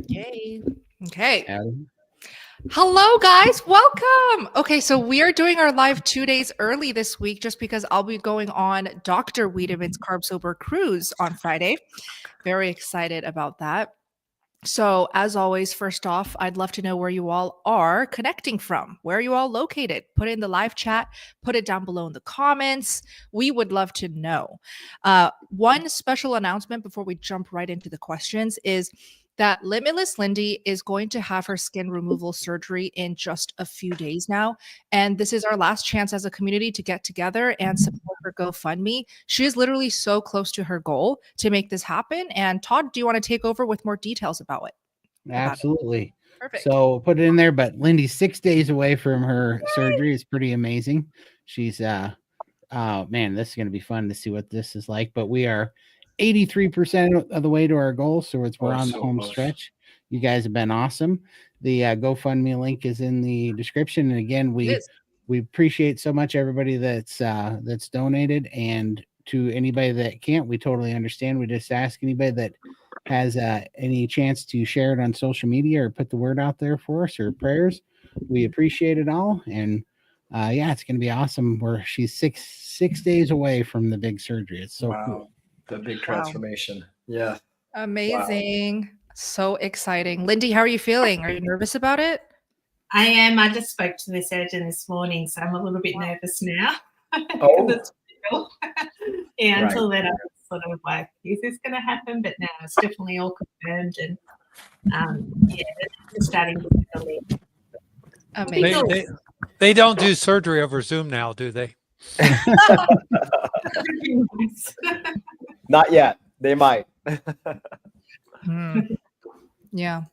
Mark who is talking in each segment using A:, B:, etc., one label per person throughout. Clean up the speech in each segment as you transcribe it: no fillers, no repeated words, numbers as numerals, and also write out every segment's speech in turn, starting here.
A: Yay. Okay.
B: Adam.
A: Hello, guys. Welcome. Okay, so we are doing our live 2 days early this week just because I'll be going on Dr. Wiedemann's Carb Sober Cruise on Friday. Very excited about that. So, as always, first off, I'd love to know where you all are connecting from. Where are you all located? Put it in the live chat, put it down below in the comments. We would love to know. One special announcement before we jump right into the questions is that Limitless Lindy is going to have her skin removal surgery in just a few days now. And this is our last chance as a community to get together and support her GoFundMe. She is literally so close to her goal to make this happen. And Todd, do you want to take over with more details about it?
B: Absolutely.
A: Perfect.
B: So put it in there, but Lindy's 6 days away from her surgery. It's pretty amazing. She's man, this is going to be fun to see what this is like, but we are 83% of the way to our goal. So we're on the home stretch. You guys have been awesome. The GoFundMe link is in the description. And again, we appreciate so much everybody that's donated, and to anybody that can't, we totally understand. We just ask anybody that has any chance to share it on social media or put the word out there for us, or prayers. We appreciate it all. And yeah, it's going to be awesome. She's six days away from the big surgery. It's so cool.
C: The big transformation. Yeah.
A: Amazing. Wow. So exciting. Lindy, how are you feeling? Are you nervous about it?
D: I am. I just spoke to the surgeon this morning, so I'm a little bit nervous now.
C: Oh.
D: Yeah, until then I was sort of like, is this going to happen? But now it's definitely all confirmed, and yeah, it's starting to believe.
A: Amazing.
E: They don't do surgery over Zoom now, do they?
C: Not yet. They might.
A: Yeah.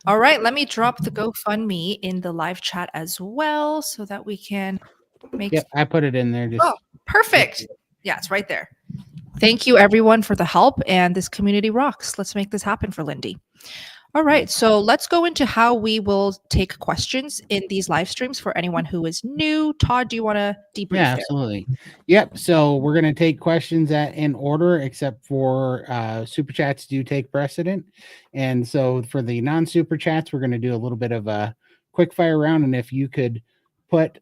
A: All right. Let me drop the GoFundMe in the live chat as well so that we can make.
B: Yeah, I put it in there.
A: Oh, perfect. Yeah, it's right there. Thank you, everyone, for the help. And this community rocks. Let's make this happen for Lindy. All right, so let's go into how we will take questions in these live streams for anyone who is new. Todd, do you want to debrief?
B: Yeah, absolutely. Yep. So we're going to take questions in order, except for super chats do take precedent. And so for the non-super chats, we're going to do a little bit of a quick fire round. And if you could put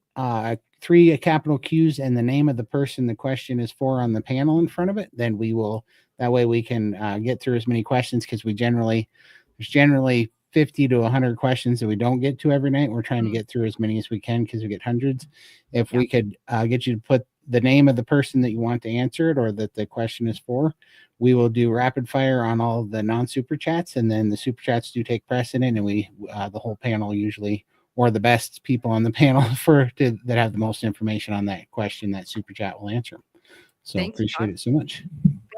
B: 3 capital Qs and the name of the person the question is for on the panel in front of it, then we will, that way we can get through as many questions, because there's generally 50 to 100 questions that we don't get to every night. We're trying to get through as many as we can because we get hundreds. If we could get you to put the name of the person that you want to answer it or that the question is for, we will do rapid fire on all the non-super chats, and then the super chats do take precedent, and we the whole panel usually, or the best people on the panel that have the most information on that question, that super chat will answer. So appreciate it so much.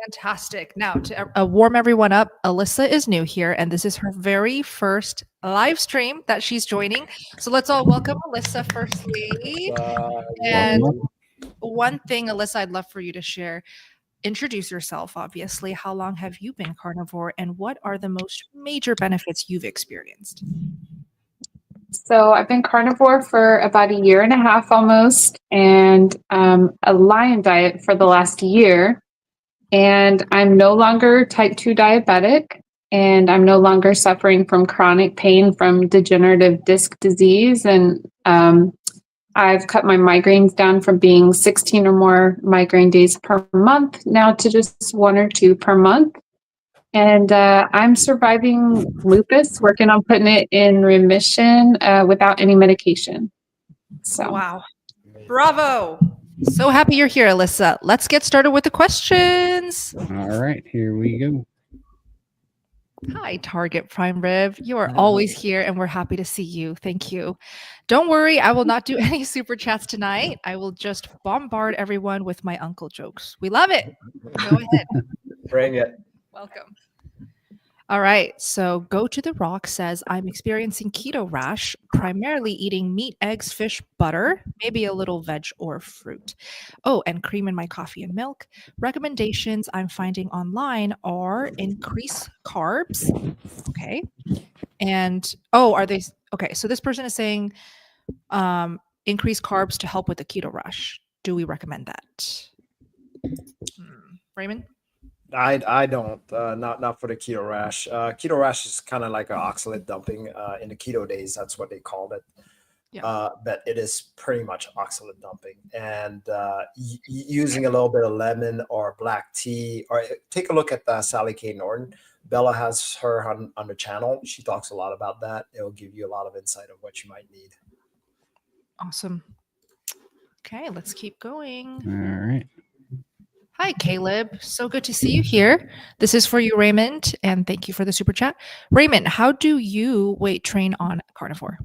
A: Fantastic. Now, to warm everyone up, Alyssa is new here, and this is her very first live stream that she's joining. So let's all welcome Alyssa firstly. And one thing, Alyssa, I'd love for you to share. Introduce yourself, obviously. How long have you been carnivore, and what are the most major benefits you've experienced?
F: So I've been carnivore for about 1.5 years almost, and a Lion diet for the last year. And I'm no longer type 2 diabetic, and I'm no longer suffering from chronic pain from degenerative disc disease. And I've cut my migraines down from being 16 or more migraine days per month now to just 1 or 2 per month. And I'm surviving lupus, working on putting it in remission without any medication. So
A: wow. Bravo. So happy you're here, Alyssa. Let's get started with the questions.
B: All right, here we go.
A: Hi, Target Prime Rib. You are always here, and we're happy to see you. Thank you. Don't worry, I will not do any super chats tonight. I will just bombard everyone with my uncle jokes. We love it. Go ahead.
C: Bring it.
A: Welcome. All right. So Go to the Rock says, I'm experiencing keto rash, primarily eating meat, eggs, fish, butter, maybe a little veg or fruit. Oh, and cream in my coffee and milk. Recommendations I'm finding online are increase carbs. Okay. And, are they, okay. So this person is saying increase carbs to help with the keto rash. Do we recommend that? Raymond?
C: I don't not for the keto rash. Keto rash is kind of like an oxalate dumping in the keto days. That's what they called it.
A: Yeah.
C: But it is pretty much oxalate dumping, and using a little bit of lemon or black tea, or take a look at Sally K. Norton. Bella has her on the channel. She talks a lot about that. It will give you a lot of insight of what you might need.
A: Awesome. Okay, let's keep going.
B: All right.
A: Hi, Caleb. So good to see you here. This is for you, Raymond, and thank you for the super chat. Raymond, how do you weight train on Carnivore?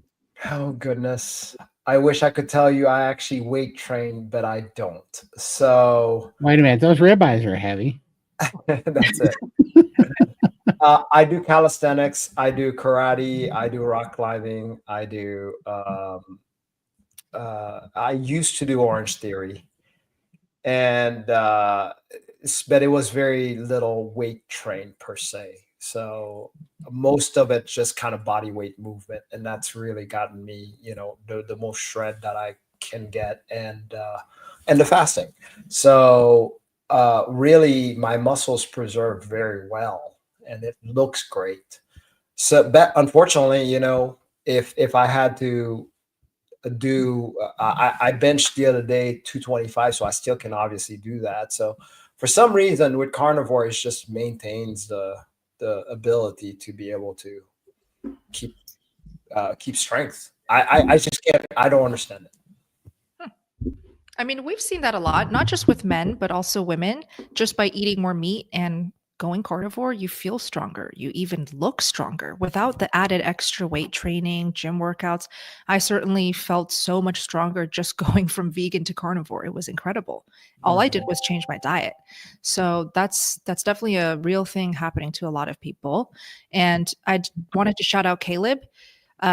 C: Oh, goodness. I wish I could tell you I actually weight train, but I don't. So
B: Wait a minute. Those ribeyes are heavy.
C: that's it. I do calisthenics. I do karate. I do rock climbing. I do. I used to do Orange Theory, and but it was very little weight train per se. So most of it just kind of body weight movement, and that's really gotten me, the most shred that I can get, and the fasting. So really, my muscles preserved very well, and it looks great. So, but unfortunately, if I had to do, I benched the other day 225, so I still can obviously do that. So for some reason with Carnivore, it just maintains the ability to be able to keep strength. I just can't. I don't understand it.
A: I mean, we've seen that a lot, not just with men, but also women. Just by eating more meat and going carnivore, you feel stronger. You even look stronger without the added extra weight training, gym workouts. I certainly felt so much stronger just going from vegan to carnivore. It was incredible. All I did was change my diet. So that's definitely a real thing happening to a lot of people. And I wanted to shout out Caleb.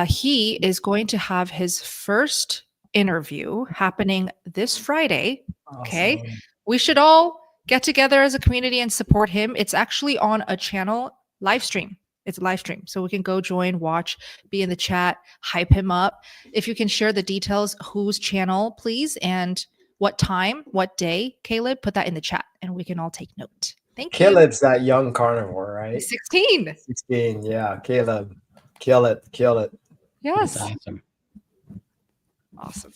A: He is going to have his first interview happening this Friday. Okay.
C: Awesome.
A: We should all get together as a community and support him. It's actually on a channel live stream. It's a live stream. So we can go join, watch, be in the chat, hype him up. If you can share the details, whose channel, please, and what time, what day, Caleb, put that in the chat and we can all take note. Thank you.
C: Caleb's that young carnivore, right?
A: He's 16.
C: 16. Yeah. Caleb. Kill it.
A: Yes.
B: That's awesome.
A: Awesome.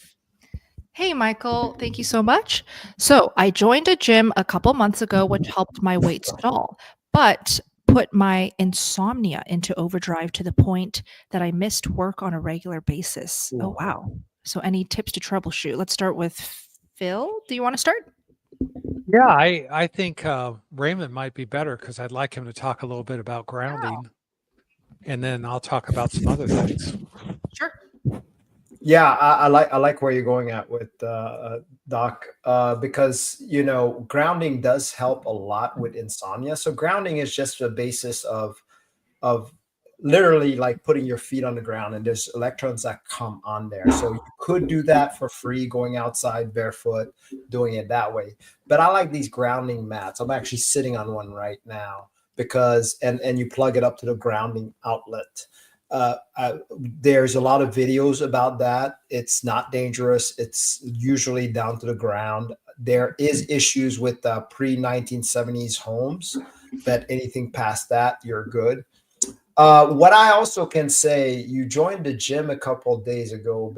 A: Hey, Michael, thank you so much. So I joined a gym a couple months ago, which helped my weight stall, but put my insomnia into overdrive to the point that I missed work on a regular basis.
C: Ooh.
A: Oh, wow. So any tips to troubleshoot? Let's start with Phil. Do you want to start?
E: Yeah, I think Raymond might be better because I'd like him to talk a little bit about grounding, and then I'll talk about some other things.
A: Sure.
C: Yeah, I like where you're going at with Doc, because grounding does help a lot with insomnia. So grounding is just the basis of literally like putting your feet on the ground, and there's electrons that come on there. So you could do that for free, going outside barefoot, doing it that way. But I like these grounding mats. I'm actually sitting on one right now because and you plug it up to the grounding outlet. There's a lot of videos about that. It's not dangerous. It's usually down to the ground. There is issues with pre-1970s homes, but anything past that, you're good. What I also can say, you joined the gym a couple of days ago,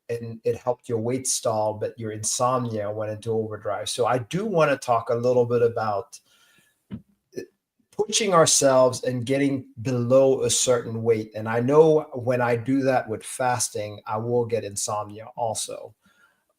C: and it helped your weight stall, but your insomnia went into overdrive. So I do want to talk a little bit about pushing ourselves and getting below a certain weight. And I know when I do that with fasting, I will get insomnia also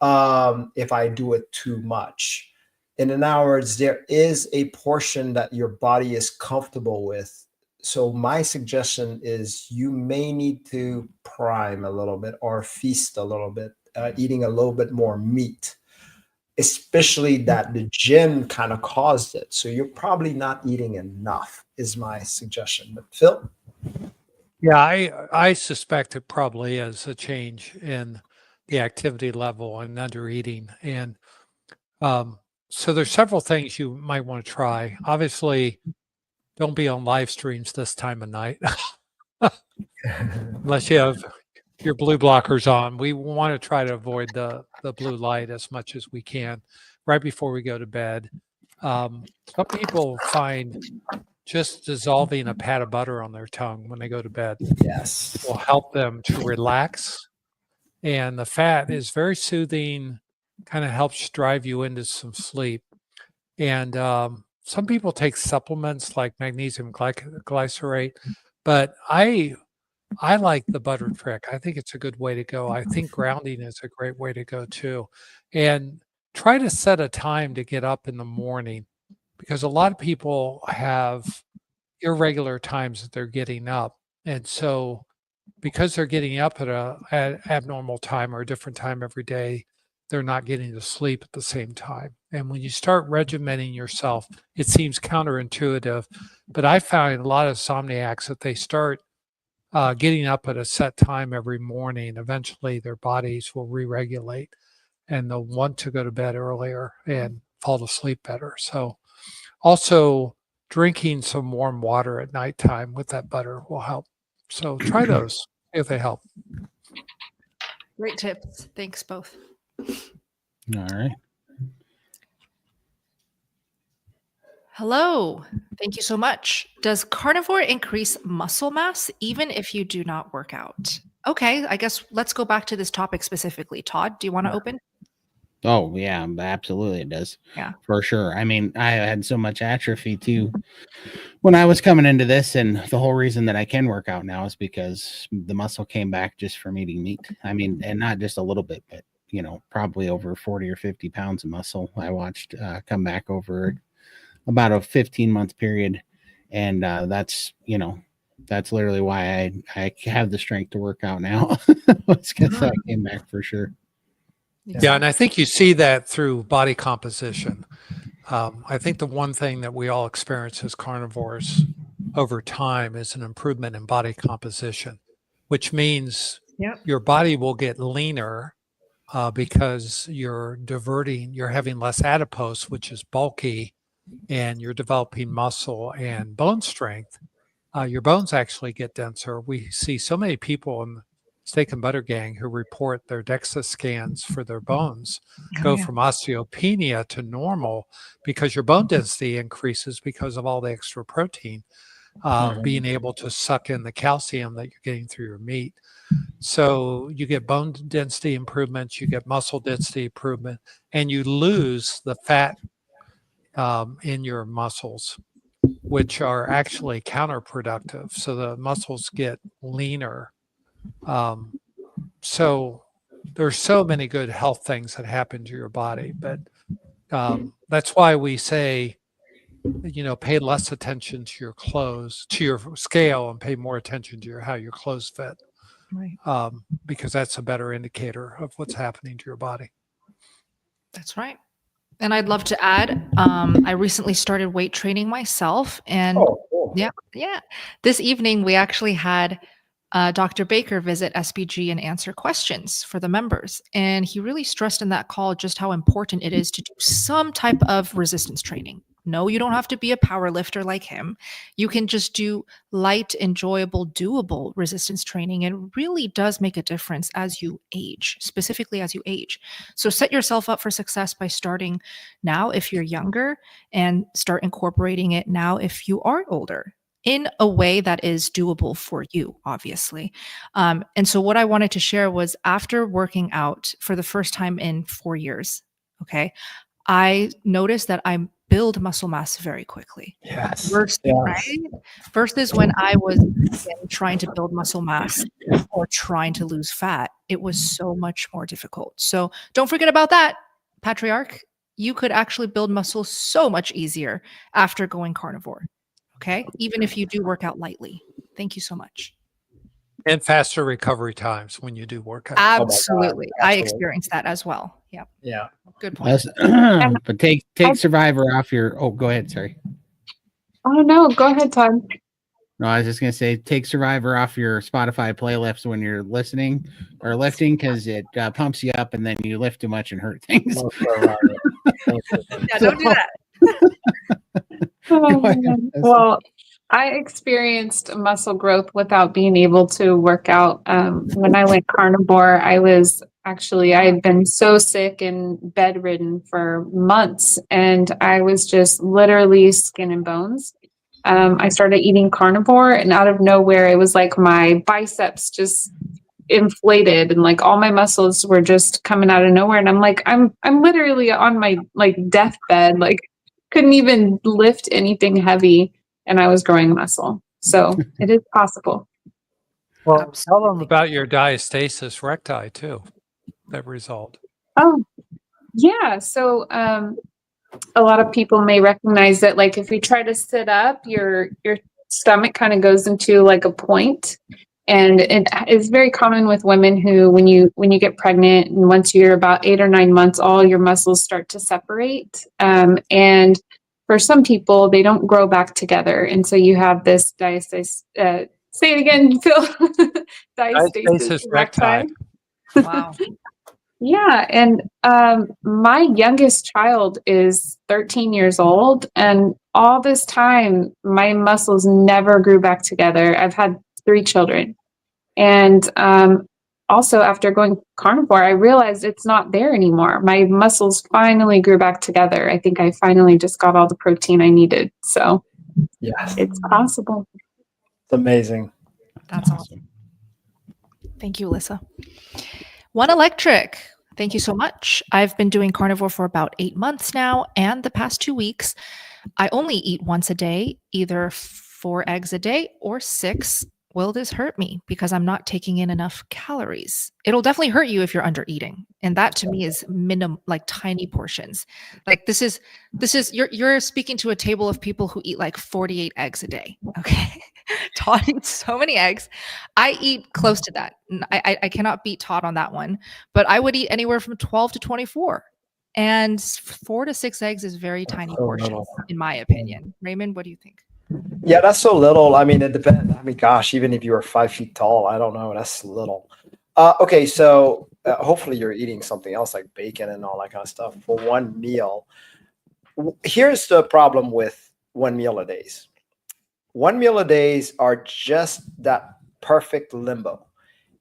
C: if I do it too much. In other words, there is a portion that your body is comfortable with. So my suggestion is you may need to prime a little bit or feast a little bit, eating a little bit more meat, especially that the gym kind of caused it. So you're probably not eating enough is my suggestion. But Phil?
E: Yeah, I suspect it probably is a change in the activity level and under eating. And so there's several things you might want to try. Obviously, don't be on live streams this time of night unless you have your blue blockers on. We want to try to avoid the blue light as much as we can right before we go to bed. Some people find just dissolving a pat of butter on their tongue when they go to bed
C: Yes.
E: will help them to relax. And the fat is very soothing, kind of helps drive you into some sleep. And some people take supplements like magnesium glycerate, but I like the butter trick. I think it's a good way to go. I think grounding is a great way to go too. And try to set a time to get up in the morning, because a lot of people have irregular times that they're getting up. And so because they're getting up at an abnormal time or a different time every day, they're not getting to sleep at the same time. And when you start regimenting yourself, it seems counterintuitive, but I find a lot of insomniacs that they start getting up at a set time every morning, eventually their bodies will re-regulate and they'll want to go to bed earlier and fall to sleep better. So also drinking some warm water at nighttime with that butter will help. So try those if they help.
A: Great tips. Thanks both.
B: All right.
A: Hello. Thank you so much. Does carnivore increase muscle mass even if you do not work out? Okay, I guess let's go back to this topic specifically. Todd, do you want to open?
B: Oh, yeah, absolutely it does.
A: Yeah.
B: For sure. I mean, I had so much atrophy too when I was coming into this, and the whole reason that I can work out now is because the muscle came back just from eating meat. I mean, and not just a little bit, but probably over 40 or 50 pounds of muscle I watched come back over about a 15-month period. And that's literally why I have the strength to work out now. It's because I came back for sure.
E: Yeah, and I think you see that through body composition. I think the one thing that we all experience as carnivores over time is an improvement in body composition, which means your body will get leaner because you're having less adipose, which is bulky, and you're developing muscle and bone strength. Your bones actually get denser. We see so many people in Steak and Butter Gang who report their DEXA scans for their bones go from osteopenia to normal because your bone density increases because of all the extra protein being able to suck in the calcium that you're getting through your meat. So you get bone density improvements, you get muscle density improvement, and you lose the fat in your muscles, which are actually counterproductive. So the muscles get leaner. So there's so many good health things that happen to your body, but that's why we say, pay less attention to your clothes, to your scale, and pay more attention to how your clothes fit.
A: Right.
E: Because that's a better indicator of what's happening to your body.
A: That's right. And I'd love to add, I recently started weight training myself. And
C: cool.
A: yeah. This evening, we actually had Dr. Baker visit SBG and answer questions for the members. And he really stressed in that call just how important it is to do some type of resistance training. No, you don't have to be a power lifter like him. You can just do light, enjoyable, doable resistance training. It really does make a difference as you age, specifically as you age. So set yourself up for success by starting now if you're younger, and start incorporating it now if you are older, in a way that is doable for you, obviously. And so what I wanted to share was, after working out for the first time in 4 years, I noticed that I build muscle mass very quickly.
C: Yes.
A: Versus when I was trying to build muscle mass or trying to lose fat, it was so much more difficult. So don't forget about that, Patriarch. You could actually build muscle so much easier after going carnivore. Okay. Even if you do work out lightly. Thank you so much.
E: And faster recovery times when you do work out.
A: Absolutely. I experienced that as well. Yep.
C: Yeah.
A: Good point.
B: But take Survivor off your. Oh, go ahead. Sorry.
F: Oh no, go ahead, Todd.
B: No, I was just gonna say, take Survivor off your Spotify playlist when you're listening or lifting, because it pumps you up, and then you lift too much and hurt things.
A: Yeah, don't do that.
F: Well, I experienced muscle growth without being able to work out. When I went carnivore, I was actually. I had been so sick and bedridden for months, and I was just literally skin and bones. I started eating carnivore, and out of nowhere, it was like my biceps just inflated, and like all my muscles were just coming out of nowhere. And I'm like, I'm literally on my like deathbed, like couldn't even lift anything heavy, and I was growing muscle. So it is possible.
E: Well, tell them about your diastasis recti too, that result.
F: Oh, yeah. So a lot of people may recognize that, like if you try to sit up, your stomach kind of goes into like a point. And it is very common with women who, when you get pregnant, and once you're about 8 or 9 months, all your muscles start to separate. And for some people, they don't grow back together, and so you have this diastasis. Say it again, Phil. Diastasis recti.
A: Wow.
F: Yeah, and my youngest child is 13 years old, and all this time, my muscles never grew back together. I've had 3 children, and also after going carnivore, I realized it's not there anymore. My muscles finally grew back together. I think I finally just got all the protein I needed. So
C: Yes,
F: it's possible.
C: it's amazing.
A: That's awesome. Thank you, Alyssa. One Electric. Thank you so much. I've been doing carnivore for about 8 months now, and the past 2 weeks, I only eat once a day, either 4 eggs a day or 6. Will this hurt me because I'm not taking in enough calories? It'll definitely hurt you if you're under eating, and that to me is like tiny portions. Like this is you're speaking to a table of people who eat like 48 eggs a day. Okay. Todd eats so many eggs. I eat close to that. I cannot beat Todd on that one, but I would eat anywhere from 12 to 24. And 4 to 6 eggs is very tiny portions, in my opinion. Raymond, what do you think?
C: Yeah, that's so little. I mean, it depends. I mean, gosh, even if you are 5 feet tall, I don't know. That's little. Okay, so hopefully you're eating something else like bacon and all that kind of stuff for one meal. Here's the problem with 1 meal a days. 1 meal a days are just that perfect limbo.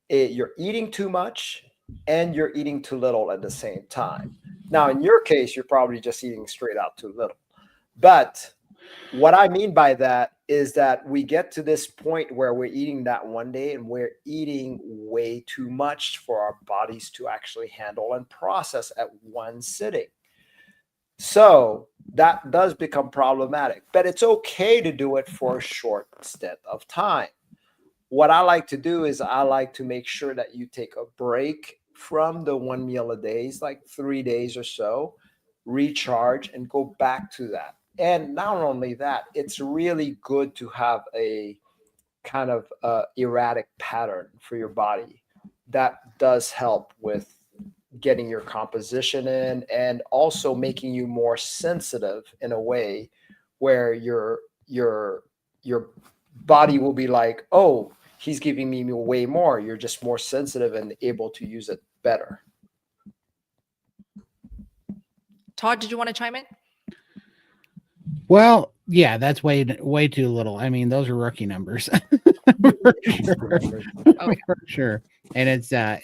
C: You're eating too much and you're eating too little at the same time. Now, in your case, you're probably just eating straight out too little. But what I mean by that is that we get to this point where we're eating that one day and we're eating way too much for our bodies to actually handle and process at one sitting. So that does become problematic, but it's okay to do it for a short stint of time. What I like to do is I like to make sure that you take a break from the 1 meal a day, like 3 days or so, recharge and go back to that. And not only that, it's really good to have a kind of erratic pattern for your body. That does help with getting your composition in and also making you more sensitive in a way where your body will be like, oh, he's giving me way more. You're just more sensitive and able to use it better.
A: Todd, did you want to chime in?
B: Well, yeah, that's way too little. I mean, those are rookie numbers. For sure.
A: Oh,
B: For sure. And it's so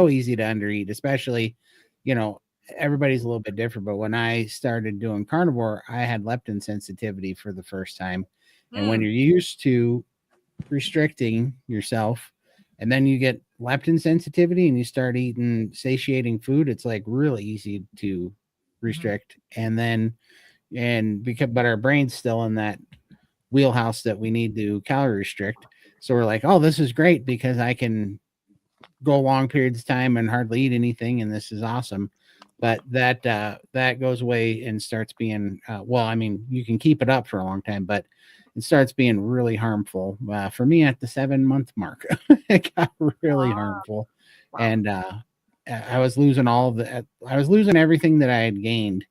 B: easy to undereat, especially, everybody's a little bit different. But when I started doing carnivore, I had leptin sensitivity for the first time. And when you're used to restricting yourself and then you get leptin sensitivity and you start eating satiating food, it's like really easy to restrict. But our brain's still in that wheelhouse that we need to calorie restrict. So we're like, oh, this is great because I can go long periods of time and hardly eat anything, and this is awesome. But that goes away and starts being you can keep it up for a long time, but it starts being really harmful. For me, at the 7-month mark, it got really harmful, and I was losing everything that I had gained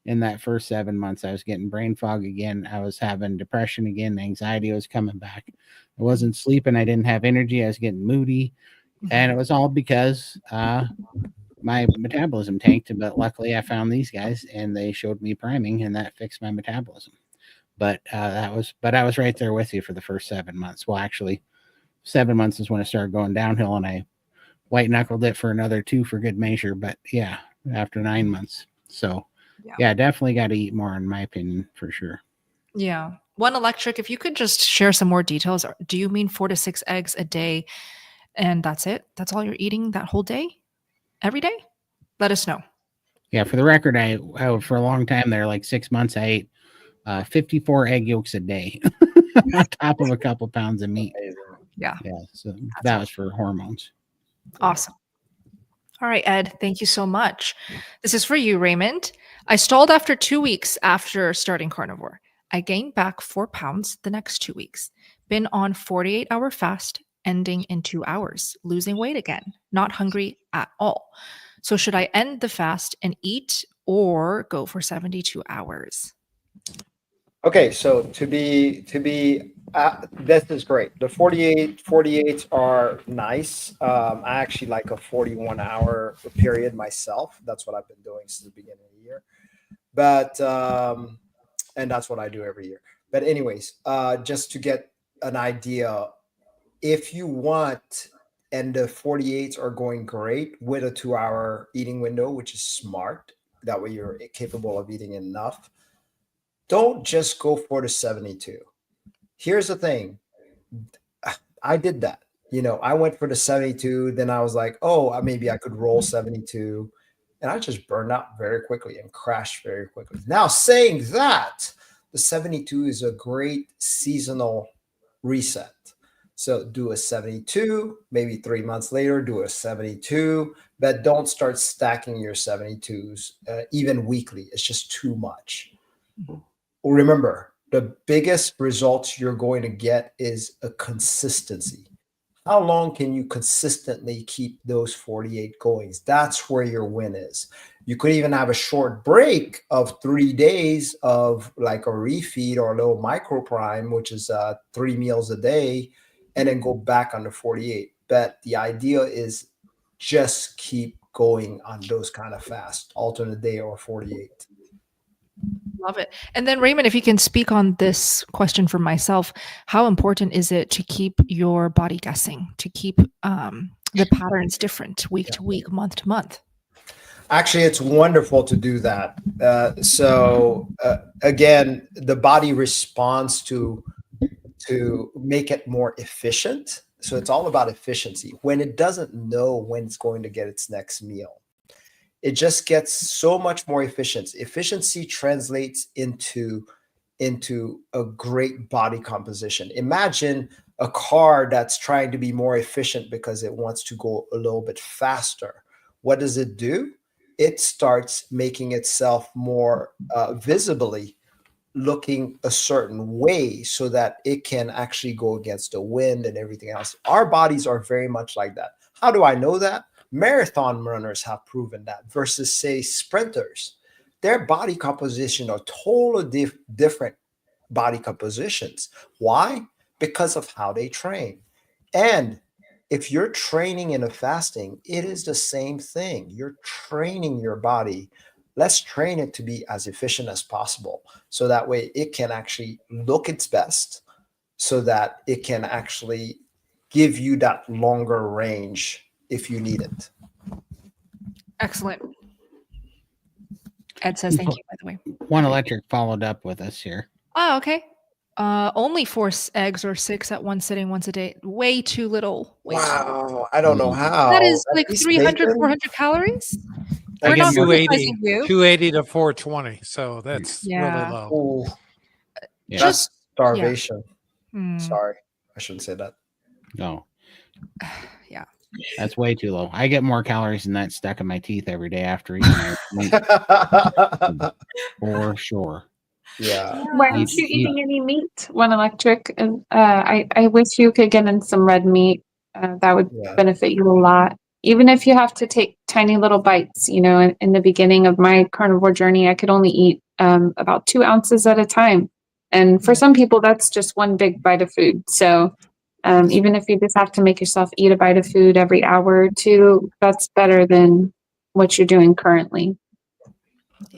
B: in that first 7 months. I was getting brain fog again. I was having depression again. Anxiety was coming back. I wasn't sleeping. I didn't have energy. I was getting moody. And it was all because my metabolism tanked. But luckily I found these guys and they showed me priming and that fixed my metabolism. But I was right there with you for the first 7 months. Well, actually 7 months is when it started going downhill and I white knuckled it for another 2 for good measure. But yeah, after 9 months. So yeah, definitely got to eat more, in my opinion, for sure.
A: Yeah. One Electric, if you could just share some more details. Do you mean 4 to 6 eggs a day and that's it? That's all you're eating that whole day? Every day? Let us know.
B: Yeah, for the record, I for a long time there, like 6 months, I ate 54 egg yolks a day on top of a couple pounds of meat.
A: Yeah.
B: So that was for hormones.
A: Awesome. All right, Ed, thank you so much. This is for you, Raymond. I stalled after 2 weeks after starting carnivore. I gained back 4 pounds the next 2 weeks. Been on 48-hour fast, ending in 2 hours. Losing weight again. Not hungry at all. So should I end the fast and eat or go for 72 hours?
C: Okay, so to be this is great. The 48s are nice. I actually like a 41-hour period myself. That's what I've been doing since the beginning of the year. But and that's what I do every year. But anyways, just to get an idea, if you want, and the 48s are going great with a 2-hour eating window, which is smart. That way you're capable of eating enough. Don't just go for the 72. Here's the thing. I did that. I went for the 72. Then I was like, oh, maybe I could roll 72. And I just burned out very quickly and crashed very quickly. Now, saying that, the 72 is a great seasonal reset. So do a 72, maybe 3 months later, do a 72, but don't start stacking your 72s even weekly. It's just too much. Remember, the biggest results you're going to get is a consistency. How long can you consistently keep those 48 going? That's where your win is. You could even have a short break of 3 days of like a refeed or a little micro prime, which is 3 meals a day, and then go back on the 48. But the idea is just keep going on those kind of fast, alternate day or 48.
A: Love it. And then Raymond, if you can speak on this question for myself, how important is it to keep your body guessing, to keep the patterns different week to week, month to month?
C: Actually, it's wonderful to do that. Again, the body responds to make it more efficient. So it's all about efficiency. When it doesn't know when it's going to get its next meal, it just gets so much more efficient. Efficiency translates into a great body composition. Imagine a car that's trying to be more efficient because it wants to go a little bit faster. What does it do? It starts making itself more visibly looking a certain way so that it can actually go against the wind and everything else. Our bodies are very much like that. How do I know that? Marathon runners have proven that versus, say, sprinters. Their body composition are totally different body compositions. Why? Because of how they train. And if you're training in a fasting, it is the same thing. You're training your body. Let's train it to be as efficient as possible so that way it can actually look its best, so that it can actually give you that longer range if you need it.
A: Excellent. Ed says thank you, by the way.
B: One Electric followed up with us here.
A: Oh, okay. Only 4 eggs or 6 at one sitting once a day. Way too little.
C: Wow. I don't know how.
A: That is like 300, 400 calories.
B: I
A: We're
B: get
A: not
B: more-
A: 280,
E: 280 to 420. So that's really low.
C: Oh,
B: Yeah.
C: that's starvation.
A: Hmm.
C: Sorry, I shouldn't say that.
B: No.
A: Yeah.
B: That's way too low. I get more calories than that stuck in my teeth every day after eating meat, for sure.
C: Yeah.
F: Why aren't you eating any meat? One Electric. I wish you could get in some red meat. That would benefit you a lot. Even if you have to take tiny little bites, in the beginning of my carnivore journey, I could only eat about 2 ounces at a time. And for some people, that's just one big bite of food. So even if you just have to make yourself eat a bite of food every hour or two, that's better than what you're doing currently.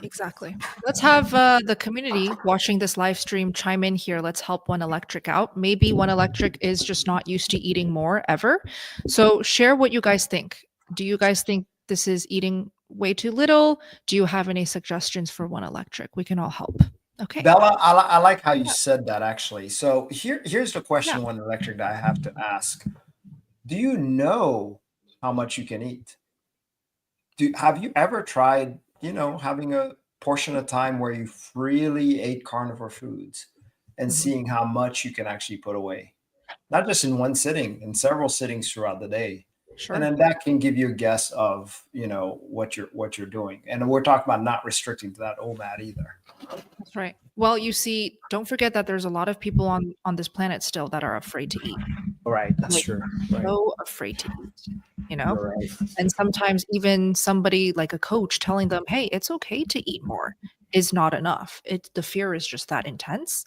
A: Exactly. Let's have the community watching this live stream chime in here. Let's help One Electric out. Maybe One Electric is just not used to eating more ever. So share what you guys think. Do you guys think this is eating way too little? Do you have any suggestions for One Electric? We can all help. Okay.
C: Bella, I like how you said that actually. So here's the question,
A: Yeah.
C: One Electric, that I have to ask. Do you know how much you can eat? Have you ever tried, having a portion of time where you freely ate carnivore foods and seeing how much you can actually put away? Not just in one sitting, in several sittings throughout the day.
A: Sure.
C: And then that can give you a guess of, what you're doing. And we're talking about not restricting to that OMAD either.
A: That's right. Well, you see, don't forget that there's a lot of people on this planet still that are afraid to eat.
C: Right. That's
A: Like,
C: true. Right.
A: So afraid to eat,
C: You're right.
A: And sometimes even somebody like a coach telling them, hey, it's okay to eat more is not enough. The fear is just that intense.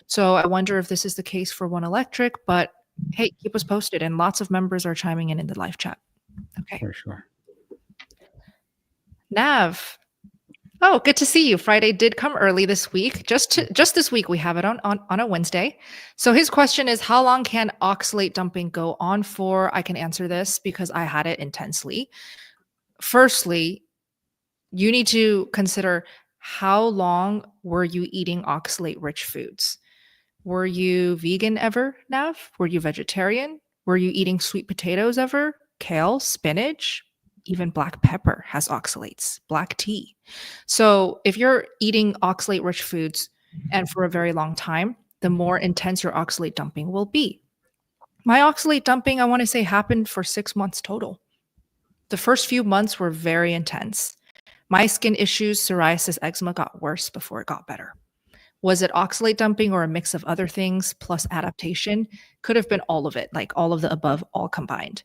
A: So I wonder if this is the case for One Electric, but hey, keep us posted. And lots of members are chiming in the live chat. Okay.
B: For sure.
A: Nav. Oh, good to see you. Friday did come early this week. Just this week, we have it on a Wednesday. So his question is, how long can oxalate dumping go on for? I can answer this because I had it intensely. Firstly, you need to consider how long were you eating oxalate-rich foods? Were you vegan ever, Nav? Were you vegetarian? Were you eating sweet potatoes ever? Kale, spinach? Even black pepper has oxalates, black tea. So if you're eating oxalate-rich foods and for a very long time, the more intense your oxalate dumping will be. My oxalate dumping, I want to say, happened for 6 months total. The first few months were very intense. My skin issues, psoriasis, eczema got worse before it got better. Was it oxalate dumping or a mix of other things plus adaptation? Could have been all of it, like all of the above, all combined.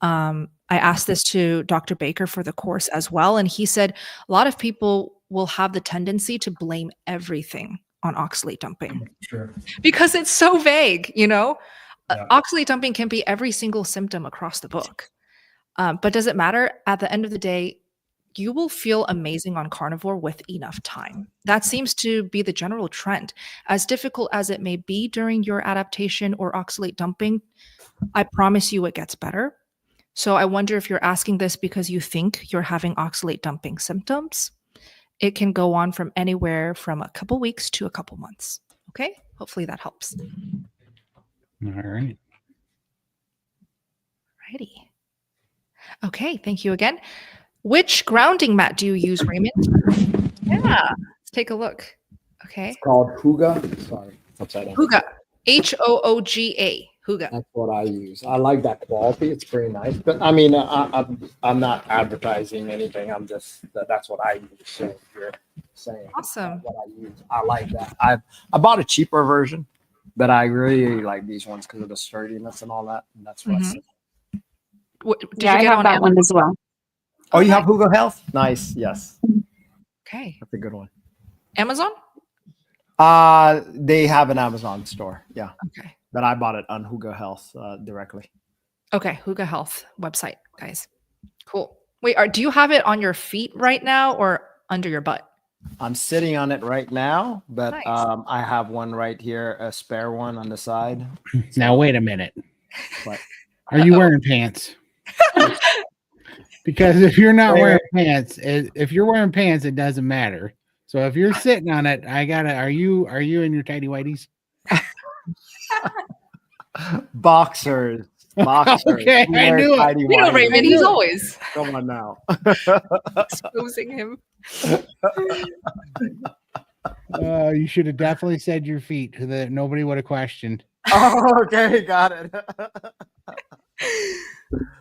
A: I asked this to Dr. Baker for the course as well, and he said a lot of people will have the tendency to blame everything on oxalate dumping.
C: Sure.
A: Because it's so vague,
C: Yeah.
A: Oxalate dumping can be every single symptom across the book. But does it matter? At the end of the day, you will feel amazing on carnivore with enough time. That seems to be the general trend. As difficult as it may be during your adaptation or oxalate dumping, I promise you it gets better. So I wonder if you're asking this because you think you're having oxalate dumping symptoms. It can go on from anywhere from a couple weeks to a couple months. Okay? Hopefully that helps.
B: All right.
A: Alrighty. Okay, thank you again. Which grounding mat do you use, Raymond? Yeah, let's take a look. Okay.
G: It's called Hooga. Sorry, it's upside down.
A: Hooga. Hooga. Hooga.
G: That's what I use. I like that quality. It's pretty nice. But I mean, I'm not advertising anything. I'm just that's what I use. So if you're saying
A: Awesome.
G: what I use, I like that. I bought a cheaper version, but I really like these ones because of the sturdiness and all that. And that's what I said.
A: Did
F: Yeah,
A: you
F: I
A: get
F: have
A: on
F: that
A: Amazon?
F: one as well.
G: Oh, you have Hooga Health? Nice. Yes,
A: Okay.
G: that's a good one.
A: Amazon?
G: They have an Amazon store. Yeah,
A: Okay.
G: but I bought it on Hooga Health directly.
A: Okay. Hooga Health website, guys. Cool. Wait, do you have it on your feet right now or under your butt?
G: I'm sitting on it right now, but
A: Nice.
G: I have one right here, a spare one on the side.
B: Now wait a minute.
G: But
B: Are you wearing pants? Because if you're not wearing pants, if you're wearing pants, it doesn't matter. So if you're sitting on it, are you in your tidy whities?
G: boxers.
B: Okay,
G: Who
B: I
G: wears
B: knew it.
G: tidy
A: You know
G: whities?
A: Raymond, he's always
G: Come on now.
A: exposing him.
B: You should have definitely said your feet so that nobody would have questioned.
G: Oh, okay, got it.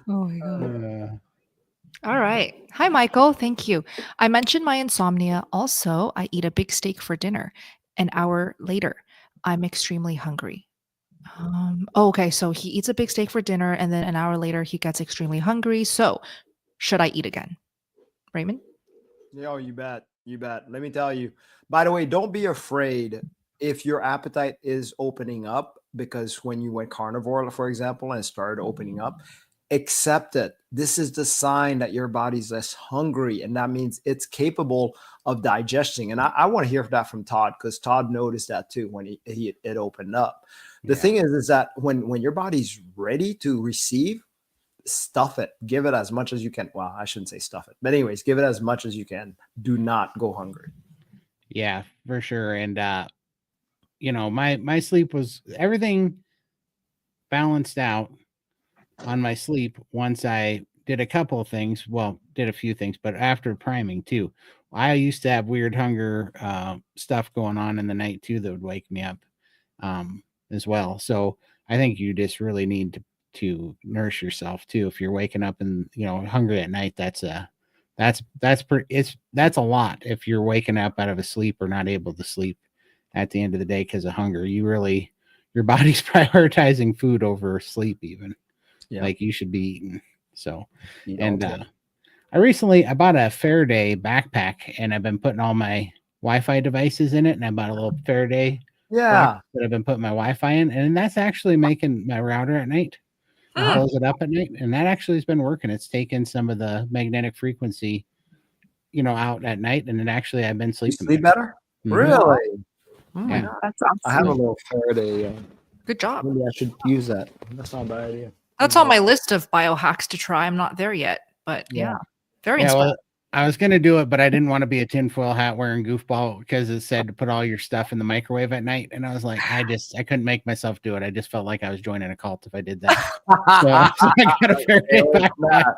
A: Oh my God.
B: Uh,
A: All right. Hi, Michael. Thank you. I mentioned my insomnia. Also, I eat a big steak for dinner. An hour later, I'm extremely hungry. Okay. So he eats a big steak for dinner, and then an hour later, he gets extremely hungry. So, should I eat again? Raymond?
G: Yo, you bet. You bet. Let me tell you. By the way, don't be afraid if your appetite is opening up, because when you went carnivore, for example, and started opening up,
C: accept it. This is the sign that your body's less hungry, and that means it's capable of digesting. And I want to hear that from Todd, because Todd noticed that too when it opened up. The thing is that when your body's ready to receive, stuff it, give it as much as you can. Well, I shouldn't say stuff it, but anyways, give it as much as you can. Do not go hungry.
B: Yeah, for sure. And you know, my sleep was, everything balanced out on my sleep once I did a couple of things. Well, did a few things, but after priming too. I used to have weird hunger stuff going on in the night too that would wake me up as well. So I think you just really need to nurse yourself too. If you're waking up and, you know, hungry at night, that's a lot. If you're waking up out of a sleep or not able to sleep at the end of the day because of hunger, your body's prioritizing food over sleep even. Yeah. Like you should be eating. So, I bought a Faraday backpack, and I've been putting all my Wi-Fi devices in it, and I bought a little Faraday box that I've been putting my Wi-Fi in, and that's actually making my router at night close it up at night, and that actually has been working. It's taken some of the magnetic frequency, you know, out at night, and I've been sleeping.
C: Sleep better? Mm-hmm. Really?
F: Yeah, that's awesome.
C: I have a little Faraday.
A: Good job.
C: Maybe I should use that. That's not a bad idea.
A: That's on my list of biohacks to try. I'm not there yet, but very inspiring.
B: Well, I was going to do it, but I didn't want to be a tinfoil hat wearing goofball because it said to put all your stuff in the microwave at night. And I was like, I couldn't make myself do it. I just felt like I was joining a cult if I did that. So I got a Faraday backpack.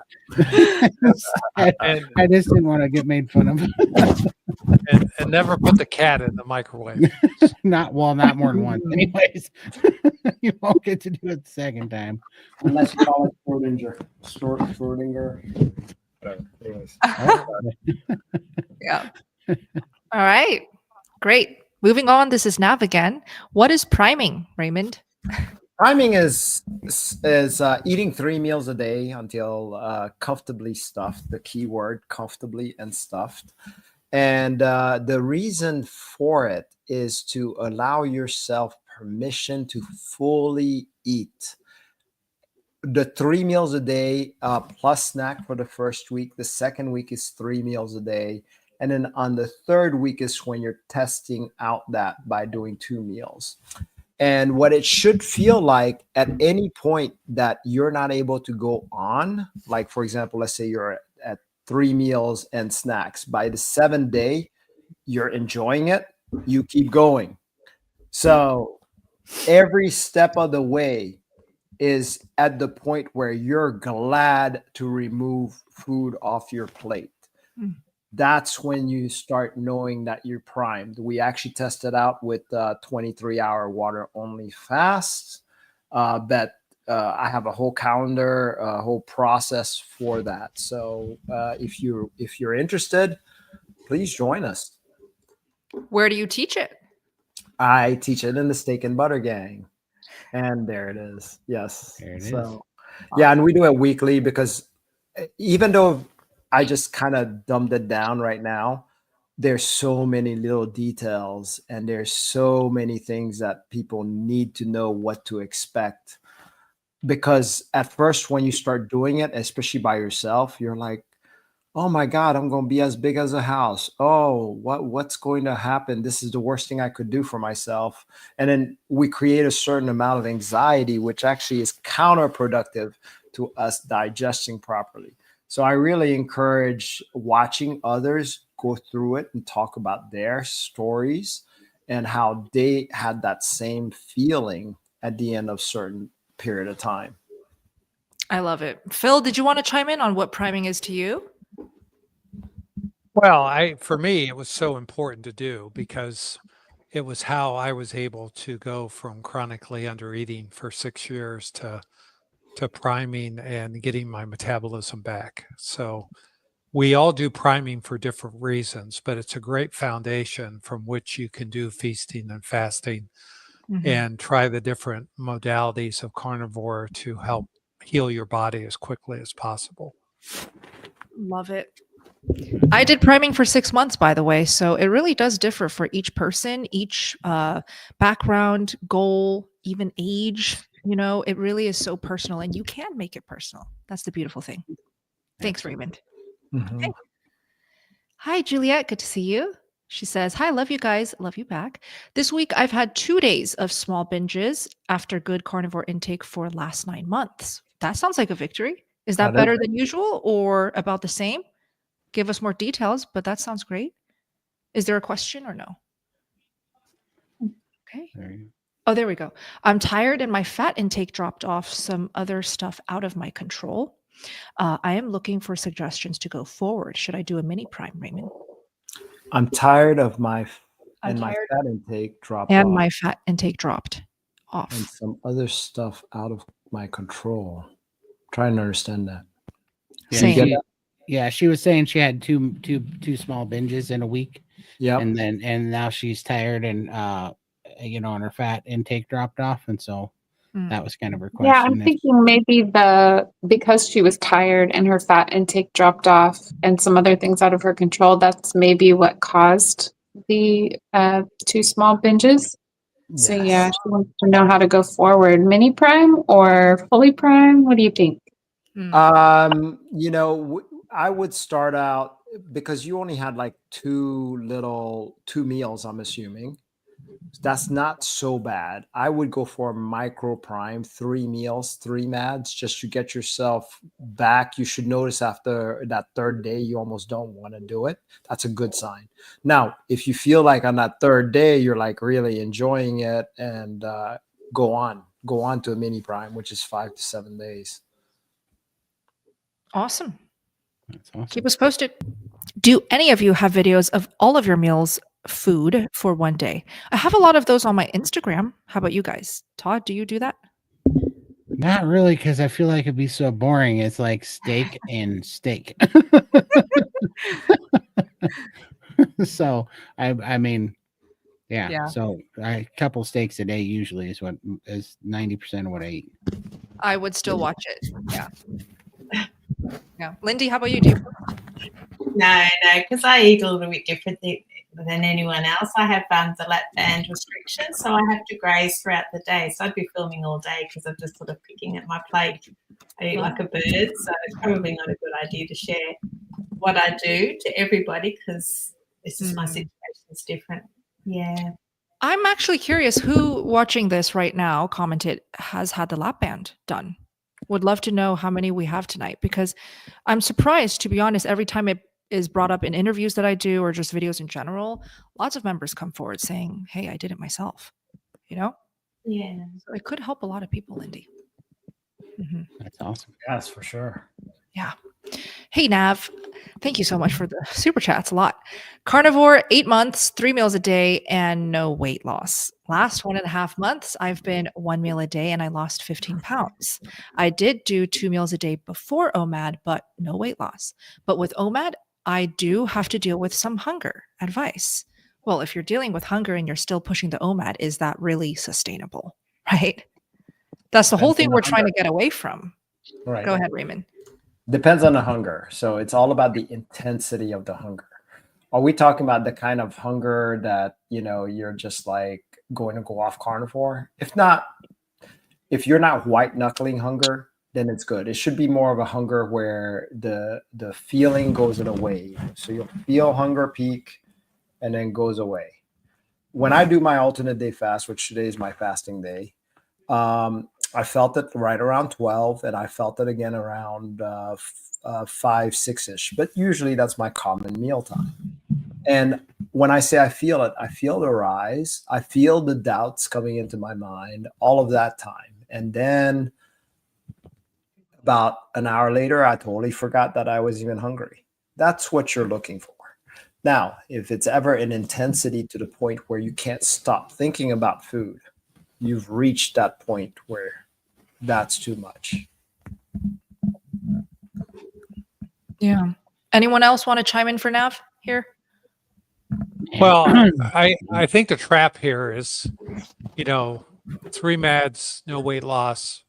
B: I just didn't want to get made fun of.
E: And never put the cat in the microwave.
B: Not more than once. Anyways, you won't get to do it the second time.
G: Unless you call it Schrodinger. Anyways.
A: Yeah. All right. Great. Moving on. This is Nav again. What is priming, Raymond?
C: Priming is eating 3 meals a day until comfortably stuffed. The key word, comfortably and stuffed. And the reason for it is to allow yourself permission to fully eat. The 3 meals a day plus snack for the first week. The second week is 3 meals a day. And then on the third week is when you're testing out that by doing 2 meals. And what it should feel like at any point that you're not able to go on, like, for example, let's say you're at 3 meals and snacks. By the 7th day, you're enjoying it. You keep going. So every step of the way is at the point where you're glad to remove food off your plate. That's when you start knowing that you're primed. We actually tested out with 23-hour water-only fast. But I have a whole calendar, a whole process for that. So if you're interested, please join us.
A: Where do you teach it?
C: I teach it in the Steak and Butter Gang. And there it is. Yes.
B: There it is.
C: Yeah, and we do it weekly because even though I just kind of dumbed it down right now, there's so many little details and there's so many things that people need to know what to expect. Because at first, when you start doing it, especially by yourself, you're like, oh my God, I'm going to be as big as a house. Oh, what's going to happen? This is the worst thing I could do for myself. And then we create a certain amount of anxiety, which actually is counterproductive to us digesting properly. So I really encourage watching others go through it and talk about their stories and how they had that same feeling at the end of a certain period of time.
A: I love it. Phil, did you want to chime in on what priming is to you?
E: Well, for me, it was so important to do because it was how I was able to go from chronically under eating for 6 years to priming and getting my metabolism back. So we all do priming for different reasons, but it's a great foundation from which you can do feasting and fasting and try the different modalities of carnivore to help heal your body as quickly as possible.
A: Love it. I did priming for 6 months, by the way. So it really does differ for each person, each background, goal, even age. you know, it really is so personal, and you can make it personal. That's the beautiful thing. Thanks,
B: Excellent.
A: Raymond.
C: Mhm.
A: Okay. Hi, Juliet. Good to see you. She says, hi, love you guys. Love you back. This week, I've had 2 days of small binges after good carnivore intake for last 9 months. That sounds like a victory. Is that
C: That is
A: better than usual or about the same? Give us more details, but that sounds great. Is there a question or no? Okay.
B: There you go.
A: Oh, there we go. I'm tired and my fat intake dropped off, some other stuff out of my control. I am looking for suggestions to go forward. Should I do a mini prime, Raymond?
C: I'm tired of my
A: I'm
C: my
A: tired.
C: fat intake dropped
A: And
C: off
A: my fat intake dropped
C: and
A: off.
C: some other stuff out of my control. Trying to understand that.
B: Yeah,
A: Same.
C: get
B: she,
C: that?
B: yeah, she was saying she had two small binges in a week,
C: Yep.
B: and now she's tired and and her fat intake dropped off, and so
A: Mm.
B: that was kind of her
F: Yeah, I'm
B: question.
F: thinking maybe because she was tired and her fat intake dropped off and some other things out of her control, that's maybe what caused the 2 small binges. So
C: Yes.
F: yeah, she wants to know how to go forward. Mini prime or fully prime? What do you think?
A: Mm.
C: I would start out because you only had like 2 meals, I'm assuming. That's not so bad. I would go for a micro prime, 3 meals, 3 mads, just to get yourself back. You should notice after that 3rd day, you almost don't want to do it. That's a good sign. Now, if you feel like on that 3rd day, you're like really enjoying it, and go on to a mini prime, which is 5 to 7 days.
A: Awesome.
B: That's awesome.
A: Keep us posted. Do any of you have videos of all of your meals food for one day? I have a lot of those on my Instagram. How about you guys? Todd, do you do that?
B: Not really, because I feel like it'd be so boring. It's like steak and steak. So I mean, yeah.
A: Yeah.
B: So a couple steaks a day usually is 90% of what I eat.
A: I would still watch it. Yeah. Yeah. Lindy, how about you? Do you?
D: No, because I eat a little bit differently than anyone else. I have the lap band restrictions, so I have to graze throughout the day. So I'd be filming all day because I'm just sort of picking at my plate. I eat like a bird, so it's probably not a good idea to share what I do to everybody because this is my situation is different. Yeah.
A: I'm actually curious who watching this right now commented has had the lap band done. Would love to know how many we have tonight because I'm surprised, to be honest, every time it is brought up in interviews that I do or just videos in general, lots of members come forward saying, hey, I did it myself, you know?
D: Yeah.
A: So it could help a lot of people, Lindy. Mhm.
B: That's awesome.
C: Yes, for sure.
A: Yeah. Hey, Nav. Thank you so much for the super chats. A lot. Carnivore, 8 months, 3 meals a day, and no weight loss. Last 1.5 months, I've been 1 meal a day and I lost 15 pounds. I did do 2 meals a day before OMAD, but no weight loss. But with OMAD, I do have to deal with some hunger. Advice. Well, if you're dealing with hunger and you're still pushing the OMAD, is that really sustainable? Right? That's the whole
C: Depends
A: thing
C: on
A: we're
C: the
A: trying to
C: hunger.
A: get away from.
C: Right.
A: Go ahead, Raymond.
C: Depends on the hunger. So it's all about the intensity of the hunger. Are we talking about the kind of hunger that, you're just like going to go off carnivore? If not, if you're not white knuckling hunger, then it's good. It should be more of a hunger where the feeling goes in a wave. So you'll feel hunger peak and then goes away. When I do my alternate day fast, which today is my fasting day, I felt it right around 12, and I felt it again around 5, 6-ish. But usually that's my common meal time. And when I say I feel it, I feel the rise. I feel the doubts coming into my mind, all of that time. And then about an hour later, I totally forgot that I was even hungry. That's what you're looking for. Now, if it's ever an intensity to the point where you can't stop thinking about food, you've reached that point where that's too much.
A: Yeah. Anyone else want to chime in for Nav here?
E: Well, I think the trap here is, 3 mads, no weight loss.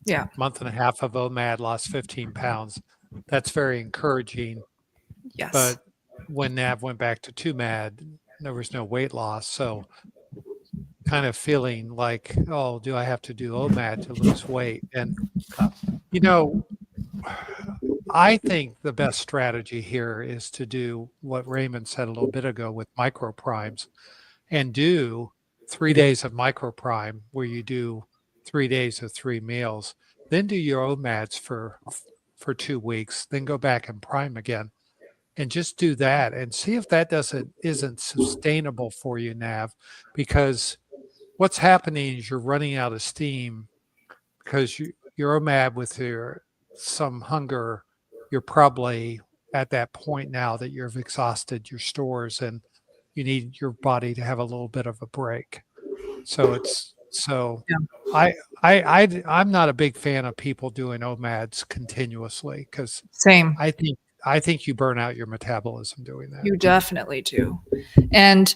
A: Yeah.
E: Month and a half of OMAD, lost 15 pounds. That's very encouraging.
A: Yes.
E: But when Nav went back to 2 mad, there was no weight loss. So kind of feeling like, oh, do I have to do OMAD to lose weight? And, I think the best strategy here is to do what Raymond said a little bit ago with microprimes and do 3 days of microprime where you do 3 days of 3 meals, then do your OMADs for 2 weeks, then go back and prime again. And just do that and see if that isn't sustainable for you, Nav, because what's happening is you're running out of steam because your OMAD with some hunger, you're probably at that point now that you've exhausted your stores and you need your body to have a little bit of a break. I'm not a big fan of people doing OMADs continuously because
A: Same.
E: I think you burn out your metabolism doing that.
A: You definitely do. And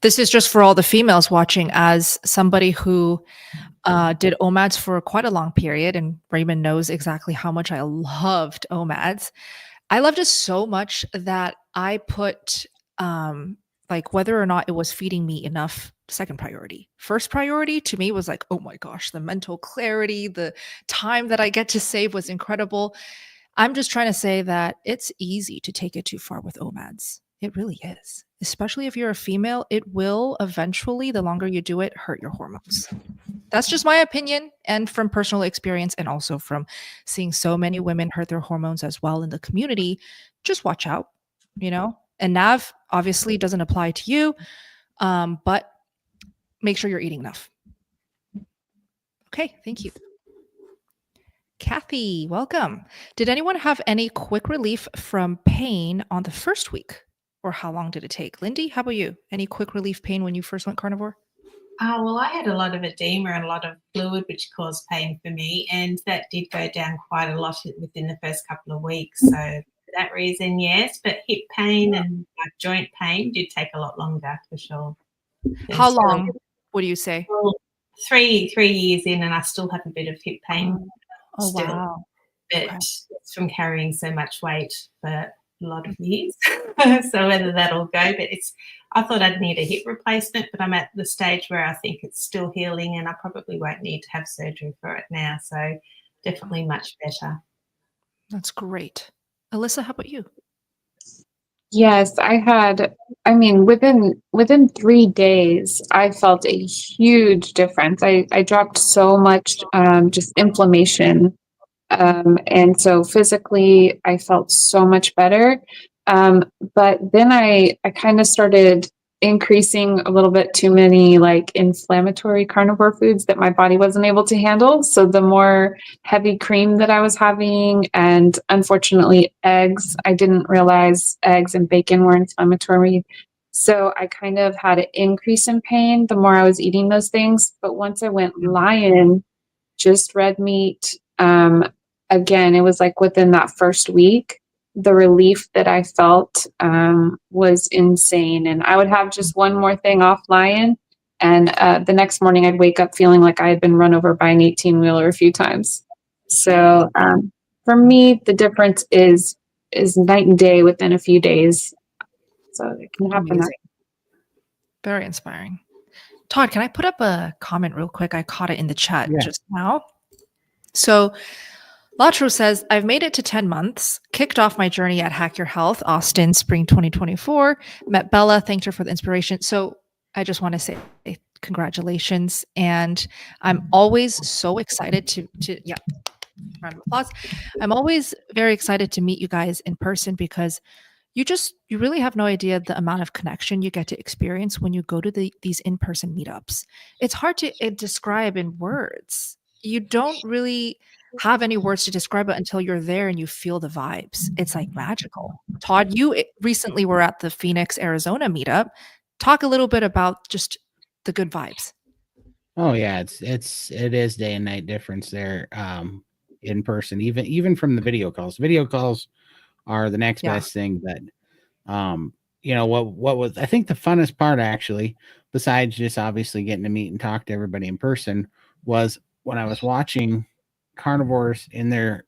A: this is just for all the females watching, as somebody who did OMADs for quite a long period, and Raymond knows exactly how much I loved OMADs. I loved it so much that I put like whether or not it was feeding me enough second priority. First priority to me was like, oh my gosh, the mental clarity, the time that I get to save was incredible. I'm just trying to say that it's easy to take it too far with OMADs. It really is. Especially if you're a female, it will eventually, the longer you do it, hurt your hormones. That's just my opinion, and from personal experience, and also from seeing so many women hurt their hormones as well in the community. Just watch out, And Nav obviously doesn't apply to you, but make sure you're eating enough. Okay, thank you. Kathy, welcome. Did anyone have any quick relief from pain on the first week? Or how long did it take? Lindy, how about you? Any quick relief pain when you first went carnivore?
D: Well, I had a lot of edema and a lot of fluid, which caused pain for me. And that did go down quite a lot within the first couple of weeks. So for that reason, yes. But hip pain and joint pain did take a lot longer for sure.
A: How long would you say?
D: Well, 3 years in, and I still have a bit of hip pain.
A: Oh,
D: still.
A: wow.
D: But
A: Okay.
D: it's from carrying so much weight for a lot of years. So whether that'll go, but I thought I'd need a hip replacement, but I'm at the stage where I think it's still healing and I probably won't need to have surgery for it now. So definitely much better.
A: That's great. Alyssa, how about you?
F: Yes, within 3 days, I felt a huge difference. I dropped so much, just inflammation. And so physically I felt so much better. But then I kind of started increasing a little bit too many like inflammatory carnivore foods that my body wasn't able to handle. So the more heavy cream that I was having, and unfortunately eggs, I didn't realize eggs and bacon were inflammatory. So I kind of had an increase in pain the more I was eating those things. But once I went lion, just red meat, again, it was like within that first week, the relief that I felt was insane. And I would have just one more thing off lion, and the next morning I'd wake up feeling like I had been run over by an 18-wheeler a few times. So for me, the difference is night and day within a few days. So it can happen.
A: Amazing. Very inspiring. Todd, can I put up a comment real quick? I caught it in the chat just now. So Latro says, I've made it to 10 months, kicked off my journey at Hack Your Health, Austin, spring 2024, met Bella, thanked her for the inspiration. So I just want to say congratulations. And I'm always so excited to round of applause. I'm always very excited to meet you guys in person because you really have no idea the amount of connection you get to experience when you go to these in-person meetups. It's hard to describe in words. You don't really have any words to describe it until you're there and you feel the vibes. It's like magical. Todd, you recently were at the Phoenix, Arizona meetup. Talk a little bit about just the good vibes.
B: Oh yeah, it is day and night difference there in person, even from the video calls. Video calls are the next best thing. But what was, I think, the funnest part actually, besides just obviously getting to meet and talk to everybody in person, was when I was watching carnivores in their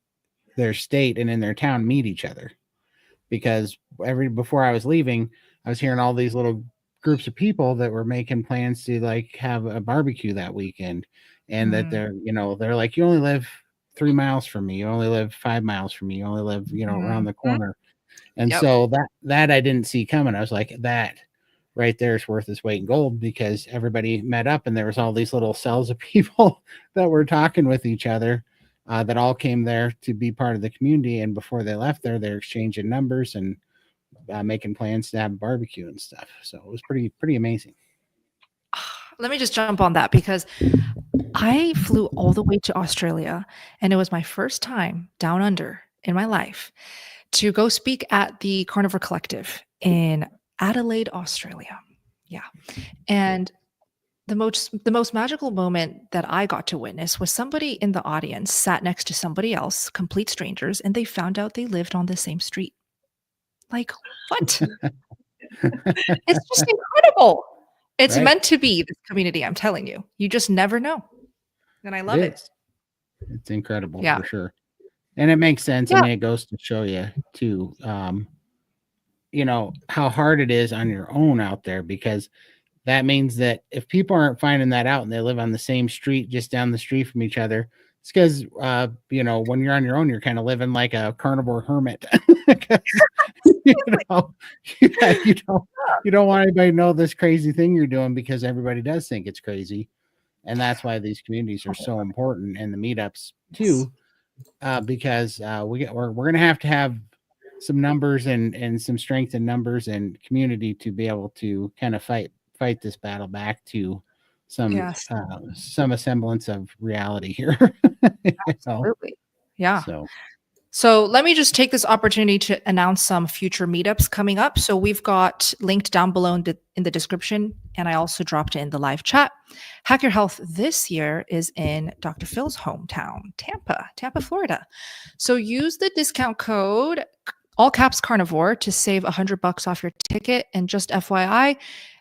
B: state and in their town meet each other. Because before I was leaving, I was hearing all these little groups of people that were making plans to like have a barbecue that weekend, and that they're like, you only live 3 miles from me, you only live 5 miles from me, you only live around the corner. And
A: Yep.
B: so that I didn't see coming. I was like, that right there is worth its weight in gold, because everybody met up and there was all these little cells of people that were talking with each other, that all came there to be part of the community. And before they left there, they're exchanging numbers and making plans to have barbecue and stuff. So it was pretty amazing.
A: Let me just jump on that, because I flew all the way to Australia, and it was my first time down under in my life to go speak at the Carnivore Collective in Adelaide, Australia. Yeah. And the most magical moment that I got to witness was somebody in the audience sat next to somebody else, complete strangers, and they found out they lived on the same street. Like, what? It's just incredible. It's
B: Right.
A: meant to be this community, I'm telling you. You just never know. And I love it.
B: is. It's incredible,
A: Yeah.
B: for sure. And it makes sense.
A: Yeah.
B: I mean, it goes to show you too, how hard it is on your own out there, because that means that if people aren't finding that out and they live on the same street, just down the street from each other, it's because, when you're on your own, you're kind of living like a carnivore hermit. you don't want anybody to know this crazy thing you're doing, because everybody does think it's crazy. And that's why these communities are so important, and the meetups too, because we're going to have some numbers and some strength in numbers and community to be able to kind of fight this battle back to some semblance of reality here.
A: Absolutely. Yeah.
B: So
A: So let me just take this opportunity to announce some future meetups coming up. So we've got linked down below in the description, and I also dropped it in the live chat. Hack Your Health this year is in Dr. Phil's hometown, Tampa, Florida. So use the discount code, all caps Carnivore, to save $100 off your ticket. And just FYI,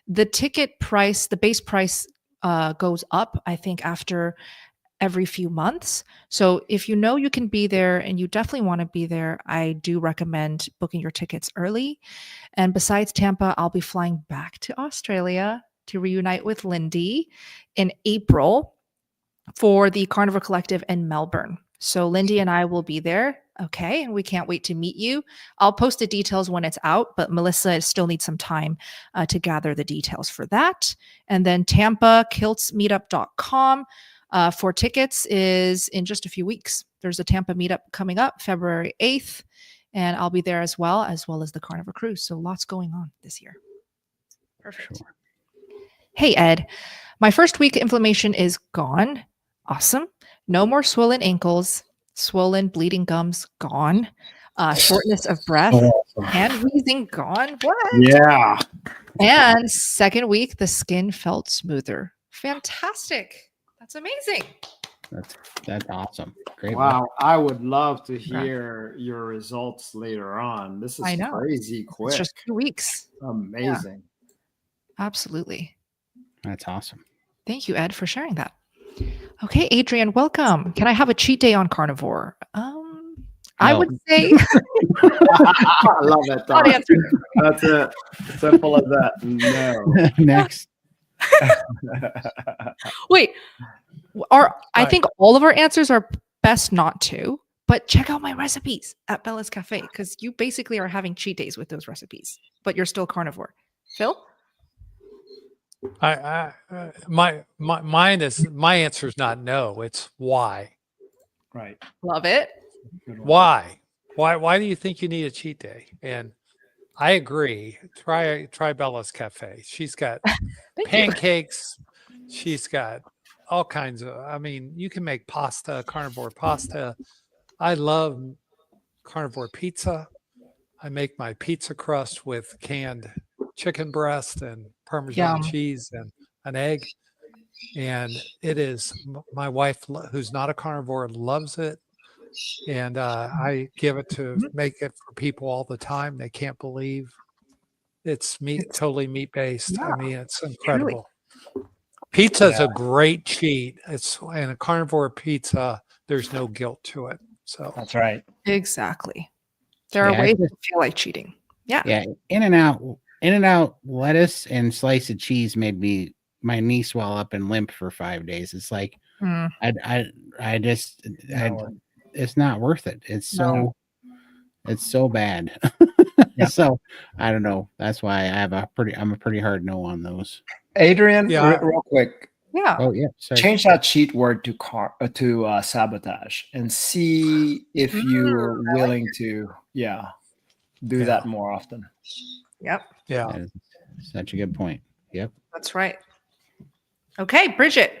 A: the ticket price, the base price, goes up, I think, after every few months. So if you can be there and you definitely want to be there, I do recommend booking your tickets early. And besides Tampa, I'll be flying back to Australia to reunite with Lindy in April for the Carnivore Collective in Melbourne. So Lindy and I will be there. Okay. And we can't wait to meet you. I'll post the details when it's out, but Melissa still needs some time to gather the details for that. And then Tampa, kiltsmeetup.com. For tickets is in just a few weeks. There's a Tampa meetup coming up February 8th, and I'll be there as well as the Carnivore Cruise. So lots going on this year. Perfect.
B: Sure.
A: Hey, Ed, my first week inflammation is gone. Awesome. No more swollen ankles, swollen bleeding gums gone. Shortness of breath and wheezing gone. What?
G: Yeah.
A: And second week, the skin felt smoother. Fantastic. That's amazing.
B: That's awesome. Great.
G: Wow. I would love to hear your results later on. This is crazy quick.
A: It's just 2 weeks.
G: Amazing.
A: Yeah. Absolutely.
B: That's awesome.
A: Thank you, Ed, for sharing that. Okay, Adrian, welcome. Can I have a cheat day on Carnivore? I would say
G: I love it.
A: Not answering.
G: That's it. Simple as that. No.
B: Next.
A: Wait, I think all of our answers are best not to, but check out my recipes at Bella's Cafe, because you basically are having cheat days with those recipes, but you're still carnivore. Phil?
E: My answer is not no, it's why.
G: Right.
A: Love it.
E: Why do you think you need a cheat day? And I agree. Try Bella's Cafe. She's got pancakes. She's got all kinds of, you can make pasta, carnivore pasta. I love carnivore pizza. I make my pizza crust with canned chicken breast and Parmesan cheese and an egg. And it is, my wife, who's not a carnivore, loves it. And I give it to make it for people all the time. They can't believe it's totally meat based.
A: Yeah,
E: it's incredible. Pizza is a great cheat. And a carnivore pizza, there's no guilt to it. So
G: that's right.
A: Exactly. There are ways to feel like cheating. Yeah.
B: Yeah. In and out In-N-Out lettuce and slice of cheese made my knee swell up and limp for 5 days. It's like
A: Mm,
B: it's not worth it. It's
A: No.
B: so bad.
C: Yeah.
B: So I don't know. That's why I'm a pretty hard no on those.
G: Adrian,
E: Yeah.
G: real quick,
A: yeah.
B: Oh yeah, sorry.
G: change that cheat word to sabotage and see if you're willing to do that more often.
A: Yep.
E: Yeah.
B: That is such a good point. Yep.
A: That's right. Okay, Bridget.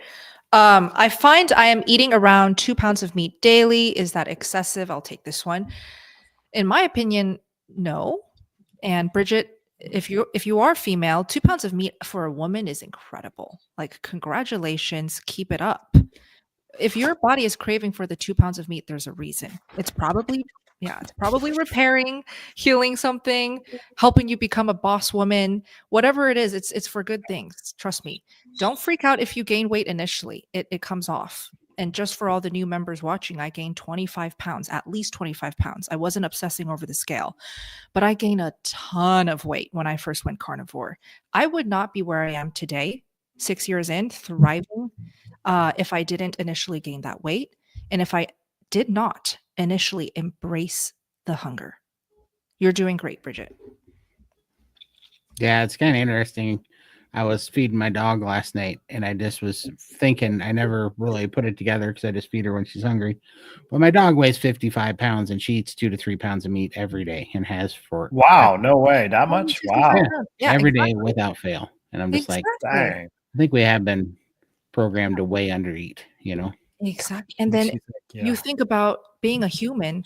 A: I find I am eating around 2 pounds of meat daily. Is that excessive? I'll take this one. In my opinion, no. And Bridget, if you are female, 2 pounds of meat for a woman is incredible. Like, congratulations, keep it up. If your body is craving for the 2 pounds of meat, there's a reason. It's probably repairing, healing something, helping you become a boss woman, whatever it is, it's for good things. Trust me. Don't freak out if you gain weight initially. It comes off. And just for all the new members watching, I gained 25 pounds, at least 25 pounds. I wasn't obsessing over the scale, but I gained a ton of weight when I first went carnivore. I would not be where I am today, 6 years in, thriving, if I didn't initially gain that weight. And if I did not initially embrace the hunger. You're doing great, Bridget.
B: Yeah, it's kind of interesting. I was feeding my dog last night, and I just was thinking, I never really put it together because I just feed her when she's hungry. But my dog weighs 55 pounds, and she eats 2 to 3 pounds of meat every day, and has for
G: Wow, no way, that much? Wow.
A: Yeah,
B: every day
A: exactly.
B: without fail. And I'm just like,
A: Exactly.
G: Dang.
B: I think we have been programmed to way under eat, you know?
A: Exactly. And then you think about being a human,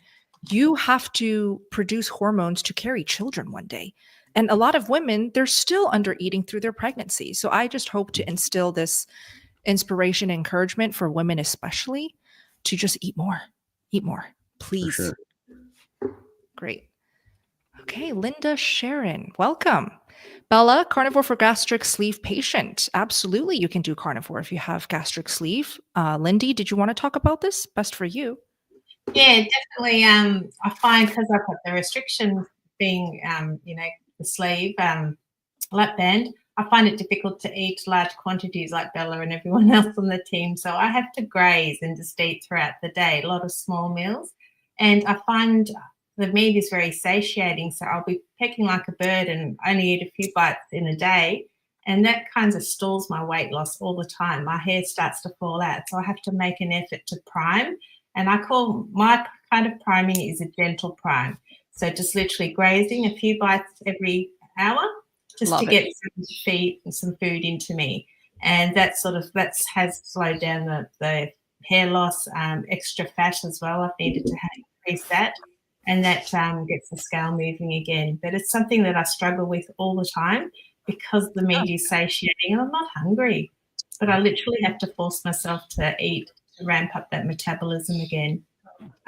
A: you have to produce hormones to carry children one day. And a lot of women, they're still under eating through their pregnancy. So I just hope to instill this inspiration and encouragement for women, especially, to just eat more, please.
B: sure.
A: Great. Okay, Linda Sharon, welcome. Bella, carnivore for gastric sleeve patient. Absolutely, you can do carnivore if you have gastric sleeve. Lindy, did you want to talk about this? Best for you.
D: Yeah, definitely. I find because I've got the restriction being, the sleeve, lap band, I find it difficult to eat large quantities like Bella and everyone else on the team. So I have to graze and just eat throughout the day, a lot of small meals. And I find the meat is very satiating. So I'll be pecking like a bird and only eat a few bites in a day. And that kind of stalls my weight loss all the time. My hair starts to fall out. So I have to make an effort to prime. And I call my kind of priming is a gentle prime. So just literally grazing a few bites every hour just to get some food into me. And that has slowed down the hair loss, extra fat as well. I've needed to increase that. And that gets the scale moving again. But it's something that I struggle with all the time because the meat is satiating and I'm not hungry. But I literally have to force myself to eat to ramp up that metabolism again.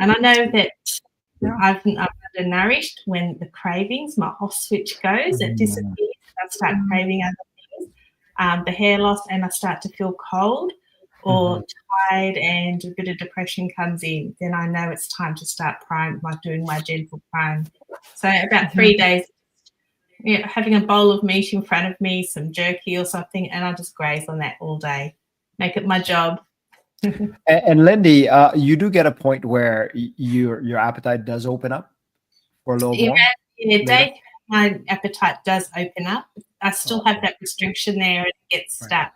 D: And I know that I'm undernourished when the cravings, my off switch goes, it disappears. I start craving other things, the hair loss, and I start to feel cold or tired and a bit of depression comes in. Then I know it's time to start doing my gentle prime. So about 3 days, having a bowl of meat in front of me, some jerky or something, and I just graze on that all day. Make it my job.
G: And Lindy, you do get a point where your appetite does open up for a little more?
D: In a day, my appetite does open up. I still have that restriction there and it gets stuck.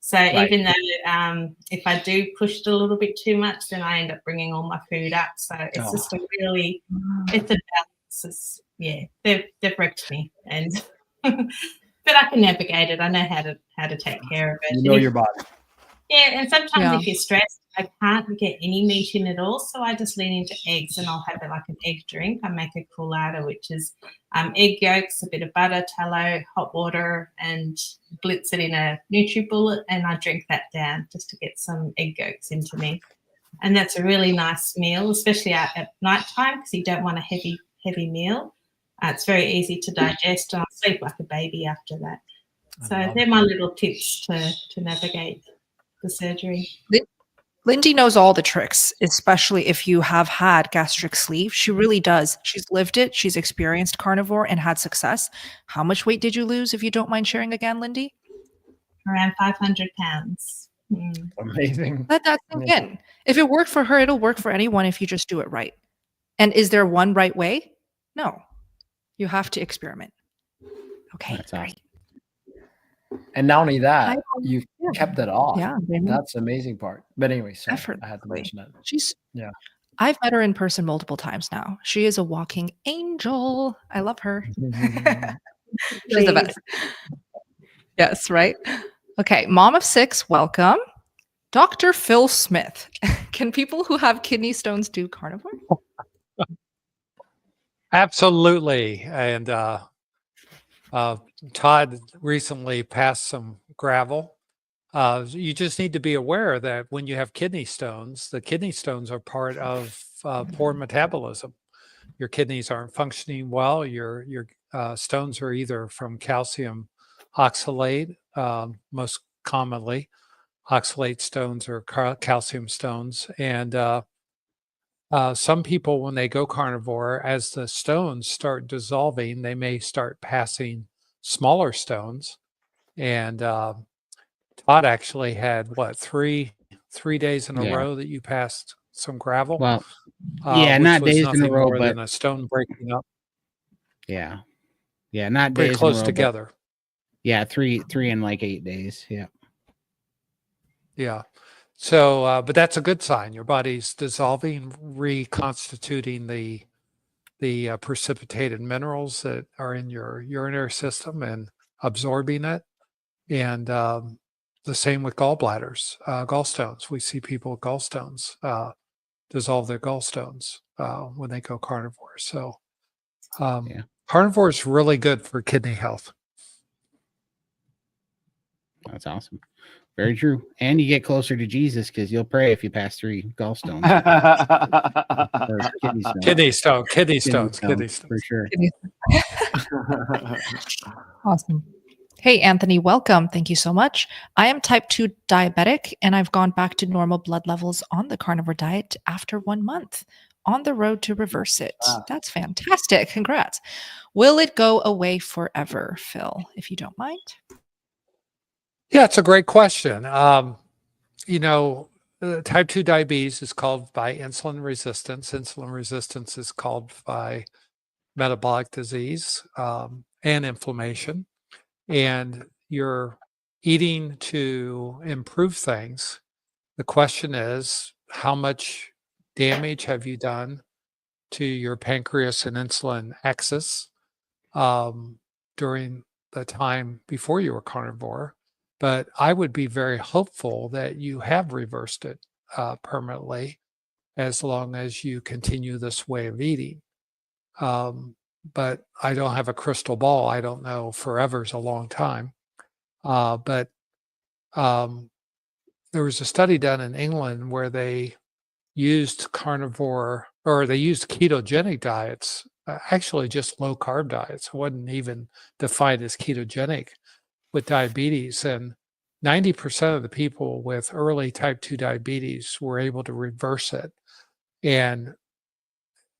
D: So even though if I do push it a little bit too much, then I end up bringing all my food up. So it's just it's a balance. They've wrecked me, and but I can navigate it. I know how to take care of it.
G: You know your body.
D: Yeah, and sometimes if you're stressed, I can't get any meat in at all, so I just lean into eggs and I'll have it like an egg drink. I make a coolada, which is egg yolks, a bit of butter, tallow, hot water, and blitz it in a NutriBullet, and I drink that down just to get some egg yolks into me. And that's a really nice meal, especially out at night time because you don't want a heavy meal. It's very easy to digest, and I'll sleep like a baby after that. So they're my little tips to navigate the surgery.
A: Lindy knows all the tricks, especially if you have had gastric sleeve. She really does. She's lived it. She's experienced carnivore and had success. How much weight did you lose, if you don't mind sharing again, Lindy?
D: Around 500 pounds.
G: Amazing.
A: Let that sink in. If it worked for her, it'll work for anyone if you just do it right. And is there one right way? No. You have to experiment. Okay,
B: That's
A: great.
G: And not only that,
A: I-
G: you
A: yeah.
G: kept it off.
A: Yeah, Raymond.
G: That's the amazing part. But anyway, sorry, I had to
A: Effortlessly.
G: mention that.
A: She's
G: Yeah.
A: I've met her in person multiple times now. She is a walking angel. I love her. She's the best. Yes, right? Okay, mom of 6, welcome. Dr. Phil Smith. Can people who have kidney stones do carnivore?
E: Absolutely. And Todd recently passed some gravel. You just need to be aware that when you have kidney stones, the kidney stones are part of poor metabolism. Your kidneys aren't functioning well. Your stones are either from calcium oxalate, most commonly. Oxalate stones or calcium stones. And some people, when they go carnivore, as the stones start dissolving, they may start passing smaller stones. And Todd actually had what, three days in a
B: Yeah.
E: row that you passed some gravel.
B: Well, yeah,
E: which
B: not
E: was
B: days in a
E: nothing
B: row,
E: more
B: but
E: than a stone breaking up
B: yeah, not
E: pretty
B: days
E: close
B: in a row, but
E: together.
B: yeah, three in like 8 days. Yeah.
E: Yeah. So, but that's a good sign. Your body's dissolving, reconstituting the precipitated minerals that are in your urinary system and absorbing it. And the same with gallbladders, gallstones. We see people with gallstones dissolve their gallstones when they go carnivore. So
B: Yeah.
E: carnivore is really good for kidney health.
B: That's awesome. Very true. And you get closer to Jesus because you'll pray if you pass 3 gallstones. Or kidney stones.
E: Kidney stones.
B: For sure.
A: Awesome. Hey, Anthony, welcome. Thank you so much. I am type 2 diabetic, and I've gone back to normal blood levels on the carnivore diet after 1 month, on the road to reverse it.
G: Wow.
A: That's fantastic. Congrats. Will it go away forever, Phil, if you don't mind?
E: Yeah, it's a great question. You know, type 2 diabetes is caused by insulin resistance. Insulin resistance is caused by metabolic disease and inflammation. And you're eating to improve things. The question is, how much damage have you done to your pancreas and insulin axis during the time before you were carnivore? But I would be very hopeful that you have reversed it permanently as long as you continue this way of eating. But I don't have a crystal ball. I don't know. Forever is a long time. But there was a study done in England where they used carnivore, or they used ketogenic diets, actually just low carb diets. It wasn't even defined as ketogenic with diabetes. And 90% of the people with early type 2 diabetes were able to reverse it. And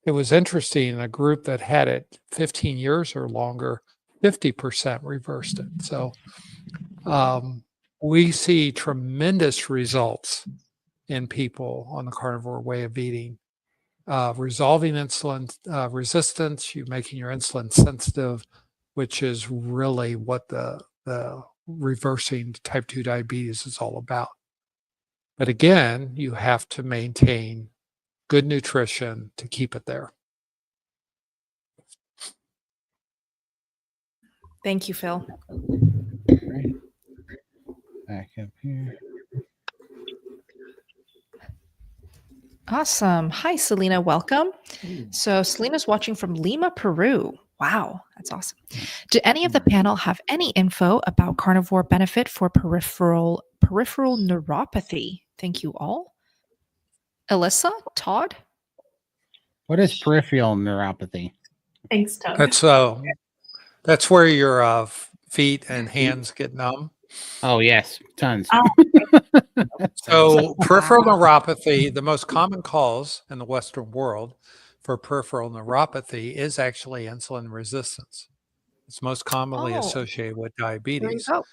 E: it was interesting, a group that had it 15 years or longer, 50% reversed it. So we see tremendous results in people on the carnivore way of eating, resolving insulin resistance, you making your insulin sensitive, which is really what the reversing type 2 diabetes is all about. But again, you have to maintain good nutrition to keep it there.
A: Thank you, Phil.
B: Right. Back up here.
A: Awesome. Hi, Selena. Welcome. So Selena's watching from Lima, Peru. Wow, that's awesome. Do any of the panel have any info about carnivore benefit for peripheral neuropathy? Thank you all. Alyssa, Todd?
B: What is peripheral neuropathy?
D: Thanks, Todd.
E: That's where your feet and hands get numb.
B: Oh yes, tons.
E: So peripheral neuropathy, the most common cause in the Western world for peripheral neuropathy is actually insulin resistance. It's most commonly
A: Oh,
E: associated with
A: there you
E: diabetes.
A: go.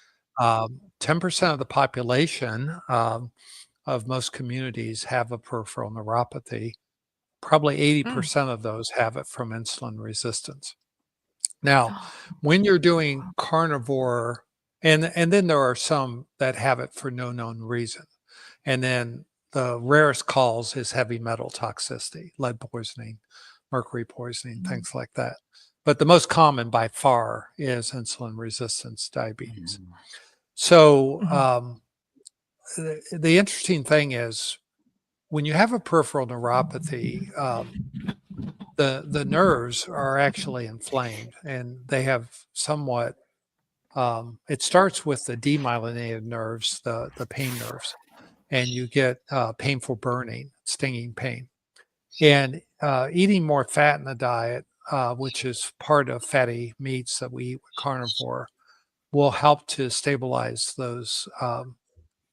E: 10% of the population of most communities have a peripheral neuropathy. Probably 80% of those have it from insulin resistance. Now, when you're doing carnivore, and then there are some that have it for no known reason. And then the rarest cause is heavy metal toxicity, lead poisoning, mercury poisoning, things like that. But the most common by far is insulin resistance diabetes. So the interesting thing is when you have a peripheral neuropathy, the nerves are actually inflamed and they have somewhat it starts with the demyelinated nerves, the pain nerves, and you get painful burning, stinging pain. And eating more fat in the diet, which is part of fatty meats that we eat with carnivore, will help to stabilize those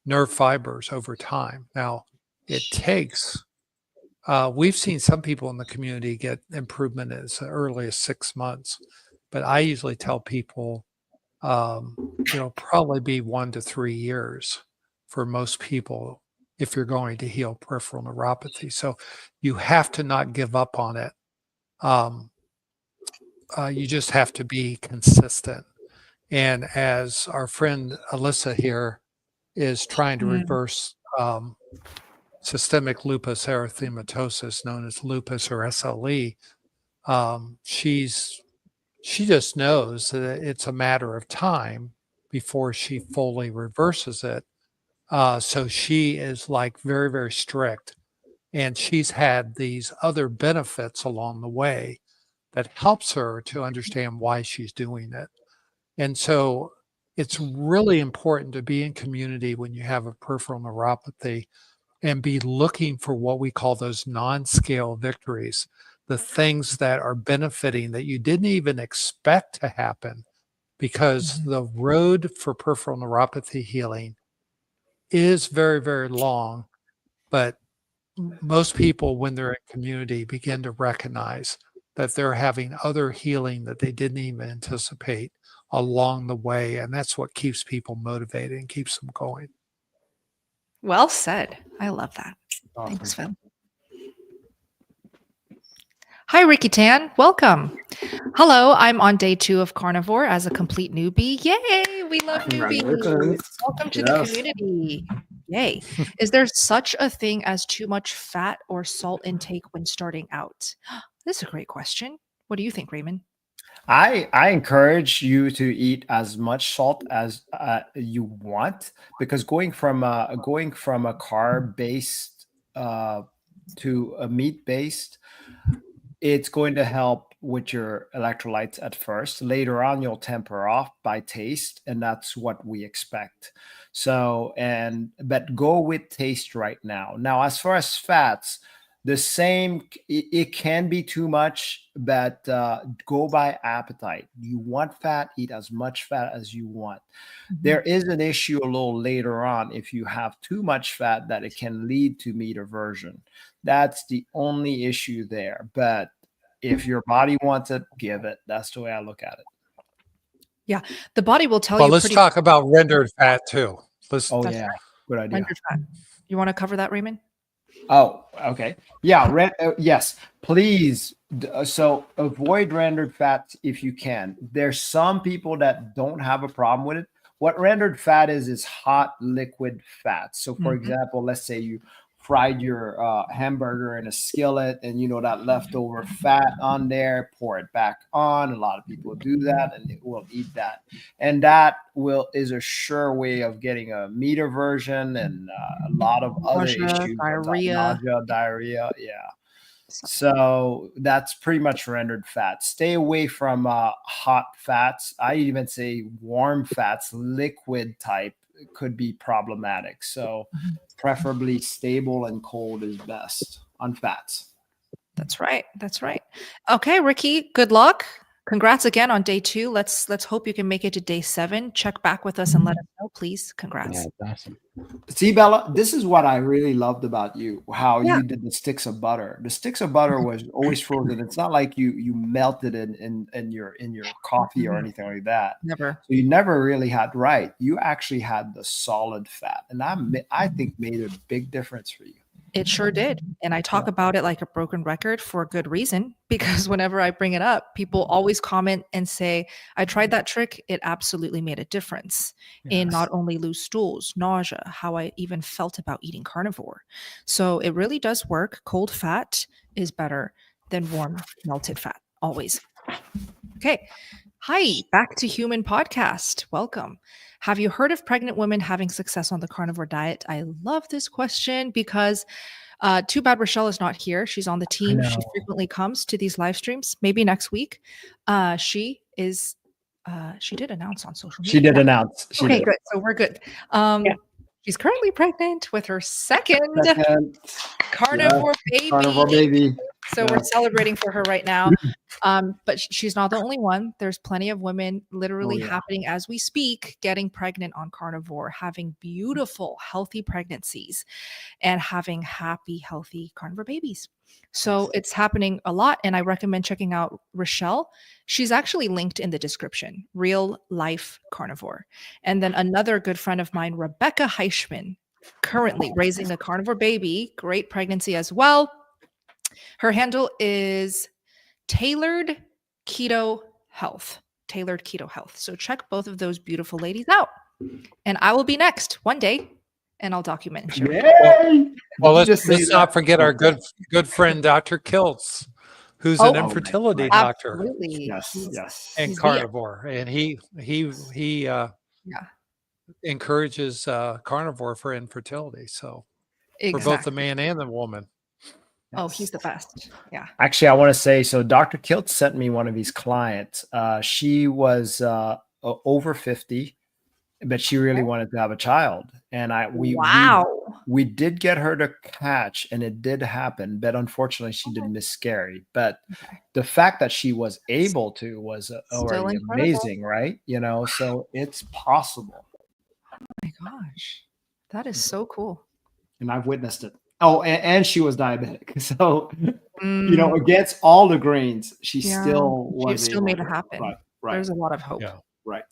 E: nerve fibers over time. Now, it takes we've seen some people in the community get improvement as early as 6 months, but I usually tell people, probably be 1 to 3 years for most people if you're going to heal peripheral neuropathy. So you have to not give up on it. You just have to be consistent. And as our friend Alyssa here is trying to reverse systemic lupus erythematosus, known as lupus or SLE, she just knows that it's a matter of time before she fully reverses it. So she is like very, very strict. And she's had these other benefits along the way that helps her to understand why she's doing it. And so it's really important to be in community when you have a peripheral neuropathy and be looking for what we call those non-scale victories, the things that are benefiting that you didn't even expect to happen, because the road for peripheral neuropathy healing is very, very long. But most people, when they're in community, begin to recognize that they're having other healing that they didn't even anticipate along the way. And that's what keeps people motivated and keeps them going.
A: Well said. I love that.
C: Awesome.
A: Thanks, Phil. Hi, Ricky Tan. Welcome. Hello, I'm on day 2 of carnivore as a complete newbie. Yay, we love newbies.
C: Congratulations.
A: Welcome to the
C: Yes.
A: community. Yay. Is there such a thing as too much fat or salt intake when starting out? This is a great question. What do you think, Raymond?
C: I encourage you to eat as much salt as you want, because going from a carb based to a meat based, it's going to help with your electrolytes at first. Later on, you'll temper off by taste, and that's what we expect. So, but go with taste right now. Now, as far as fats, the same, it can be too much, but go by appetite. You want fat, eat as much fat as you want. There is an issue a little later on if you have too much fat, that it can lead to meat aversion. That's the only issue there. But if your body wants it, give it. That's the way I look at it.
A: Yeah, the body will tell
E: Well,
A: you.
E: let's talk about rendered fat too.
A: That's
C: Yeah,
A: right.
C: good idea.
A: Rendered fat. You want to cover that, Raymond?
C: Oh, okay. Yeah, yes, please. So avoid rendered fats if you can. There's some people that don't have a problem with it. What rendered fat is hot liquid fat. So for example, let's say you fried your hamburger in a skillet, and that leftover fat on there, pour it back on. A lot of people do that, and they will eat that, and that is a sure way of getting a meat aversion and a lot of other issues, nausea, diarrhea. Yeah. So that's pretty much rendered fat. Stay away from hot fats. I even say warm fats, liquid type, could be problematic. So preferably stable and cold is best on fats.
A: That's right. That's right. Okay, Ricky, good luck. Congrats again on day 2. Let's hope you can make it to day 7. Check back with us and let us know, please. Congrats.
B: Yeah, that's awesome.
C: See, Bella, this is what I really loved about you, how
A: Yeah.
C: you did the sticks of butter. The sticks of butter was always frozen. It's not like you melted it in your coffee or anything like that.
A: Never.
C: So you never really had right. You actually had the solid fat, and I think made a big difference for you.
A: It sure did. And I talk about it like a broken record for a good reason, because whenever I bring it up, people always comment and say, I tried that trick. It absolutely made a difference in not only loose stools, nausea, how I even felt about eating carnivore. So it really does work. Cold fat is better than warm melted fat, always. Okay. Hi, Back to Human podcast. Welcome. Have you heard of pregnant women having success on the carnivore diet? I love this question because too bad Richelle is not here. She's on the team. She frequently comes to these live streams. Maybe next week. She did announce on social media.
C: She did announce. She
A: Okay,
C: did.
A: good. So we're good. She's currently pregnant with her second carnivore baby.
C: Carnivore baby.
A: So we're celebrating for her right now. But she's not the only one. There's plenty of women literally happening as we speak, getting pregnant on carnivore, having beautiful, healthy pregnancies, and having happy, healthy carnivore babies. So it's happening a lot. And I recommend checking out Richelle. She's actually linked in the description, Real Life Carnivore. And then another good friend of mine, Rebecca Heischman, currently raising a carnivore baby, great pregnancy as well. Her handle is Tailored Keto Health. Tailored Keto Health. So check both of those beautiful ladies out. And I will be next one day, and I'll document and share.
C: Yay!
E: Well, let's not forget our good friend Dr. Kiltz, who's an infertility doctor.
A: Absolutely.
C: Yes.
E: And carnivore, and he encourages carnivore for infertility. So for both the man and the woman.
A: Oh, he's the best. Yeah.
C: Actually, I want to say, so Dr. Kilt sent me one of his clients. She was over 50, but she really wanted to have a child. And we did get her to catch, and it did happen, but unfortunately she did miscarry. But the fact that she was able to was already amazing, right? You know, so it's possible.
A: Oh my gosh. That is so cool.
C: And I've witnessed it. Oh, and she was diabetic. So, you know, against all the grains, she still
A: made it happen. Right. There's a lot of hope.
C: Yeah. Right.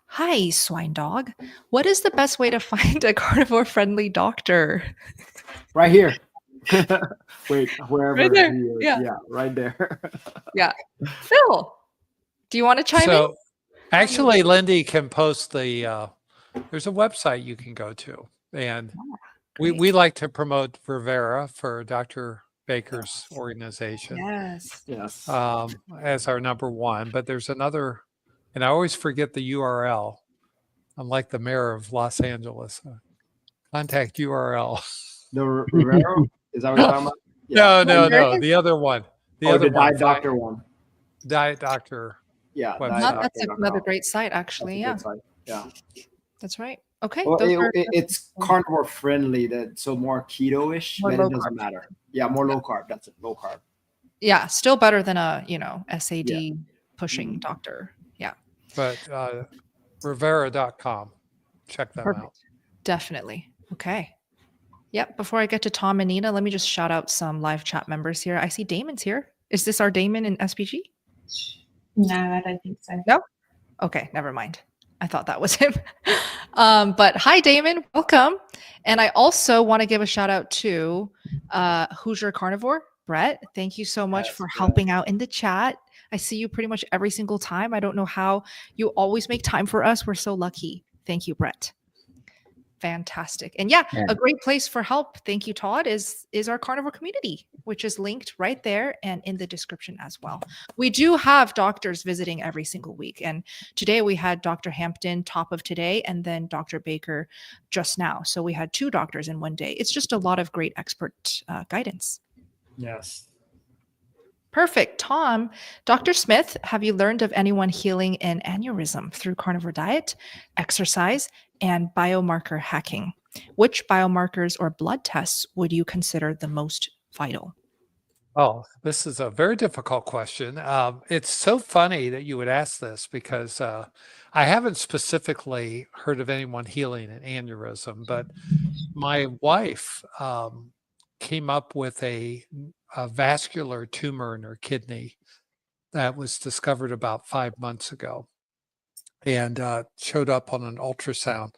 A: Hi, swine dog. What is the best way to find a carnivore-friendly doctor?
C: Right here. Wait, wherever
A: right there.
C: he is. Yeah, right there.
A: Yeah. Phil, do you want to chime in?
E: Actually, Lindy can post the, there's a website you can go to. And we like to promote Rivera for Dr. Baker's organization.
A: Yes.
E: As our number one. But there's another, and I always forget the URL. I'm like the mayor of Los Angeles. Contact URL.
C: The Rivera? Is that what you're talking about? Yeah.
E: No. The other one. The other one.
C: Diet Doctor one.
E: Diet Doctor.
C: Yeah.
A: That's another great site, actually. Yeah. That's right. Okay.
C: Well, it's carnivore friendly, so more keto-ish, but it doesn't matter. Yeah, more low carb. That's it. Low carb.
A: Yeah, still better than a SAD pushing doctor. Yeah.
E: But Rivera.com. Check them out.
A: Definitely. Okay. Yep. Before I get to Tom and Nina, let me just shout out some live chat members here. I see Damon's here. Is this our Damon in SPG?
D: No, I don't think so.
A: No? Okay, never mind. I thought that was him. But hi, Damon. Welcome. And I also want to give a shout out to Hoosier Carnivore. Brett, thank you so much for helping out in the chat. I see you pretty much every single time. I don't know how you always make time for us. We're so lucky. Thank you, Brett. Fantastic. And a great place for help, thank you, Todd, is our carnivore community, which is linked right there and in the description as well. We do have doctors visiting every single week. And today we had Dr. Hampton, top of today, and then Dr. Baker just now. So we had 2 doctors in one day. It's just a lot of great expert guidance.
C: Yes.
A: Perfect. Tom, Dr. Smith, have you learned of anyone healing an aneurysm through carnivore diet, exercise, and biomarker hacking? Which biomarkers or blood tests would you consider the most vital?
E: Oh, this is a very difficult question. It's so funny that you would ask this because I haven't specifically heard of anyone healing an aneurysm, but my wife came up with a vascular tumor in her kidney that was discovered about 5 months ago and showed up on an ultrasound.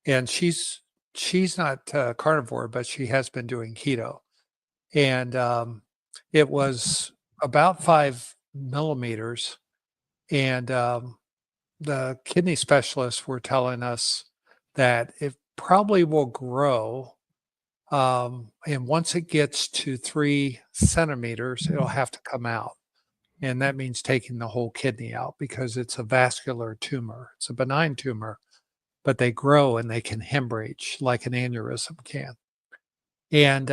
E: And she's not carnivore, but she has been doing keto. And it was about 5 millimeters. And the kidney specialists were telling us that it probably will grow. And once it gets to 3 centimeters, it'll have to come out. And that means taking the whole kidney out because it's a vascular tumor. It's a benign tumor, but they grow and they can hemorrhage like an aneurysm can. And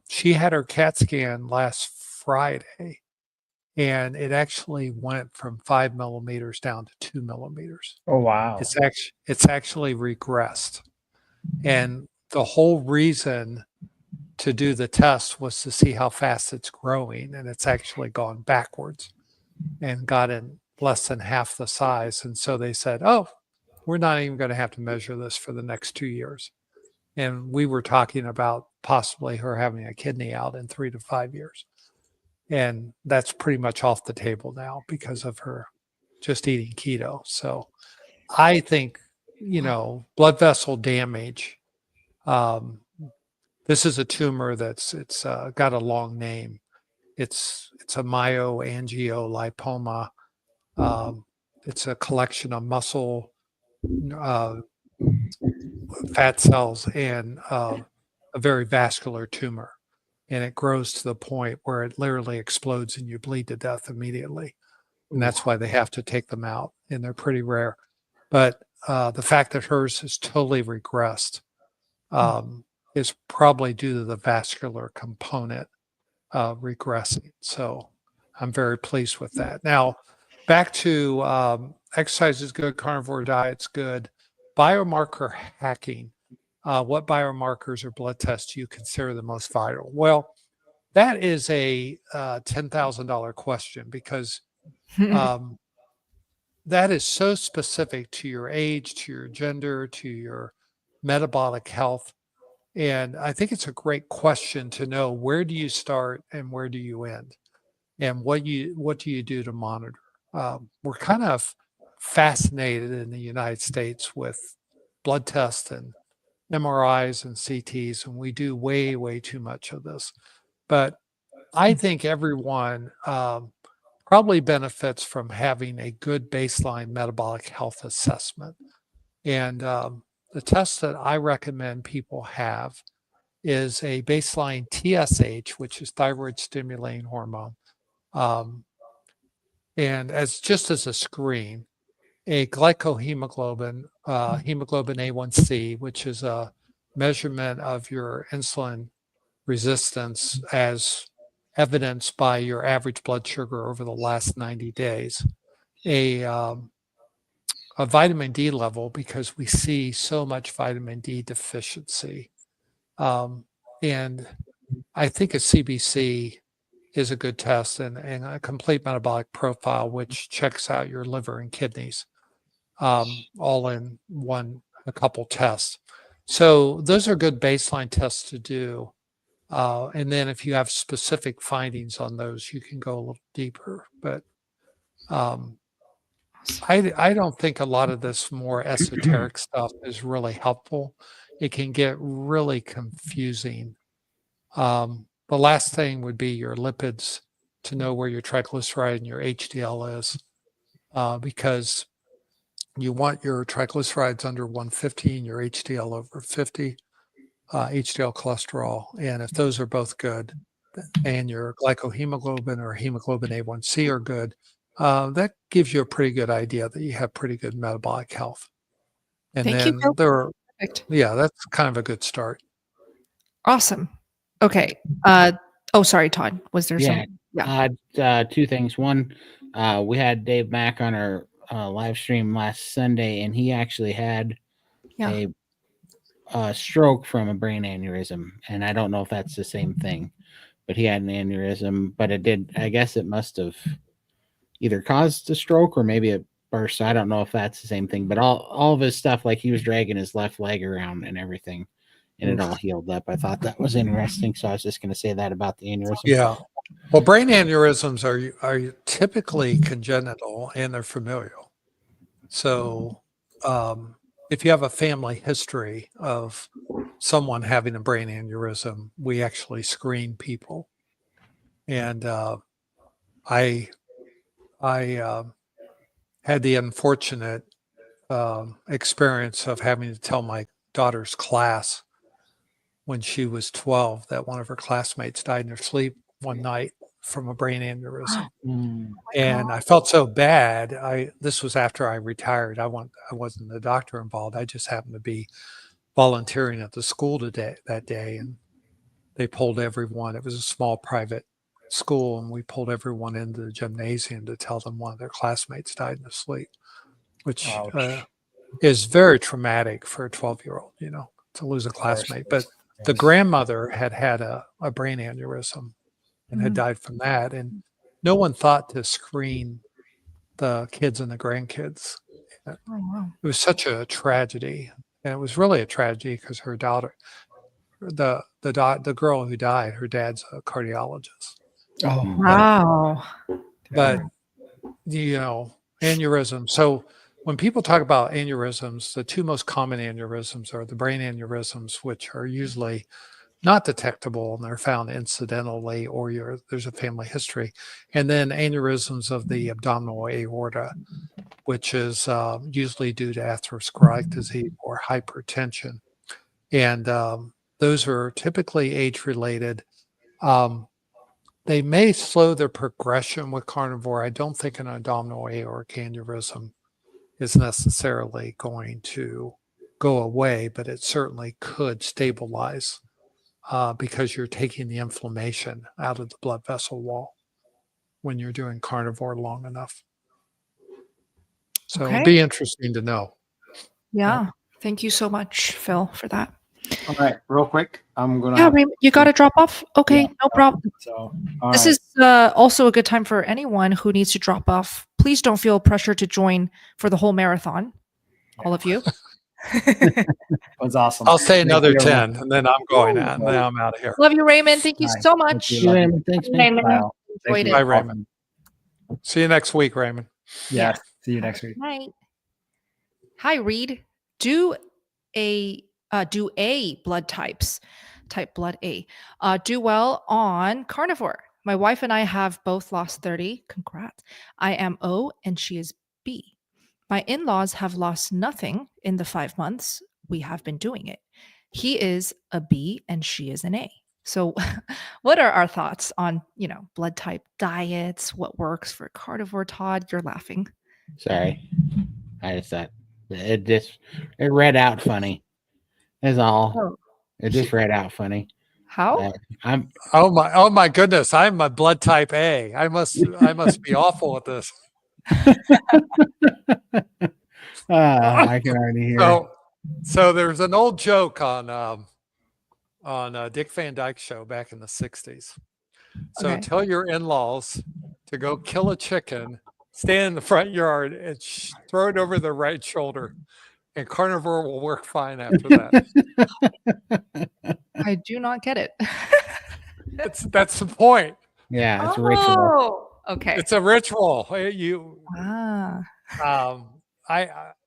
E: she had her CAT scan last Friday, and it actually went from 5 millimeters down to 2 millimeters.
G: Oh, wow.
E: It's actually regressed. And the whole reason to do the test was to see how fast it's growing, and it's actually gone backwards and gotten less than half the size. And so they said, oh, we're not even going to have to measure this for the next 2 years. And we were talking about possibly her having a kidney out in 3 to 5 years. And that's pretty much off the table now because of her just eating keto. So I think, blood vessel damage. This is a tumor it's got a long name. It's a myoangiolipoma. It's a collection of muscle, fat cells, and a very vascular tumor. And it grows to the point where it literally explodes and you bleed to death immediately. And that's why they have to take them out. And they're pretty rare. But the fact that hers is totally regressed is probably due to the vascular component regressing. So I'm very pleased with that. Now, back to exercise is good, carnivore diet's good. Biomarker hacking. What biomarkers or blood tests do you consider the most vital? Well, that is a $10,000 question because that is so specific to your age, to your gender, to your metabolic health. And I think it's a great question to know, where do you start and where do you end? And what do you do to monitor? We're kind of fascinated in the United States with blood tests and MRIs and CTs, and we do way, way too much of this. But I think everyone probably benefits from having a good baseline metabolic health assessment. And the test that I recommend people have is a baseline TSH, which is thyroid stimulating hormone. And as a screen, a glycohemoglobin, hemoglobin A1C, which is a measurement of your insulin resistance as evidenced by your average blood sugar over the last 90 days, a vitamin D level, because we see so much vitamin D deficiency. And I think a CBC is a good test, and a complete metabolic profile, which checks out your liver and kidneys, all in a couple tests. So those are good baseline tests to do. And then if you have specific findings on those, you can go a little deeper. But I don't think a lot of this more esoteric stuff is really helpful. It can get really confusing. The last thing would be your lipids, to know where your triglyceride and your HDL is, because you want your triglycerides under 150 and your HDL over 50, HDL cholesterol. And if those are both good, and your glycohemoglobin or hemoglobin A1C are good, that gives you a pretty good idea that you have pretty good metabolic health. And
A: Thank
E: then
A: you, Bill. Perfect.
E: That's kind of a good start.
A: Awesome. Okay. Sorry, Todd. Was there something?
B: Yeah. Two things. One, we had Dave Mack on our live stream last Sunday, and he actually had a stroke from a brain aneurysm. And I don't know if that's the same thing, but he had an aneurysm. But I guess it must have either caused a stroke or maybe it burst. I don't know if that's the same thing, but all of his stuff, like he was dragging his left leg around and everything, and it all healed up. I thought that was interesting. So I was just going to say that about the aneurysm.
E: Yeah. Well, brain aneurysms are typically congenital and they're familial. So if you have a family history of someone having a brain aneurysm, we actually screen people. And I had the unfortunate experience of having to tell my daughter's class when she was 12 that one of her classmates died in her sleep one night from a brain aneurysm. And I felt so bad. This was after I retired. I wasn't the doctor involved. I just happened to be volunteering at the school that day, and they pulled everyone. It was a small private school, and we pulled everyone into the gymnasium to tell them one of their classmates died in their sleep, which is very traumatic for a 12-year-old, to lose a classmate. But the grandmother had a brain aneurysm and had died from that. And no one thought to screen the kids and the grandkids.
A: Oh, wow.
E: It was such a tragedy. And it was really a tragedy because her daughter, the girl who died, her dad's a cardiologist.
B: Oh,
A: Wow.
E: But, aneurysm. So when people talk about aneurysms, the two most common aneurysms are the brain aneurysms, which are usually not detectable and they're found incidentally, or there's a family history. And then aneurysms of the abdominal aorta, which is usually due to atherosclerotic disease or hypertension. And those are typically age-related. They may slow their progression with carnivore. I don't think an abdominal aortic aneurysm is necessarily going to go away, but it certainly could stabilize because you're taking the inflammation out of the blood vessel wall when you're doing carnivore long enough. So it'll be interesting to know.
A: Yeah. Thank you so much, Phil, for that.
G: All right, real quick. I'm gonna.
A: Yeah, Raymond, you got to drop off. Okay,
G: Yeah,
A: no problem.
G: So
A: This is also a good time for anyone who needs to drop off. Please don't feel pressure to join for the whole marathon. All of you.
G: was awesome.
E: I'll say another
G: you,
E: 10 and then I'm going out, and then I'm out of here.
A: Love you, Raymond. Thank you
G: Nice.
A: so
G: Thank
A: much.
G: you.
B: Raymond, thanks, man.
F: Raymond.
G: Wow.
A: Enjoyed
G: Thank
A: it.
E: Bye, Raymond. See you next week, Raymond.
G: Yes. See you next week.
A: Night. Hi, Reed. Do A blood types. Type blood A. Do well on carnivore. My wife and I have both lost 30. Congrats. I am O and she is B. My in-laws have lost nothing in the 5 months we have been doing it. He is a B and she is an A. So what are our thoughts on, blood type diets? What works for carnivore, Todd? You're laughing.
B: Sorry. I just thought it read out funny. That's all.
A: Oh.
B: It just read out funny.
A: How?
E: Oh my goodness, I'm a blood type A. I must be awful at this.
B: I can already hear.
E: So there's an old joke on Dick Van Dyke's show back in the 60s. So
A: Okay.
E: tell your in-laws to go kill a chicken, stand in the front yard and throw it over their right shoulder, and carnivore will work fine after that.
A: I do not get it.
E: That's the point.
B: Yeah, it's a ritual.
A: Okay.
E: It's a ritual.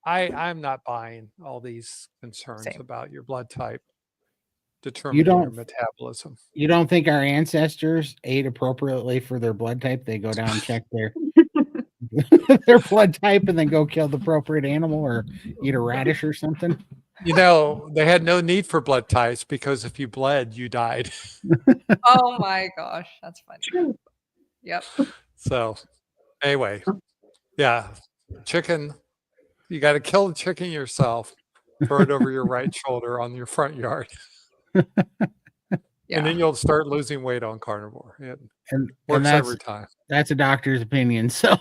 E: I'm not buying all these concerns
A: Same.
E: about your blood type determining your metabolism.
B: You don't think our ancestors ate appropriately for their blood type? They go down and check their their blood type and then go kill the appropriate animal or eat a radish or something?
E: They had no need for blood types because if you bled, you died.
A: Oh my gosh, that's funny. Yep.
E: So anyway, yeah, chicken, you got to kill the chicken yourself, throw it over your right shoulder on your front yard.
A: Yeah.
E: And then you'll start losing weight on carnivore. It
B: And
E: works
B: that's,
E: every time.
B: That's a doctor's opinion. So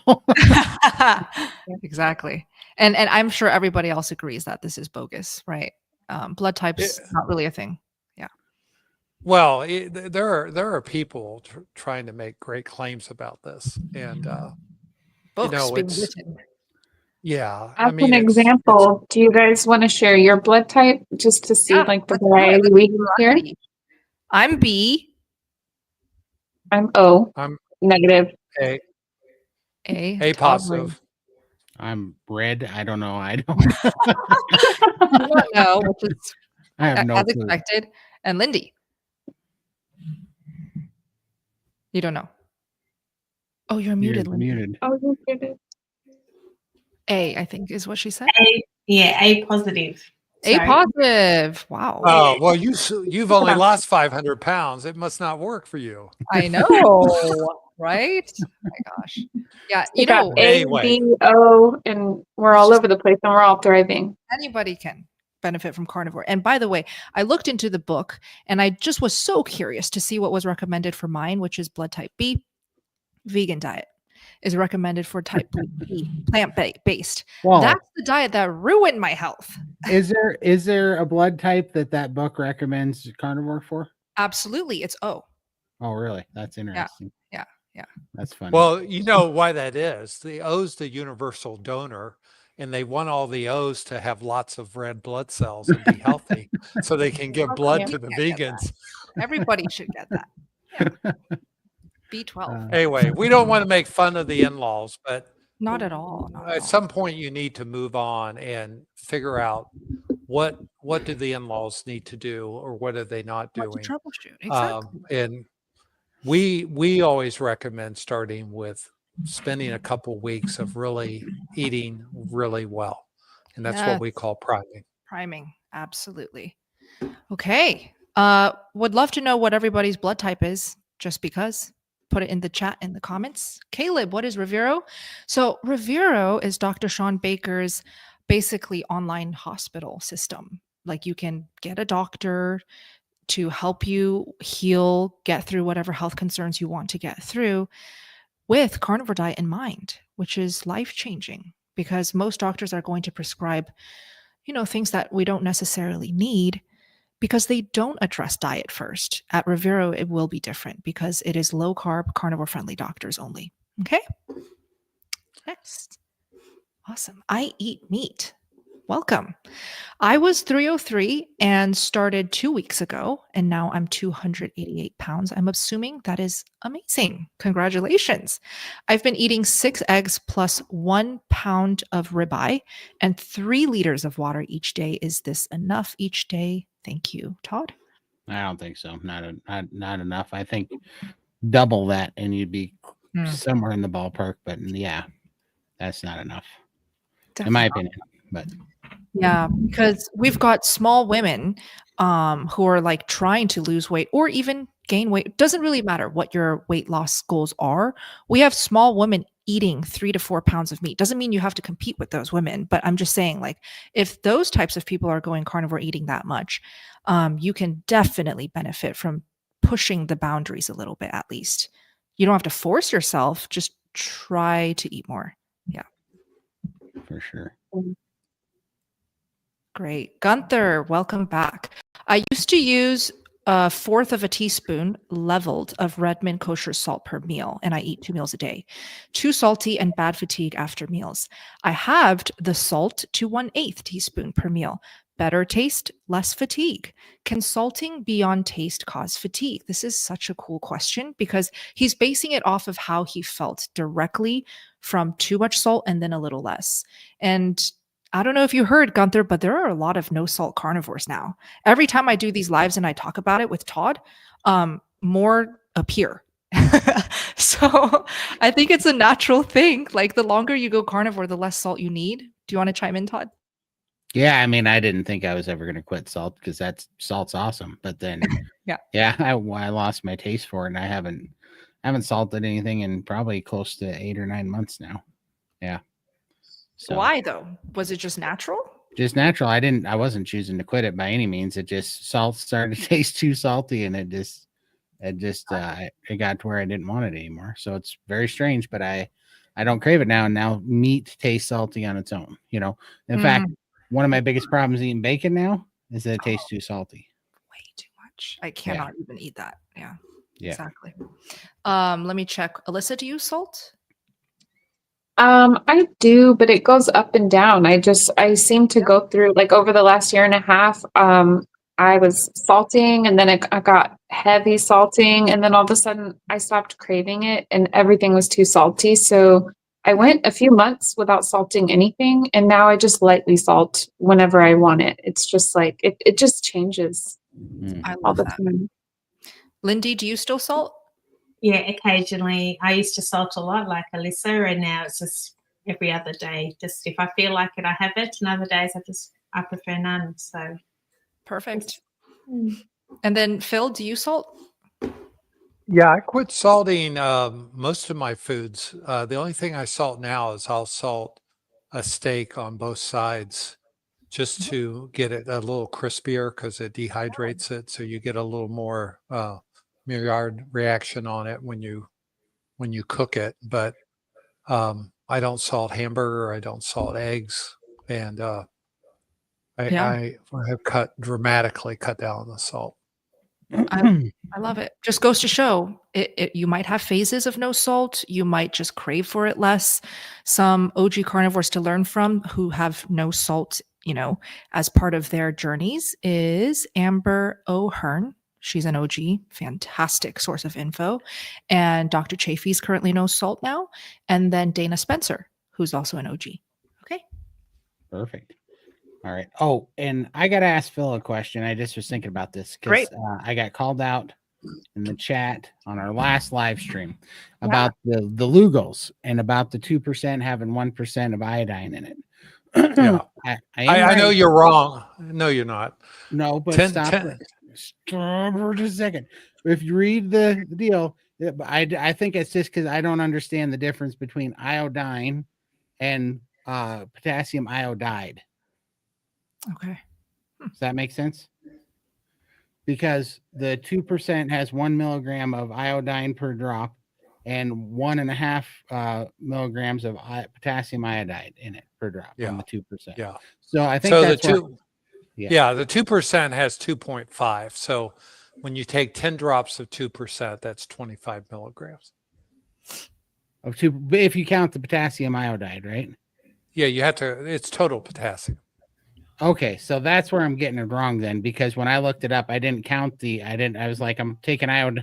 A: Exactly. And I'm sure everybody else agrees that this is bogus, right? Blood types not really a thing. Yeah.
E: Well, there are people trying to make great claims about this, and
A: Books being
E: it's
A: written.
E: yeah.
F: As
E: I mean,
F: an
E: it's
F: example, do you guys want to share your blood type just to see
A: Yeah,
F: like the
A: let's do it.
F: variety
A: Let's
F: we
A: do
F: have here?
A: variety. I'm B.
F: I'm O,
E: I'm
F: negative.
E: A
A: A. Todd,
E: positive.
B: I'm red. I don't know. I don't.
A: do not know, which is
B: I have no
A: as
B: clue.
A: expected. And Lindy. You don't know. Oh, you're
B: You're
A: muted, Lindy.
B: muted.
F: Oh, you did it.
A: A, I think, is what she said.
D: A positive.
A: A
D: Sorry.
A: positive. Wow.
E: Oh well, you've only lost 500 pounds. It must not work for you.
A: I know, right? Oh my gosh. Yeah,
F: We
A: you
F: got
A: know,
F: A,
E: Anyway.
F: B, O, and we're all over the place and we're all thriving.
A: anybody can benefit from carnivore. And by the way, I looked into the book and I just was so curious to see what was recommended for mine, which is blood type B. Vegan diet is recommended for type B, plant-based.
B: Well,
A: That's the diet that ruined my health.
B: is there a blood type that book recommends carnivore for?
A: Absolutely. It's O.
B: Oh, really? That's interesting.
A: yeah.
B: That's funny.
E: Well, you know why that is. The O's the universal donor, and they want all the O's to have lots of red blood cells and be healthy, so they can give blood to the
A: Can't get
E: vegans.
A: Everybody should get that. Yeah. B12.
E: Anyway, we don't want to make fun of the in-laws, but
A: Not at all. Not at
E: at
A: all.
E: some point you need to move on and figure out what do the in-laws need to do, or what are they not
A: What to
E: doing.
A: troubleshoot. Exactly.
E: And we always recommend starting with spending a couple weeks of really eating really well, and that's what we
A: Yes.
E: call priming.
A: Priming. Absolutely. Okay. Would love to know what everybody's blood type is, just because. Put it in the chat in the comments. Caleb, what is Revero? So Revero is Dr. Sean Baker's basically online hospital system. Like you can get a doctor to help you heal, get through whatever health concerns you want to get through with carnivore diet in mind, which is life-changing because most doctors are going to prescribe, things that we don't necessarily need because they don't address diet first. At Revero, it will be different because it is low-carb, carnivore-friendly doctors only. Okay? Next. Awesome. I eat meat. Welcome. I was 303 and started 2 weeks ago, and now I'm 288 pounds. I'm assuming that is amazing. Congratulations. I've been eating 6 eggs plus 1 pound of ribeye and 3 liters of water each day. Is this enough each day? Thank you, Todd.
B: I don't think so. Not enough. I think double that and you'd be somewhere in the ballpark. But yeah, that's not enough, in my opinion. But
A: yeah, because we've got small women who are like trying to lose weight or even gain weight. It doesn't really matter what your weight loss goals are. We have small women eating 3 to 4 pounds of meat. Doesn't mean you have to compete with those women, but I'm just saying, like, if those types of people are going carnivore eating that much, you can definitely benefit from pushing the boundaries a little bit, at least. You don't have to force yourself, just try to eat more. Yeah.
B: For sure.
A: Great. Gunther, welcome back. I used to use 1/4 of a teaspoon leveled of Redmond kosher salt per meal, and I eat 2 meals a day. Too salty and bad fatigue after meals. I halved the salt to 1/8 teaspoon per meal. Better taste, less fatigue. Can salting beyond taste cause fatigue? This is such a cool question because he's basing it off of how he felt directly from too much salt and then a little less. And I don't know if you heard, Gunther, but there are a lot of no salt carnivores now. Every time I do these lives and I talk about it with Todd, more appear. So I think it's a natural thing. Like the longer you go carnivore, the less salt you need. Do you want to chime in, Todd?
B: Yeah, I mean, I didn't think I was ever going to quit salt because salt's awesome. But then, I lost my taste for it, and I haven't salted anything in probably close to 8 or 9 months now. Yeah. So,
A: why though? Was it just natural?
B: Just natural. I wasn't choosing to quit it by any means. It just salt started to taste too salty, and it got to where I didn't want it anymore. So it's very strange, but I don't crave it now. And now meat tastes salty on its own. In fact, one of my biggest problems eating bacon now is that it tastes too salty.
A: Way too much. I cannot even eat that. Yeah.
B: Yeah.
A: Exactly. Let me check. Alyssa, do you use salt?
F: I do, but it goes up and down. I seem to go through, like, over the last year and a half. I was salting, and then I got heavy salting, and then all of a sudden I stopped craving it and everything was too salty. So I went a few months without salting anything, and now I just lightly salt whenever I want it. It's just like it just changes
A: I
F: all
A: love
F: the
A: that.
F: time.
A: Lindy, do you still salt?
D: Yeah, occasionally. I used to salt a lot like Alyssa, and now it's just every other day. Just if I feel like it, I have it, and other days I prefer none. So
A: Perfect. And then Phil, do you salt?
E: Yeah, I quit salting most of my foods. The only thing I salt now is I'll salt a steak on both sides just to get it a little crispier because it dehydrates it. So you get a little more Maillard reaction on it when you cook it. But I don't salt hamburger. I don't salt eggs, and I have dramatically cut down on the salt.
A: I love it. Just goes to show you might have phases of no salt. You might just crave for it less. Some OG carnivores to learn from who have no salt, as part of their journeys is Amber O'Hearn. She's an OG, fantastic source of info. And Dr. Chafee's currently no salt now. And then Dana Spencer, who's also an OG. Okay.
B: Perfect. All right. Oh, and I got to ask Phil a question. I just was thinking about this because I got called out in the chat on our last live stream about the Lugos and about the 2% having 1% of iodine in it.
E: Yeah. I know you're wrong. No, you're not.
B: No, but stop for just a second. If you read the deal, I think it's just because I don't understand the difference between iodine and potassium iodide.
A: Okay.
B: Does that make sense? Because the 2% has 1 milligram of iodine per drop and 1.5 milligrams of potassium iodide in it per drop on the 2%.
E: Yeah.
B: So I think that's
E: the 2% has 2.5. So when you take 10 drops of 2%, that's 25 milligrams.
B: If you count the potassium iodide, right?
E: Yeah, you have to. It's total potassium.
B: Okay, so that's where I'm getting it wrong then, because when I looked it up, I didn't count I was like, I'm taking iodine.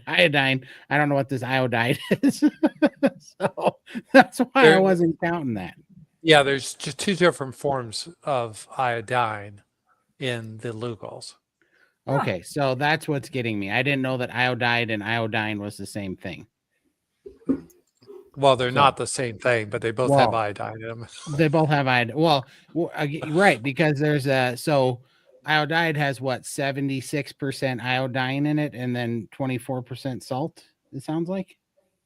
B: I don't know what this iodide is. So that's why I wasn't counting that.
E: Yeah, there's just two different forms of iodine in the Lugos.
B: Okay, so that's what's getting me. I didn't know that iodide and iodine was the same thing.
E: Well, they're not the same thing, but they both have iodine in them.
B: They both have iodine. Well, right, because there's iodide has what, 76% iodine in it, and then 24% salt. It sounds like,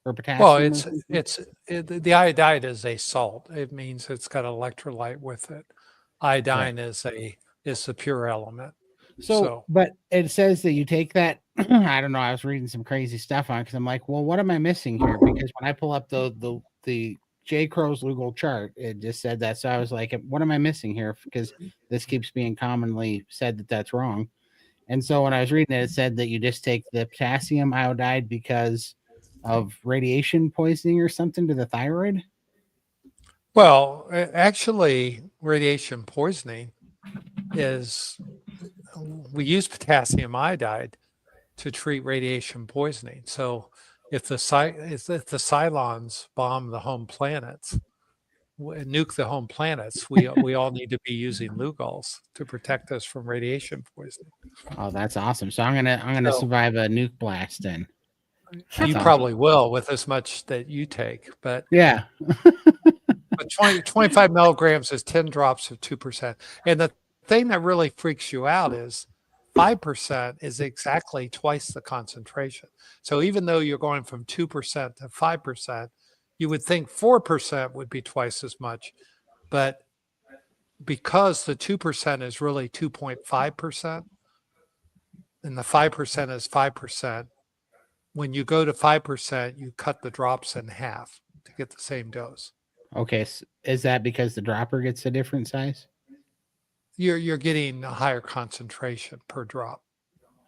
B: or potassium.
E: Well, the iodide is a salt. It means it's got electrolyte with it. Iodine is the pure element. So,
B: but it says that you take that. I don't know. I was reading some crazy stuff on it because I'm like, well, what am I missing here? Because when I pull up the J. Crow's Lugal chart, it just said that. So I was like, what am I missing here? Because this keeps being commonly said that that's wrong. And so when I was reading it, it said that you just take the potassium iodide because of radiation poisoning or something to the thyroid.
E: Well, actually, radiation poisoning is. We use potassium iodide to treat radiation poisoning. So if the Cylons bomb the home planets, nuke the home planets, we all need to be using Lugals to protect us from radiation poisoning.
B: Oh, that's awesome. So I'm gonna survive a nuke blast then.
E: You probably will with as much that you take, but
B: yeah.
E: But 25 milligrams is 10 drops of 2%. And the thing that really freaks you out is 5% is exactly twice the concentration. So even though you're going from 2% to 5%, you would think 4% would be twice as much. But because the 2% is really 2.5% and the 5% is 5%, when you go to 5%, you cut the drops in half to get the same dose.
B: Okay, is that because the dropper gets a different size?
E: You're getting a higher concentration per drop.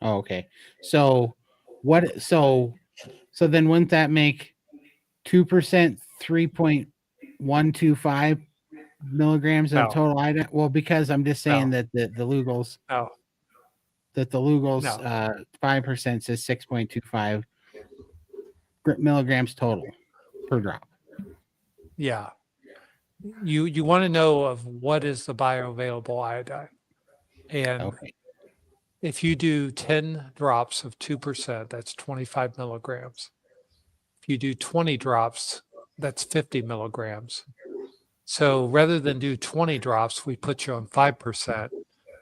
B: Oh, okay. So what? So then wouldn't that make 2% 3.125 milligrams of
E: No.
B: total iodine? Well, because I'm just saying
E: No.
B: that the Lugol's
E: No.
B: 5% says 6.25 milligrams total per drop.
E: Yeah. You want to know of what is the bioavailable iodine. And
B: Okay.
E: if you do 10 drops of 2%, that's 25 milligrams. If you do 20 drops, that's 50 milligrams. So rather than do 20 drops, we put you on 5%,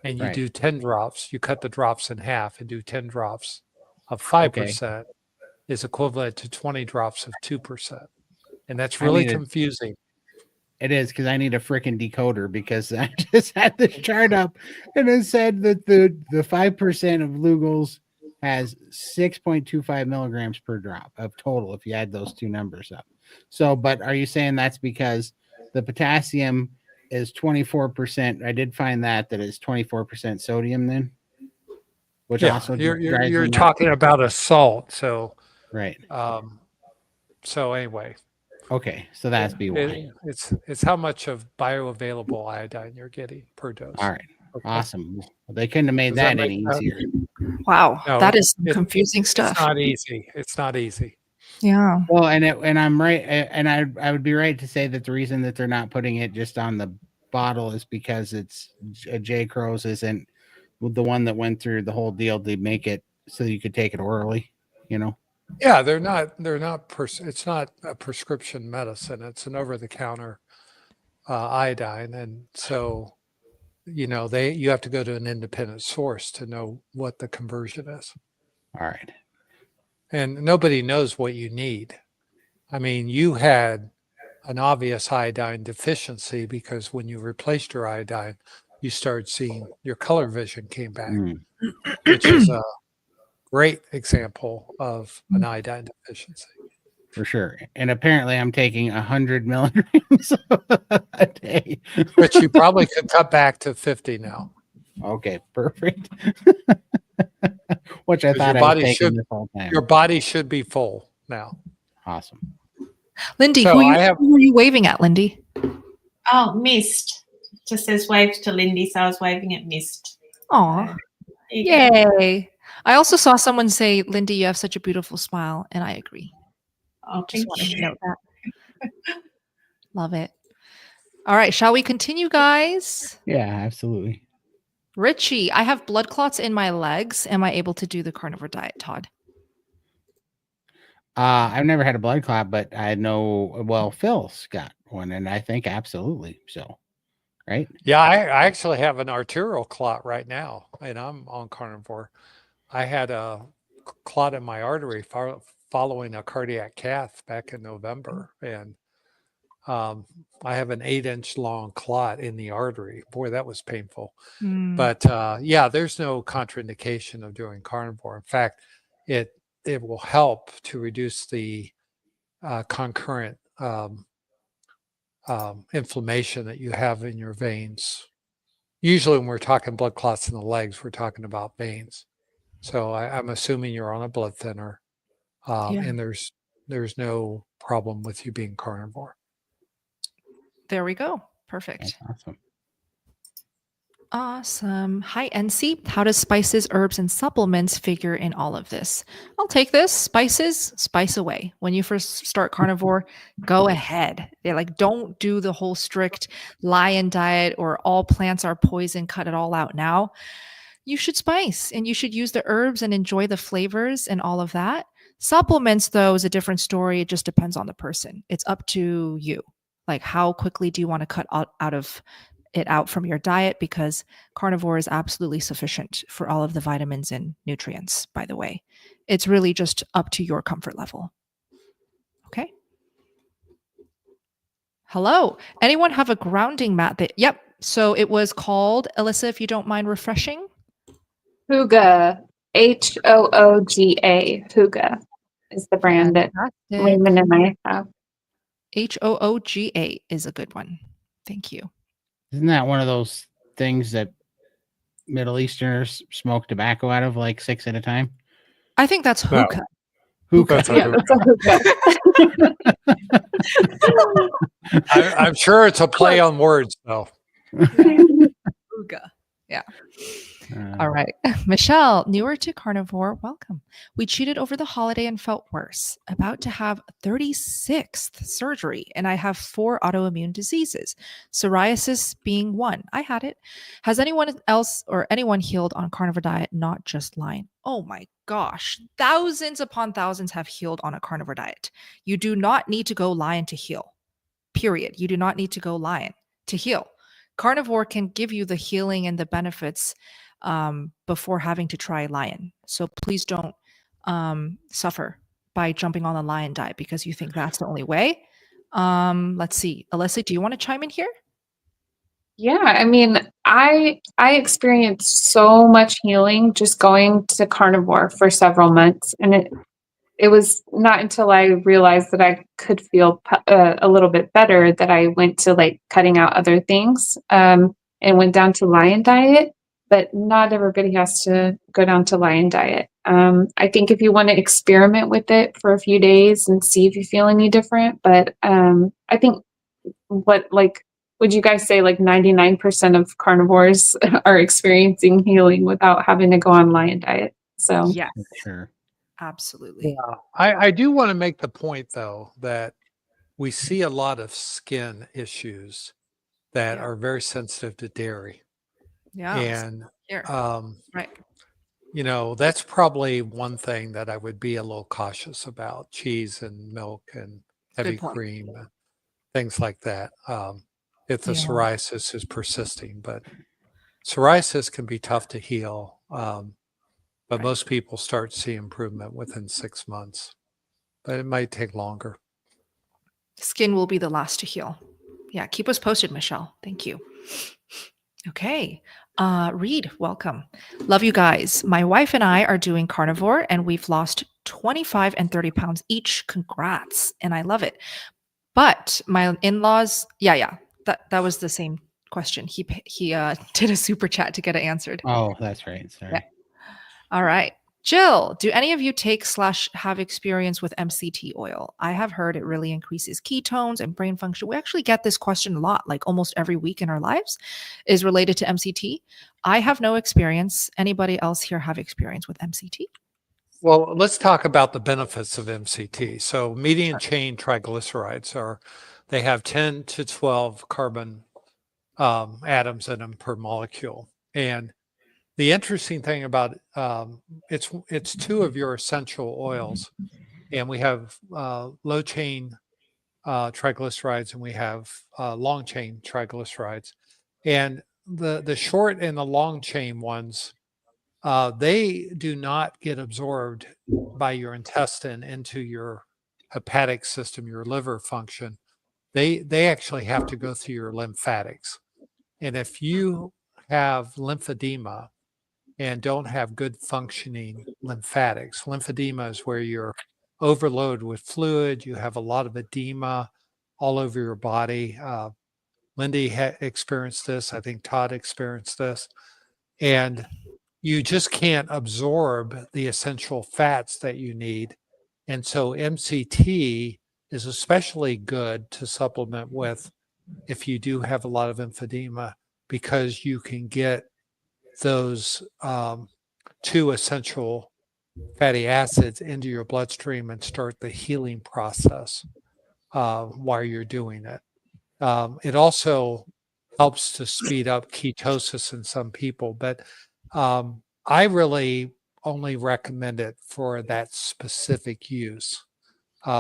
E: and you
B: Right.
E: do 10 drops. You cut the drops in half and do 10 drops of 5% is equivalent to 20 drops of 2%. And that's really confusing.
B: It is, because I need a freaking decoder, because I just had this chart up and it said that the 5% of Lugol's has 6.25 milligrams per drop of total if you add those two numbers up. So, but are you saying that's because the potassium is 24%? I did find that is 24% sodium then, which
E: Yeah,
B: also
E: you're talking about a salt. So
B: right.
E: So anyway,
B: okay, so that's why.
E: It's how much of bioavailable iodine you're getting per dose.
B: All right.
E: Okay.
B: Awesome. Well, they couldn't have made
E: Does that
B: that any
E: make sense?
B: easier.
A: Wow,
E: No,
A: that is confusing stuff.
E: It's not easy. It's not easy.
A: Yeah.
B: Well, and I'm right, and I would be right to say that the reason that they're not putting it just on the bottle is because it's J. Crow's isn't the one that went through the whole deal to make it so you could take it orally, you know.
E: Yeah, they're not. It's not a prescription medicine. It's an over-the-counter iodine, and so you have to go to an independent source to know what the conversion is.
B: All right.
E: And nobody knows what you need. I mean, you had an obvious iodine deficiency because when you replaced your iodine, you started seeing your color vision came back, which is a great example of an iodine deficiency.
B: For sure. And apparently I'm taking 100 milligrams a day.
E: Which you probably could cut back to 50 now.
B: Okay, perfect. Which I thought
E: your
B: I was taking this whole time.
E: Your body should be full now.
B: Awesome.
A: Lindy,
E: So
A: who are you waving at, Lindy?
D: Oh, Mist. Just says wave to Lindy, so I was waving at Mist.
A: Aw. Yay. I also saw someone say, Lindy, you have such a beautiful smile, and I agree.
D: Oh,
A: Just
D: thank
A: wanted to
D: you.
A: note that. Love it. All right, shall we continue, guys?
B: Yeah, absolutely.
A: Richie, I have blood clots in my legs. Am I able to do the carnivore diet, Todd?
B: I've never had a blood clot, but I know, well, Phil's got one, and I think absolutely so. Right?
E: Yeah, I actually have an arterial clot right now, and I'm on carnivore. I had a clot in my artery following a cardiac cath back in November, and I have an 8-inch long clot in the artery. Boy, that was painful. But yeah, there's no contraindication of doing carnivore. In fact, it will help to reduce the concurrent inflammation that you have in your veins. Usually when we're talking blood clots in the legs, we're talking about veins. So I'm assuming you're on a blood thinner, and there's no problem with you being carnivore.
A: There we go. Perfect.
B: That's awesome.
A: Awesome. Hi, NC. How does spices, herbs, and supplements figure in all of this? I'll take this. Spices, spice away. When you first start carnivore, go ahead. They're like, don't do the whole strict lion diet or all plants are poison, cut it all out now. You should spice and you should use the herbs and enjoy the flavors and all of that. Supplements, though, is a different story. It just depends on the person. It's up to you. Like, how quickly do you want to cut out from your diet, because carnivore is absolutely sufficient for all of the vitamins and nutrients, by the way. It's really just up to your comfort level. Okay. Hello. Anyone have a grounding mat that, yep. So it was called, Alyssa, if you don't mind refreshing.
F: Hooga. Hooga. Hooga is the brand that Raymond and I have.
A: Hooga is a good one. Thank you.
B: Isn't that one of those things that Middle Easterners smoke tobacco out of, like 6 at a time?
A: I think that's
E: No.
A: hookah.
B: Hookah.
E: That's a
F: Yeah,
E: hookah.
F: that's a hookah.
E: I'm sure it's a play on words, though.
A: Hookah. Yeah. All right. Michelle, newer to carnivore, welcome. We cheated over the holiday and felt worse. About to have 36th surgery, and I have 4 autoimmune diseases, psoriasis being one. I had it. Has anyone else or anyone healed on carnivore diet, not just Lion? Oh my gosh. Thousands upon thousands have healed on a carnivore diet. You do not need to go Lion to heal. Period. You do not need to go Lion to heal. Carnivore can give you the healing and the benefits before having to try Lion. So please don't suffer by jumping on the Lion diet because you think that's the only way. Let's see. Alyssa, do you want to chime in here?
F: Yeah, I mean, I experienced so much healing just going to carnivore for several months, and it was not until I realized that I could feel a little bit better that I went to like cutting out other things and went down to Lion diet. But not everybody has to go down to Lion diet. I think if you want to experiment with it for a few days and see if you feel any different, but I think would you guys say like 99% of carnivores are experiencing healing without having to go on Lion diet? So
A: Yeah,
B: Sure.
A: absolutely.
E: Yeah. I do want to make the point, though, that we see a lot of skin issues that
A: Yeah.
E: are very sensitive to dairy.
A: Yeah.
E: And,
A: Here. Right.
E: you know, that's probably one thing that I would be a little cautious about: cheese and milk and heavy
A: point.
E: cream, and things like that. If the
A: Yeah.
E: psoriasis is persisting, but psoriasis can be tough to heal. But
A: Right.
E: most people start to see improvement within 6 months, but it might take longer.
A: Skin will be the last to heal. Yeah, keep us posted, Michelle. Thank you. Okay. Reed, welcome. Love you guys. My wife and I are doing carnivore and we've lost 25 and 30 pounds each. Congrats. And I love it. But my in-laws, that was the same question. He did a super chat to get it answered.
B: Oh, that's right. Sorry.
A: Yeah. All right. Jill, do any of you take / have experience with MCT oil? I have heard it really increases ketones and brain function. We actually get this question a lot, like almost every week in our lives is related to MCT. I have no experience. Anybody else here have experience with MCT?
E: Well, let's talk about the benefits of MCT. So medium chain triglycerides they have 10 to 12 carbon atoms in them per molecule. And the interesting thing about it's 2 of your essential oils, and we have low chain triglycerides and we have long chain triglycerides. And the short and the long chain ones, they do not get absorbed by your intestine into your hepatic system, your liver function. They actually have to go through your lymphatics. And if you have lymphedema and don't have good functioning lymphatics, lymphedema is where you're overloaded with fluid, you have a lot of edema all over your body. Lindy experienced this. I think Todd experienced this. And you just can't absorb the essential fats that you need. And so MCT is especially good to supplement with if you do have a lot of lymphedema, because you can get those 2 essential fatty acids into your bloodstream and start the healing process while you're doing it. It also helps to speed up ketosis in some people, but I really only recommend it for that specific use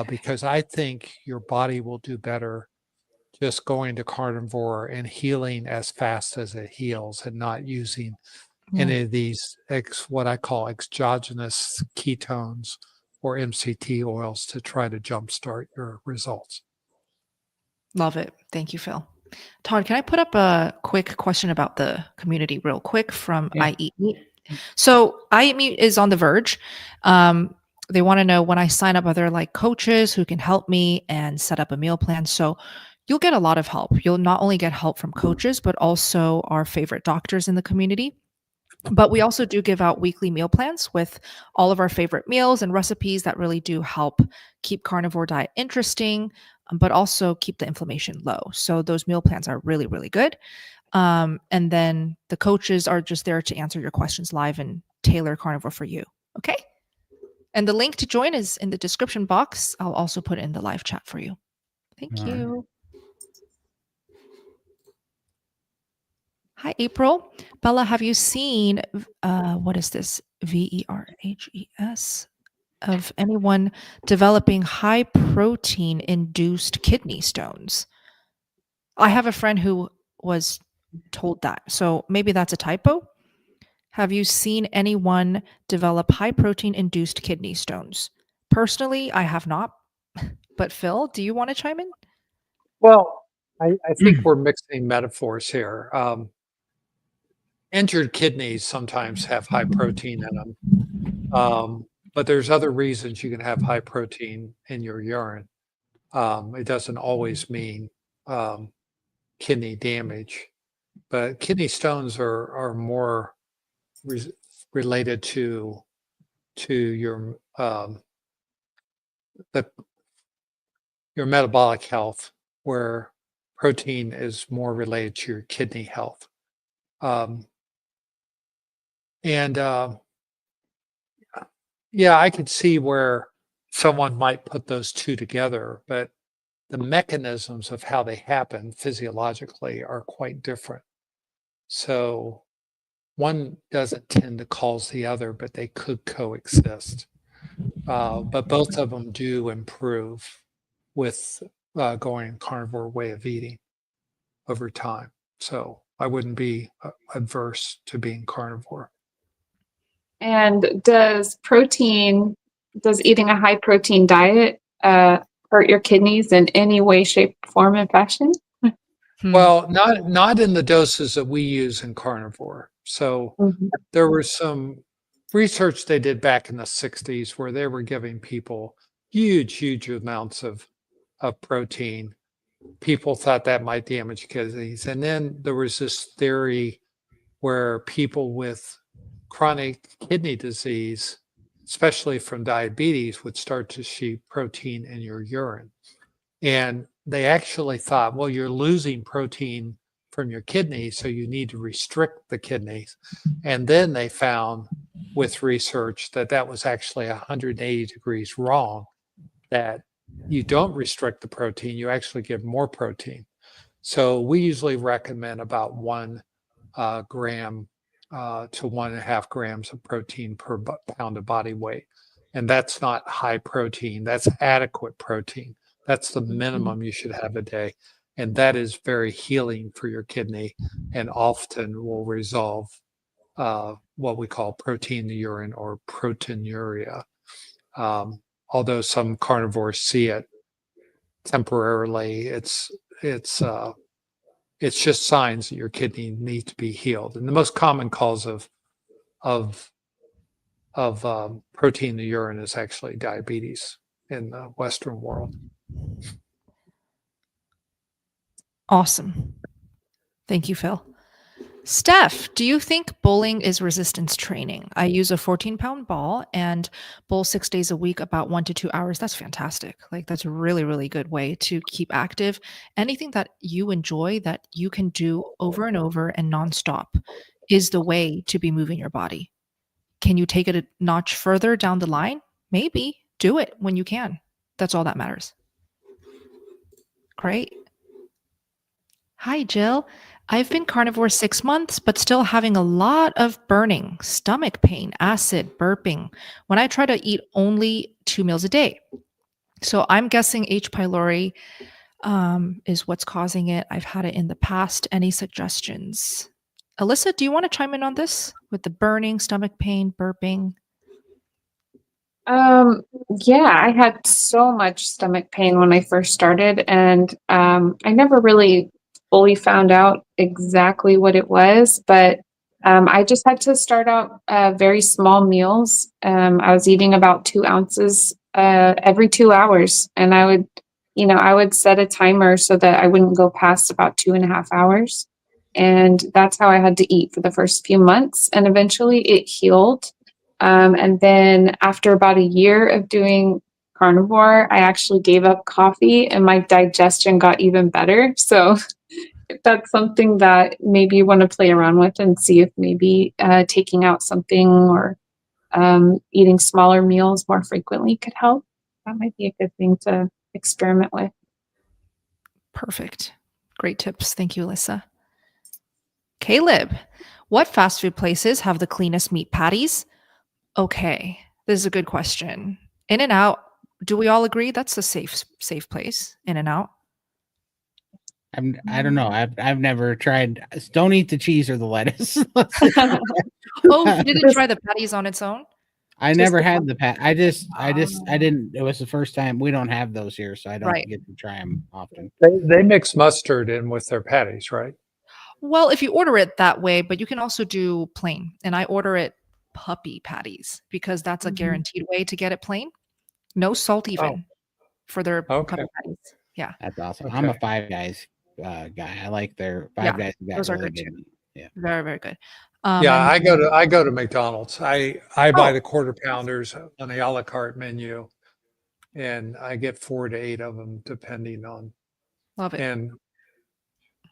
E: because I think your body will do better just going to carnivore and healing as fast as it heals and not using any of these what I call exogenous ketones or MCT oils to try to jumpstart your results.
A: Love it. Thank you, Phil. Todd, can I put up a quick question about the community real quick from I Eat Meat? So I Eat Meat is on the verge. They want to know when I sign up, are there like coaches who can help me and set up a meal plan? So you'll get a lot of help. You'll not only get help from coaches, but also our favorite doctors in the community. But we also do give out weekly meal plans with all of our favorite meals and recipes that really do help keep carnivore diet interesting, but also keep the inflammation low. So those meal plans are really, really good. And then the coaches are just there to answer your questions live and tailor carnivore for you. Okay. And the link to join is in the description box. I'll also put it in the live chat for you. Thank
B: All right.
A: you. Hi, April. Bella, have you seen, what is this? VERHES of anyone developing high protein induced kidney stones? I have a friend who was told that. So maybe that's a typo. Have you seen anyone develop high protein induced kidney stones? Personally, I have not. But Phil, do you want to chime in?
E: Well, I think we're mixing metaphors here. Injured kidneys sometimes have high protein in them, but there's other reasons you can have high protein in your urine. It doesn't always mean kidney damage, but kidney stones are more related to your your metabolic health, where protein is more related to your kidney health. Yeah, I could see where someone might put those two together, but the mechanisms of how they happen physiologically are quite different. So one doesn't tend to cause the other, but they could coexist. But both of them do improve with going carnivore way of eating over time. So I wouldn't be adverse to being carnivore.
F: And does eating a high protein diet hurt your kidneys in any way, shape, form, and fashion?
E: Well, not in the doses that we use in carnivore. So there was some research they did back in the 60s where they were giving people huge amounts of protein. People thought that might damage kidneys. And then there was this theory where people with chronic kidney disease, especially from diabetes, would start to see protein in your urine. And they actually thought, well, you're losing protein from your kidneys, so you need to restrict the kidneys. And then they found with research that that was actually 180 degrees wrong, that you don't restrict the protein, you actually give more protein. So we usually recommend about 1 gram to 1.5 grams of protein per pound of body weight. And that's not high protein, that's adequate protein. That's the minimum you should have a day. And that is very healing for your kidney and often will resolve what we call protein in the urine or proteinuria. Although some carnivores see it temporarily, it's just signs that your kidney needs to be healed. And the most common cause of protein in the urine is actually diabetes in the Western world.
A: Awesome. Thank you, Phil. Steph, do you think bowling is resistance training? I use a 14-pound ball and bowl 6 days a week, about 1 to 2 hours. That's fantastic. Like, that's a really, really good way to keep active. Anything that you enjoy that you can do over and over and nonstop is the way to be moving your body. Can you take it a notch further down the line? Maybe. Do it when you can. That's all that matters. Great. Hi, Jill. I've been carnivore 6 months, but still having a lot of burning, stomach pain, acid, burping when I try to eat only 2 meals a day. So I'm guessing H. pylori is what's causing it. I've had it in the past. Any suggestions? Alyssa, do you want to chime in on this with the burning, stomach pain, burping?
F: Yeah, I had so much stomach pain when I first started, and I never really fully found out exactly what it was, but I just had to start out very small meals. I was eating about 2 ounces every 2 hours, and I would set a timer so that I wouldn't go past about 2.5 hours. And that's how I had to eat for the first few months. And eventually it healed. And then after about a year of doing carnivore, I actually gave up coffee and my digestion got even better. So if that's something that maybe you want to play around with and see if maybe taking out something or eating smaller meals more frequently could help, that might be a good thing to experiment with.
A: Perfect. Great tips. Thank you, Alyssa. Caleb, what fast food places have the cleanest meat patties? Okay, this is a good question. In-N-Out, do we all agree that's a safe place? In-N-Out?
B: I don't know. I've never tried. Don't eat the cheese or the lettuce.
A: Oh, you didn't try the patties on its own?
B: I
A: Just
B: never
A: the
B: had
A: one?
B: the pat. I didn't. It was the first time. We don't have those here, so I don't
A: Right.
B: get to try them often.
E: They mix mustard in with their patties, right?
A: Well, if you order it that way, but you can also do plain. And I order it puppy patties because that's a
F: Mhm.
A: guaranteed way to get it plain. No salt even for their
E: Okay.
A: puppy patties. Yeah.
B: That's awesome. I'm a
E: Okay.
B: Five Guys guy. I like their
A: Yeah,
B: Five Guys. Got
A: those are
B: really
A: good
B: good.
A: too.
B: Yeah.
A: Very, very good.
E: Yeah,
A: And
E: I go to McDonald's. I buy
A: Oh.
E: the quarter pounders on the a la carte menu, and I get 4 to 8 of them depending on,
A: love it.
E: and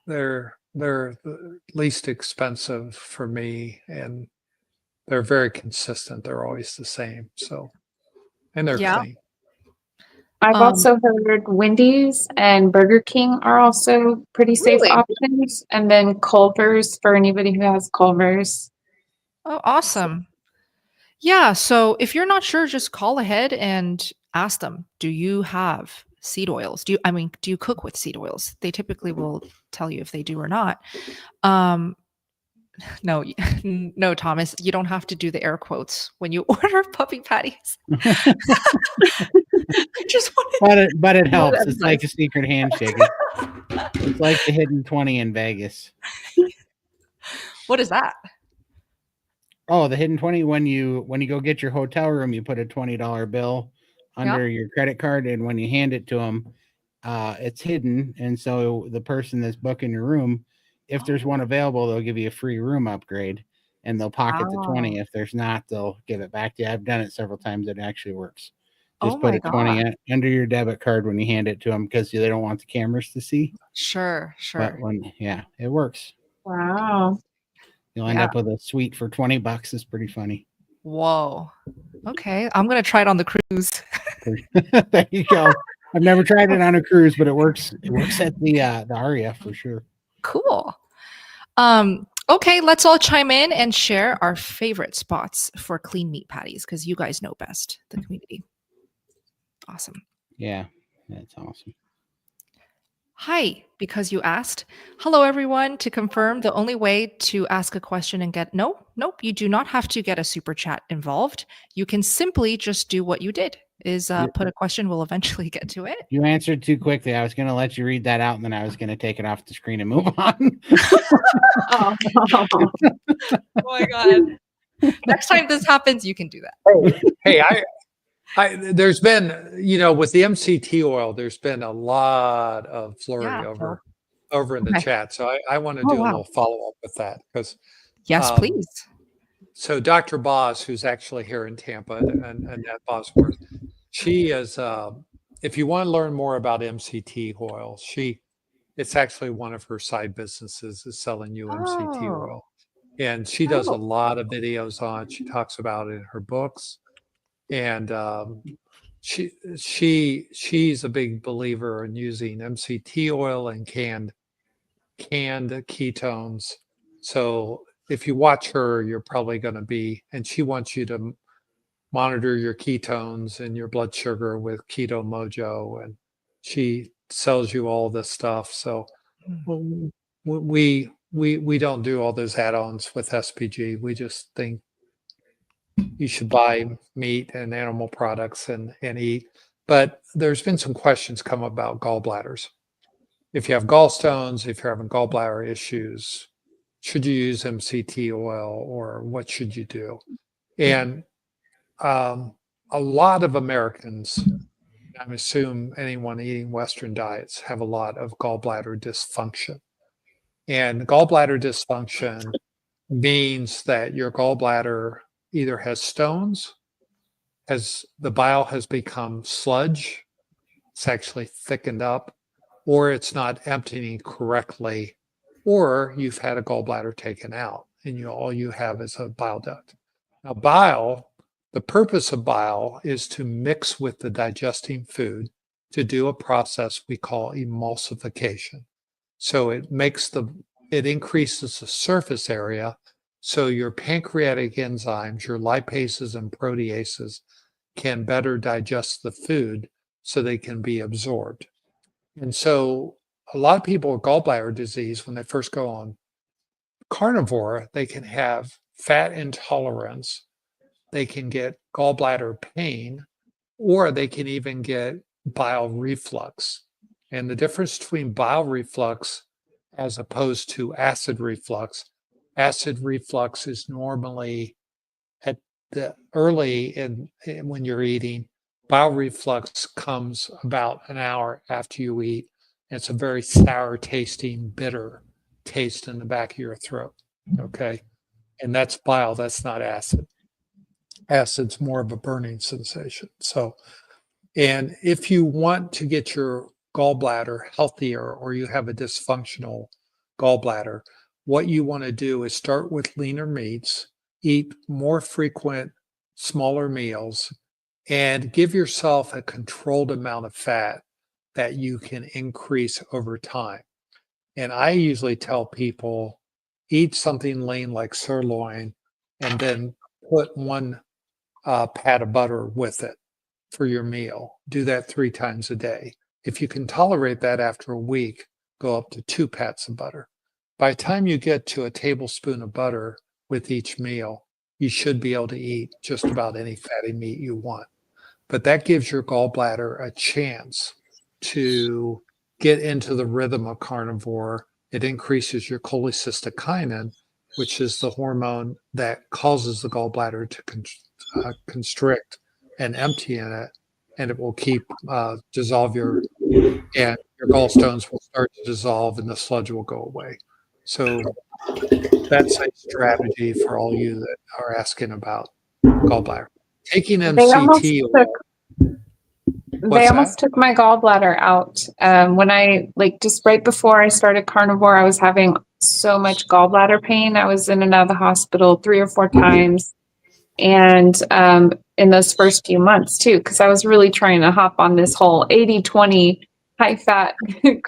E: they're the least expensive for me, and they're very consistent. They're always the same. So, and they're
A: Yeah.
E: clean.
F: I've also heard Wendy's and Burger King are also pretty safe
A: Really?
F: options. And then Culver's for anybody who has Culver's.
A: Oh, awesome. Yeah. So if you're not sure, just call ahead and ask them, do you have seed oils? Do you cook with seed oils? They typically will tell you if they do or not. No, no, Thomas, you don't have to do the air quotes when you order puppy patties. I just wanted
B: But it helps.
A: What
B: It's like a
A: advice?
B: secret handshake. It's like the hidden 20 in Vegas.
A: What is that?
B: Oh, the hidden 20 when you go get your hotel room, you put a $20 bill under your credit card, and when you hand it to them, it's hidden. And so the person that's booking your room, if there's one available, they'll give you a free room upgrade, and they'll pocket the 20.
A: Oh.
B: If there's not, they'll give it back to you. I've done it several times. It actually works.
A: Oh
B: Just put
A: my
B: a 20
A: God.
B: under your debit card when you hand it to them because they don't want the cameras to see.
A: Sure,
B: But
A: sure.
B: it works.
F: Wow.
B: You'll end
A: Yeah.
B: up with a suite for $20. It's pretty funny.
A: Whoa. Okay. I'm gonna try it on the cruise.
B: There you go. I've never tried it on a cruise, but it works. It works at the RAF for sure.
A: Cool. Okay, let's all chime in and share our favorite spots for clean meat patties because you guys know best, the community. Awesome.
B: Yeah, that's awesome.
A: Hi, because you asked. Hello, everyone. To confirm, the only way to ask a question and get nope, you do not have to get a super chat involved. You can simply just do what you did is put a question. We'll eventually get to it.
B: You answered too quickly. I was going to let you read that out, and then I was going to take it off the screen and move on.
A: Oh my God. Next time this happens, you can do that.
E: Hey, there's been, with the MCT oil, there's been a lot of flurry over in the
A: Okay.
E: chat. So I want to
A: Oh,
E: do a
A: wow.
E: little follow up with that because
A: Yes, please.
E: So Dr. Boss, who's actually here in Tampa, and Annette Bosworth, she is, if you want to learn more about MCT oil, it's actually one of her side businesses is selling you MCT oil. And she does a lot of videos on it. She talks about it in her books. And she's a big believer in using MCT oil and canned ketones. So if you watch her, you're probably going to be, and she wants you to monitor your ketones and your blood sugar with Keto Mojo, and she sells you all this stuff. So we don't do all those add-ons with SPG. We just think you should buy meat and animal products and eat. But there's been some questions come about gallbladders. If you have gallstones, if you're having gallbladder issues, should you use MCT oil or what should you do? And a lot of Americans, I assume anyone eating Western diets, have a lot of gallbladder dysfunction. And gallbladder dysfunction means that your gallbladder either has stones, the bile has become sludge, it's actually thickened up, or it's not emptying correctly, or you've had a gallbladder taken out and all you have is a bile duct. Now, bile, the purpose of bile is to mix with the digesting food to do a process we call emulsification. So it increases the surface area, so your pancreatic enzymes, your lipases and proteases can better digest the food so they can be absorbed. And so a lot of people with gallbladder disease, when they first go on carnivore, they can have fat intolerance, they can get gallbladder pain, or they can even get bile reflux. And the difference between bile reflux as opposed to acid reflux is normally at the early when you're eating. Bile reflux comes about an hour after you eat. It's a very sour tasting, bitter taste in the back of your throat. Okay. And that's bile, that's not acid. Acid's more of a burning sensation. So, and if you want to get your gallbladder healthier or you have a dysfunctional gallbladder, what you want to do is start with leaner meats, eat more frequent, smaller meals, and give yourself a controlled amount of fat that you can increase over time. And I usually tell people, eat something lean like sirloin and then put one pat of butter with it for your meal. Do that 3 times a day. If you can tolerate that after a week, go up to 2 pats of butter. By the time you get to a tablespoon of butter with each meal, you should be able to eat just about any fatty meat you want. But that gives your gallbladder a chance to get into the rhythm of carnivore. It increases your cholecystokinin, which is the hormone that causes the gallbladder to constrict and empty in it, and it will keep dissolve and your gallstones will start to dissolve and the sludge will go away. So that's a strategy for all you that are asking about gallbladder. Taking MCT.
F: They almost took my gallbladder out. When I, just right before I started carnivore, I was having so much gallbladder pain. I was in and out of the hospital 3 or 4 times. And in those first few months too, because I was really trying to hop on this whole 80-20 high fat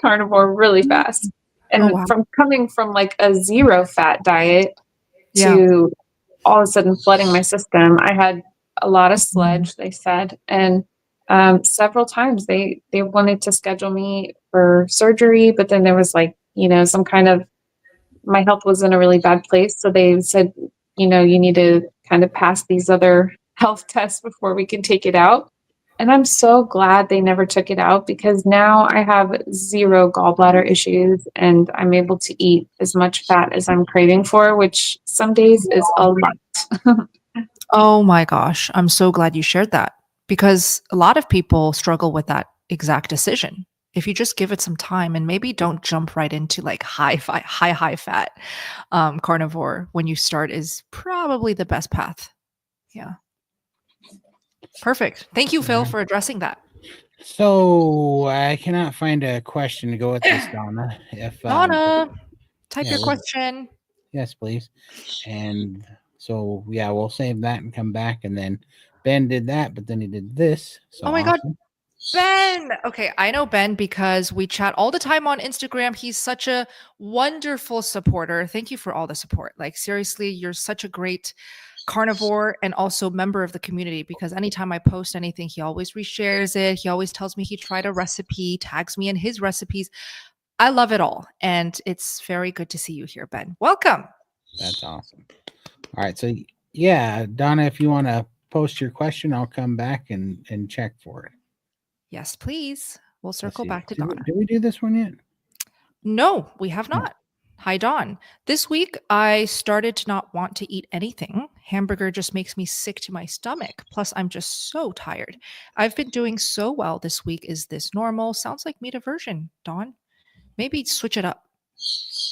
F: carnivore really fast. And from coming from like a 0 fat diet to all of a sudden flooding my system, I had a lot of sludge, they said. And several times they wanted to schedule me for surgery, but then there was some kind of, my health was in a really bad place. So they said, you need to kind of pass these other health tests before we can take it out. And I'm so glad they never took it out, because now I have 0 gallbladder issues and I'm able to eat as much fat as I'm craving for, which some days is a lot.
A: Oh my gosh. I'm so glad you shared that, because a lot of people struggle with that exact decision. If you just give it some time and maybe don't jump right into like high fat carnivore when you start, is probably the best path. Yeah. Perfect. Thank you, Phil, for addressing that.
B: So I cannot find a question to go with this, Donna.
A: Donna, type your question.
B: Yes, please. And so, we'll save that and come back. And then Ben did that, but then he did this. So
A: oh my God. Ben. Okay, I know Ben because we chat all the time on Instagram. He's such a wonderful supporter. Thank you for all the support. Like, seriously, you're such a great carnivore and also member of the community, because anytime I post anything, he always reshares it. He always tells me he tried a recipe, tags me in his recipes. I love it all. And it's very good to see you here, Ben. Welcome.
B: That's awesome. All right. So, Donna, if you want to post your question, I'll come back and check for it.
A: Yes, please. We'll circle back to Donna.
B: Did we do this one yet?
A: No, we have not. Hi, Dawn. This week, I started to not want to eat anything. Hamburger just makes me sick to my stomach. Plus, I'm just so tired. I've been doing so well this week. Is this normal? Sounds like meat aversion, Dawn. Maybe switch it up.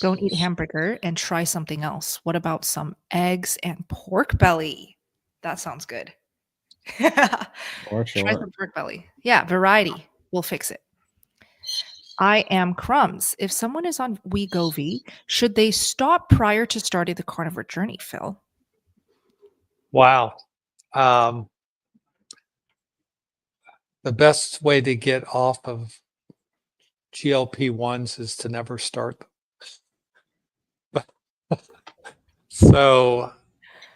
A: Don't eat hamburger and try something else. What about some eggs and pork belly? That sounds good.
B: For
A: Try
B: sure.
A: some pork belly. Yeah, variety. We'll fix it. I am crumbs. If someone is on Wegovy, should they stop prior to starting the carnivore journey, Phil?
E: Wow. The best way to get off of GLP-1s is to never start them. So,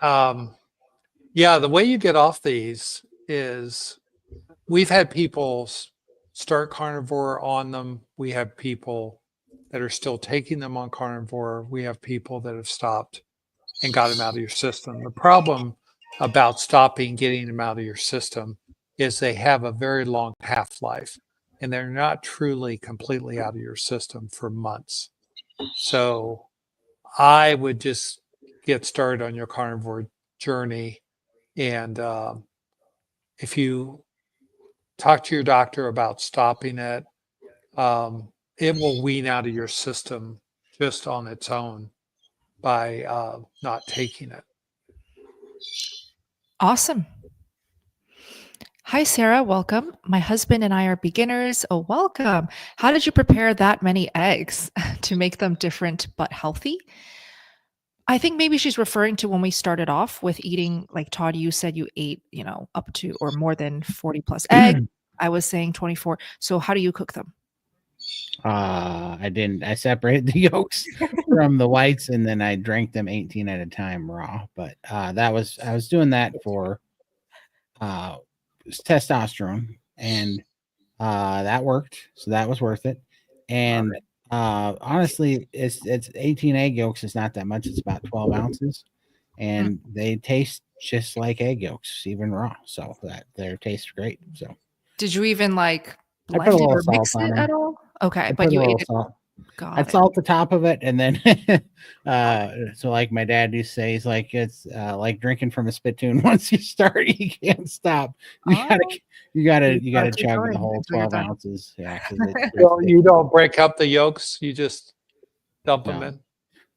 E: yeah, the way you get off these is we've had people start carnivore on them. We have people that are still taking them on carnivore. We have people that have stopped and got them out of your system. The problem about stopping getting them out of your system is they have a very long half-life and they're not truly completely out of your system for months. So I would just get started on your carnivore journey. And if you talk to your doctor about stopping it, it will wean out of your system just on its own by not taking it.
A: Awesome. Hi, Sarah. Welcome. My husband and I are beginners. Oh, welcome. How did you prepare that many eggs to make them different but healthy? I think maybe she's referring to when we started off with eating, like Todd, you said you ate, up to or more than 40 plus eggs. I was saying 24. So how do you cook them?
B: I didn't. I separated the yolks from the whites, and then I drank them 18 at a time raw. But I was doing that for testosterone, and that worked. So that was worth it. And honestly, it's 18 egg yolks. It's not that much. It's about 12 ounces, and they taste just like egg yolks, even raw. So they taste great. So
A: did you even like
B: I put
A: blend
B: a
A: it
B: little
A: or mix
B: salt on
A: it
B: them.
A: at all? Okay,
B: I
A: but
B: put a
A: you
B: little
A: ate it.
B: salt.
A: Got
B: I'd
A: it.
B: salt the top of it, and then so like my dad used to say, he's like, it's like drinking from a spittoon. Once you start, you can't stop. You gotta
A: keep
B: chug
A: going
B: the whole
A: until you're
B: 12
A: done.
B: ounces. Yeah,
E: So you don't break up the yolks, you just dump them
B: No.
E: in.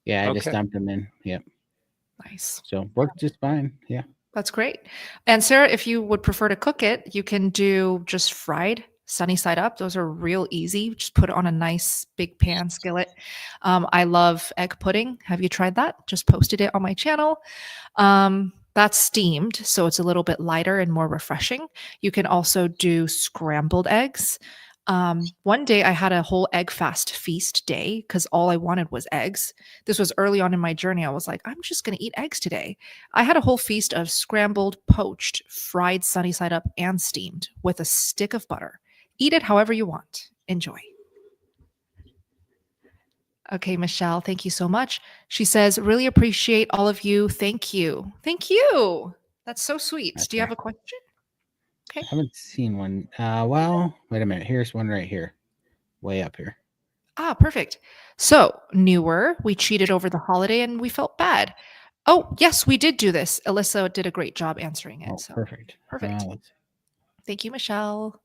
B: Yeah, I just
E: Okay.
B: dumped them in. Yep.
A: Nice.
B: So worked just fine. Yeah.
A: That's great. And Sarah, if you would prefer to cook it, you can do just fried, sunny side up. Those are real easy. Just put it on a nice big pan skillet. I love egg pudding. Have you tried that? Just posted it on my channel. That's steamed, so it's a little bit lighter and more refreshing. You can also do scrambled eggs. One day I had a whole egg fast feast day because all I wanted was eggs. This was early on in my journey. I was like, I'm just going to eat eggs today. I had a whole feast of scrambled, poached, fried sunny side up, and steamed with a stick of butter. Eat it however you want. Enjoy. Okay, Michelle, thank you so much. She says, really appreciate all of you. Thank you. Thank you. That's so sweet.
B: That's
A: Do you have
B: right.
A: a question? Okay.
B: I haven't seen one. Well, wait a minute. Here's one right here. Way up here.
A: Ah, perfect. So, newer, we cheated over the holiday and we felt bad. Oh, yes, we did do this. Alyssa did a great job answering it.
B: Oh,
A: So,
B: perfect.
A: perfect.
B: Let's see.
A: Thank you, Michelle.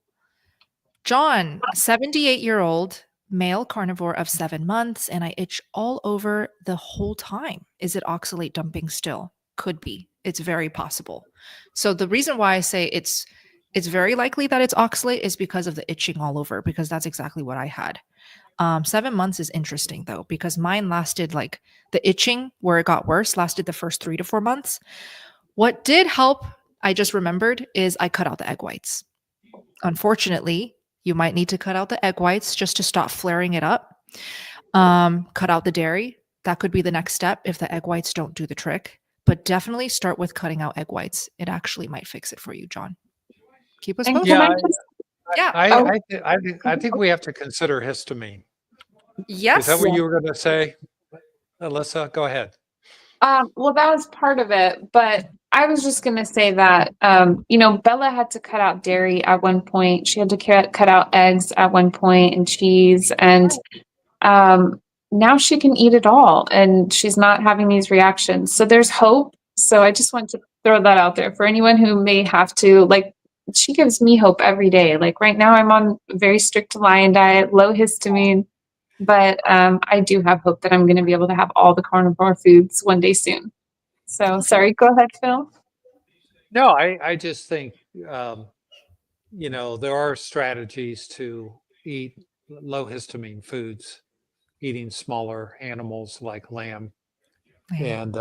A: John, 78-year-old male carnivore of 7 months, and I itch all over the whole time. Is it oxalate dumping still? Could be. It's very possible. So the reason why I say it's very likely that it's oxalate is because of the itching all over, because that's exactly what I had. 7 months is interesting though, because mine lasted like the itching where it got worse lasted the first 3 to 4 months. What did help, I just remembered, is I cut out the egg whites. Unfortunately, you might need to cut out the egg whites just to stop flaring it up. Cut out the dairy. That could be the next step if the egg whites don't do the trick. But definitely start with cutting out egg whites. It actually might fix it for you, John. Keep us
F: And
A: posted.
F: can
E: Yeah,
F: I just,
E: I think we have to consider histamine.
A: Yes.
E: Is that what you were going to say, Alyssa? Go ahead.
F: well, that was part of it, but I was just going to say that, Bella had to cut out dairy at one point. She had to cut out eggs at one point and cheese. And now she can eat it all and she's not having these reactions. So there's hope. So I just want to throw that out there for anyone who may have to, like, she gives me hope every day. Like right now I'm on a very strict lion diet, low histamine. But I do have hope that I'm going to be able to have all the carnivore foods one day soon. So sorry, go ahead, Phil.
E: No, I just think, there are strategies to eat low histamine foods, eating smaller animals like lamb and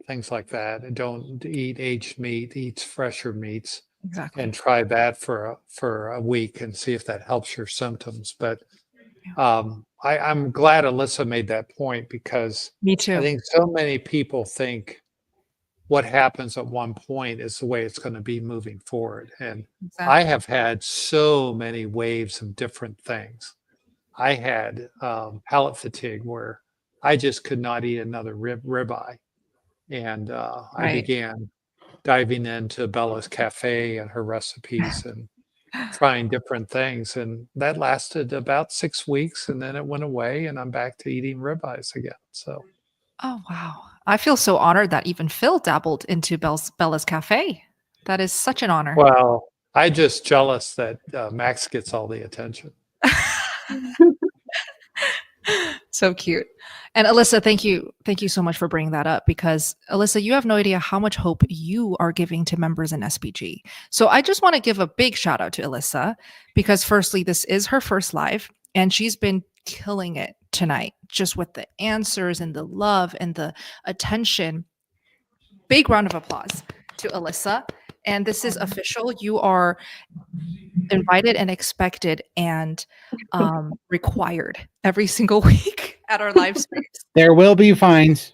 E: things like that. And don't eat aged meat, eat fresher meats,
A: Exactly.
E: and try that for a week and see if that helps your symptoms. But I'm glad Alyssa made that point, because
A: Me
E: I
A: too.
E: think so many people think what happens at one point is the way it's going to be moving forward. And I
A: Exactly.
E: have had so many waves of different things. I had palate fatigue where I just could not eat another ribeye. And I
A: Right.
E: began diving into Bella's Cafe and her recipes and trying different things. And that lasted about 6 weeks, and then it went away, and I'm back to eating ribeyes again. So,
A: Oh, wow. I feel so honored that even Phil dabbled into Bella's Cafe. That is such an honor.
E: well, I'm just jealous that Max gets all the attention.
A: So cute. And Alyssa, thank you. Thank you so much for bringing that up, because Alyssa, you have no idea how much hope you are giving to members in SBG. So I just want to give a big shout out to Alyssa, because firstly, this is her first live and she's been killing it tonight, just with the answers and the love and the attention. Big round of applause to Alyssa. And this is official. You are invited and expected and required every single week at our live streams.
B: There will be fines.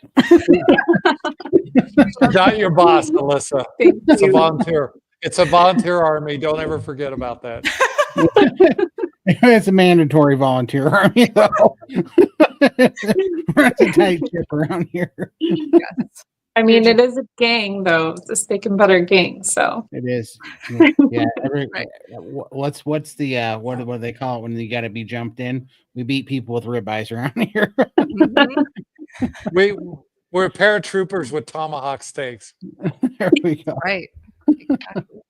E: Not your boss, Alyssa.
F: Thank
E: It's a
F: you.
E: volunteer. It's a volunteer army. Don't ever forget about that.
B: It's a mandatory volunteer army, though. That's a tight ship around here.
A: Yes.
F: I mean, it is a gang, though. It's a steak and butter gang. So
B: It is. Yeah.
A: Right.
B: What's the what do they call it when you got to be jumped in? We beat people with ribeyes around here.
A: Mhm.
E: We're paratroopers with tomahawk steaks.
B: There we go.
A: Right. Exactly.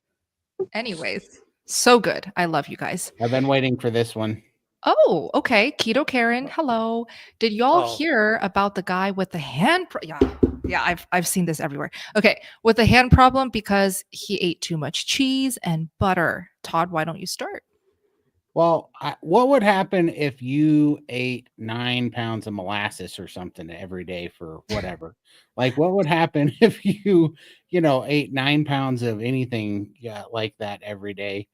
A: Anyways, so good. I love you guys.
B: I've been waiting for this one.
A: Oh, okay. Keto Karen, hello. Did y'all
E: Oh.
A: hear about the guy with the hand? Yeah, I've seen this everywhere. Okay, with the hand problem because he ate too much cheese and butter. Todd, why don't you start?
B: Well, what would happen if you ate 9 pounds of molasses or something every day for whatever? Like, what would happen if you ate 9 pounds of anything like that every day?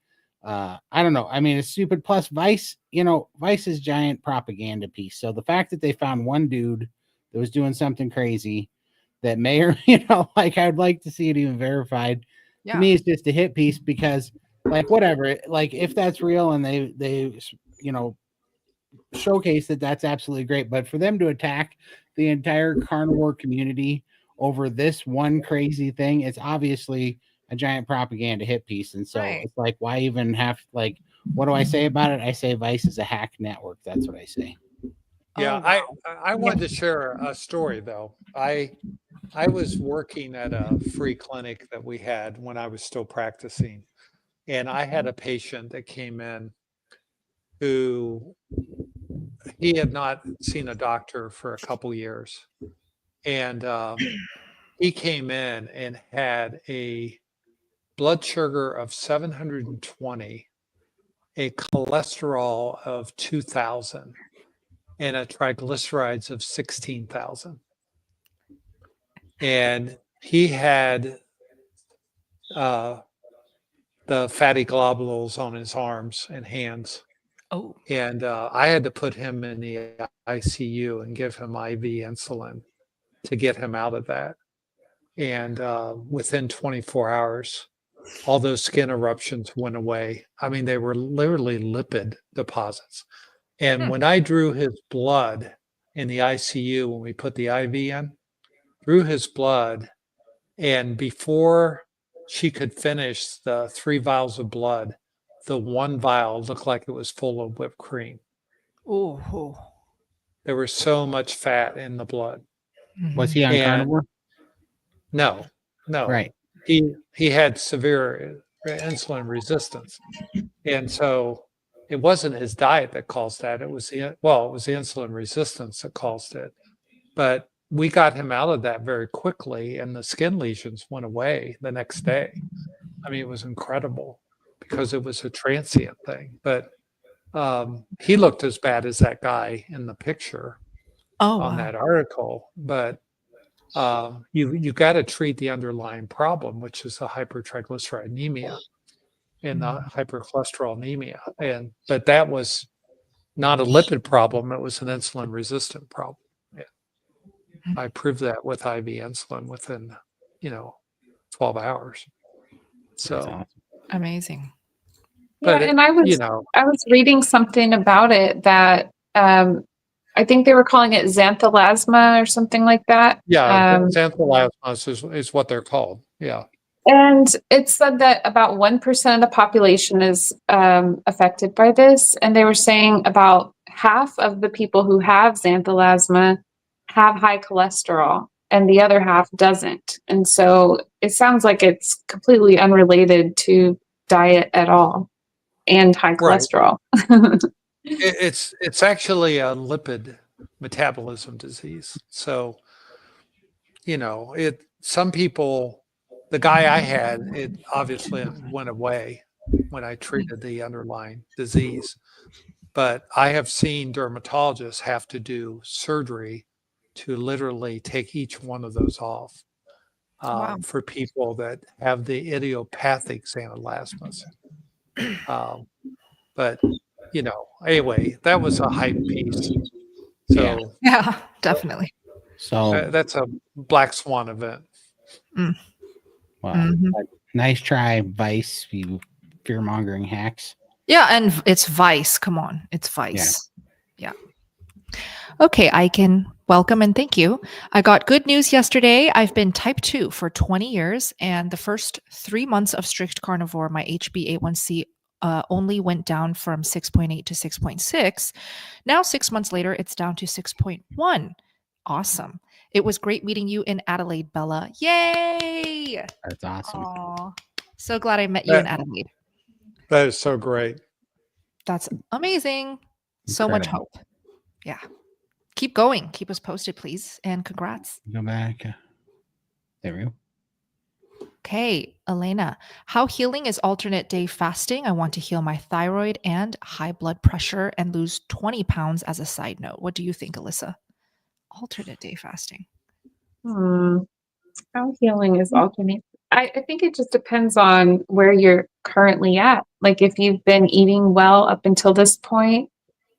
B: I don't know. I mean, it's stupid. Plus, Vice's giant propaganda piece. So the fact that they found one dude that was doing something crazy that may or like I'd like to see it even verified.
A: Yeah.
B: To me, it's just a hit piece because. Like whatever, like if that's real and they showcase that, that's absolutely great. But for them to attack the entire carnivore community over this one crazy thing, it's obviously a giant propaganda hit piece. And so
A: Right.
B: it's like, why even have what do I say about it? I say Vice is a hack network. That's what I say.
E: Yeah,
A: Oh, wow.
E: I wanted to share a story though. I was working at a free clinic that we had when I was still practicing. And I had a patient that came in who he had not seen a doctor for a couple years. And he came in and had a blood sugar of 720, a cholesterol of 2,000, and a triglycerides of 16,000. And he had the fatty globules on his arms and hands.
A: Oh,
E: And I had to put him in the ICU and give him IV insulin to get him out of that. And within 24 hours, all those skin eruptions went away. I mean, they were literally lipid deposits. And when I drew his blood in the ICU, when we put the IV in, drew his blood, and before she could finish the 3 vials of blood, the one vial looked like it was full of whipped cream.
A: oh.
E: There was so much fat in the blood.
B: Was he on
E: And-
B: carnivore?
E: No.
B: Right.
E: He had severe insulin resistance. And so it wasn't his diet that caused that. It was it was the insulin resistance that caused it. But we got him out of that very quickly, and the skin lesions went away the next day. I mean, it was incredible because it was a transient thing. But he looked as bad as that guy in the picture on that article. But you got to treat the underlying problem, which is the hypertriglyceridemia and the hypercholesterolemia. But that was not a lipid problem; it was an insulin resistant problem. I proved that with IV insulin within, 12 hours. So
B: Awesome.
A: Amazing.
F: Yeah, and I was reading something about it that I think they were calling it xanthelasma or something like that.
E: Yeah, xanthelasma is what they're called. Yeah.
F: And it said that about 1% of the population is affected by this. And they were saying about half of the people who have xanthelasma have high cholesterol and the other half doesn't. And so it sounds like it's completely unrelated to diet at all and high cholesterol.
E: It's actually a lipid metabolism disease. So, some people, the guy I had, it obviously went away when I treated the underlying disease. But I have seen dermatologists have to do surgery to literally take each one of those off for people that have the idiopathic xanthelasmas. But, anyway, that was a hype piece. So
A: yeah, definitely.
B: So
E: that's a black swan event.
B: Wow. Nice try, Vice, you fear-mongering hacks.
A: Yeah, and it's Vice. Come on. It's Vice. Yeah. Okay, I can welcome and thank you. I got good news yesterday. I've been type 2 for 20 years, and the first 3 months of strict carnivore, my HbA1c only went down from 6.8 to 6.6. Now, 6 months later, it's down to 6.1. Awesome. It was great meeting you in Adelaide, Bella. Yay!
B: That's awesome.
A: Aww. So glad I met you in Adelaide.
E: That is so great.
A: That's amazing. So much hope. Yeah. Keep going. Keep us posted, please. And congrats.
B: Go back. There we go.
A: Okay, Elena, how healing is alternate day fasting? I want to heal my thyroid and high blood pressure and lose 20 pounds as a side note. What do you think, Alyssa? Alternate day fasting.
F: How healing is alternate? I think it just depends on where you're currently at. Like if you've been eating well up until this point.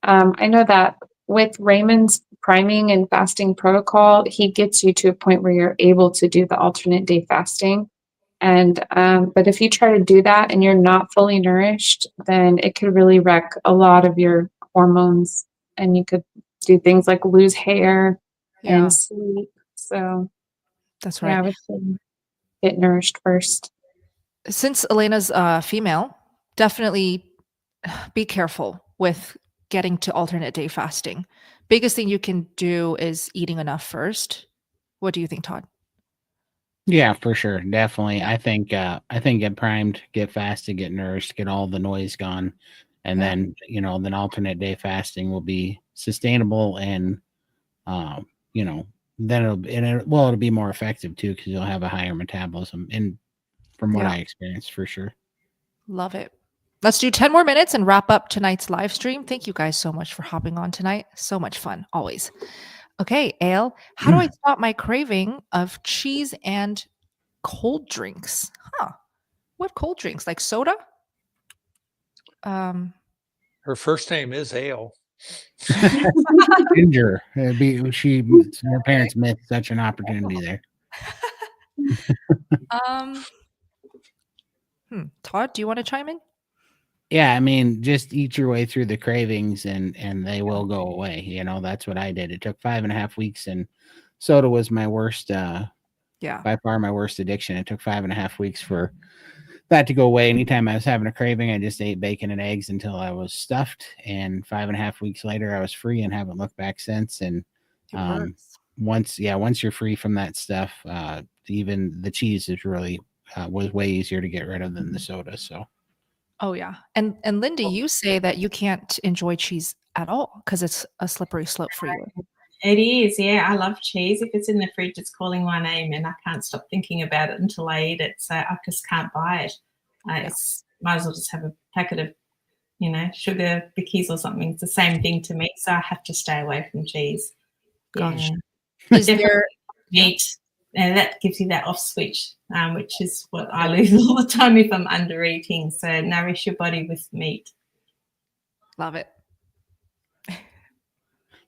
F: I know that with Raymond's priming and fasting protocol, he gets you to a point where you're able to do the alternate day fasting. And but if you try to do that and you're not fully nourished, then it could really wreck a lot of your hormones, and you could do things like lose hair and sleep. So
A: that's right.
F: Yeah, I would say get nourished first.
A: Since Elena's female, definitely be careful with getting to alternate day fasting. Biggest thing you can do is eating enough first. What do you think, Todd?
B: Yeah, for sure. Definitely. I think get primed, get fasted, get nourished, get all the noise gone. And then, then alternate day fasting will be sustainable and, then it'll be more effective too, because you'll have a higher metabolism. And from what I experienced, for sure.
A: Love it. Let's do 10 more minutes and wrap up tonight's live stream. Thank you guys so much for hopping on tonight. So much fun, always. Okay, Ale, how do I stop my craving of cheese and cold drinks? What cold drinks? Like soda?
E: Her first name is Ale.
B: Ginger. Her parents missed such an opportunity there.
A: Todd, do you want to chime in?
B: Yeah, I mean, just eat your way through the cravings and they will go away. That's what I did. It took 5.5 weeks, and soda was my worst, by far my worst addiction. It took 5.5 weeks for that to go away. Anytime I was having a craving, I just ate bacon and eggs until I was stuffed. And 5.5 weeks later, I was free and haven't looked back since. And once you're free from that stuff, even the cheese is really was way easier to get rid of than the soda. So.
A: Oh yeah. And Lindy, you say that you can't enjoy cheese at all because it's a slippery slope for you.
D: It is, yeah. I love cheese. If it's in the fridge, it's calling my name, and I can't stop thinking about it until I eat it. So I just can't buy it. Might as well just have a packet of, sugar bickies or something. It's the same thing to me. So I have to stay away from cheese.
A: Gosh.
D: Yeah.
A: Is there
D: meat? And that gives you that off switch, which is what I lose all the time if I'm under eating. So nourish your body with meat.
A: Love it.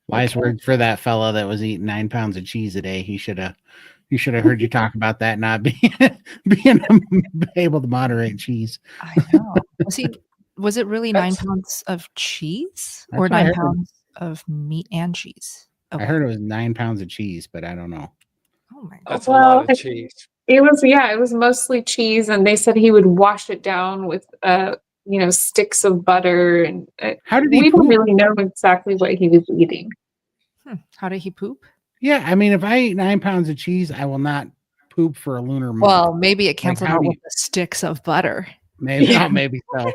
B: Wise words for that fella that was eating 9 pounds of cheese a day. He should have heard you talk about that, not being able to moderate cheese.
A: I know. Was it really 9 pounds of cheese or 9 pounds of meat and cheese? Okay.
B: I heard it was 9 pounds of cheese, but I don't know.
A: Oh my God.
E: That's a lot of cheese.
F: It was mostly cheese, and they said he would wash it down with sticks of butter. And
B: how did he?
F: We don't really know exactly what he was eating.
A: How did he poop?
B: Yeah, I mean, if I eat 9 pounds of cheese, I will not poop for a lunar month.
A: Well, maybe it canceled out with the sticks of butter.
B: Maybe, maybe so.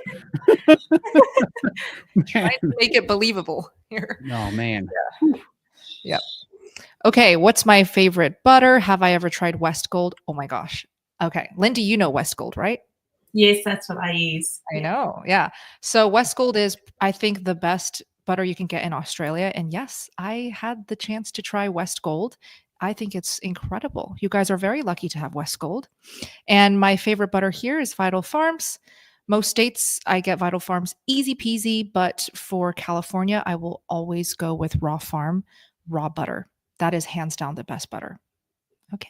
A: Trying to make it believable here.
B: Oh man.
A: Yeah. Yep. Okay, what's my favorite butter? Have I ever tried West Gold? Oh my gosh. Okay, Lindy, you know West Gold, right?
D: Yes, that's what I use.
A: I know. Yeah. So West Gold is, I think, the best butter you can get in Australia. And yes, I had the chance to try West Gold. I think it's incredible. You guys are very lucky to have West Gold. And my favorite butter here is Vital Farms. Most states I get Vital Farms easy peasy, but for California, I will always go with Raw Farm raw butter. That is hands down the best butter. Okay.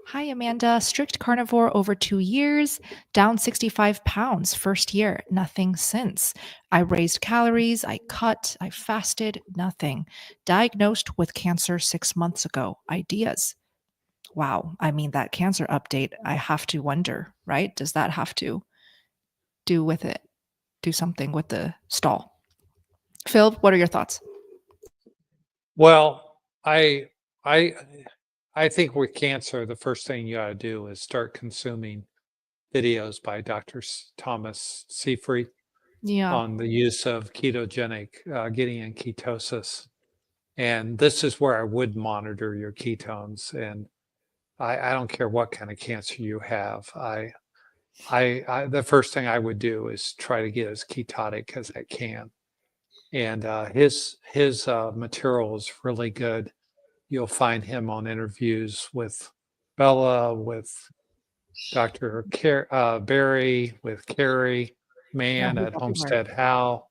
A: Hi, Amanda. Strict carnivore over 2 years, down 65 pounds first year, nothing since. I raised calories, I cut, I fasted, nothing. Diagnosed with cancer 6 months ago. Ideas. Wow. I mean, that cancer update, I have to wonder, right? Does that have to do with it? Do something with the stall? Phil, what are your thoughts?
E: Well, I think with cancer, the first thing you got to do is start consuming videos by Dr. Thomas Seyfried on the use of ketogenic, getting in ketosis. And this is where I would monitor your ketones. And I don't care what kind of cancer you have. The first thing I would do is try to get as ketotic as I can. And his material is really good. You'll find him on interviews with Bella, with Dr. Barry, with Carrie Mann at Homestead How,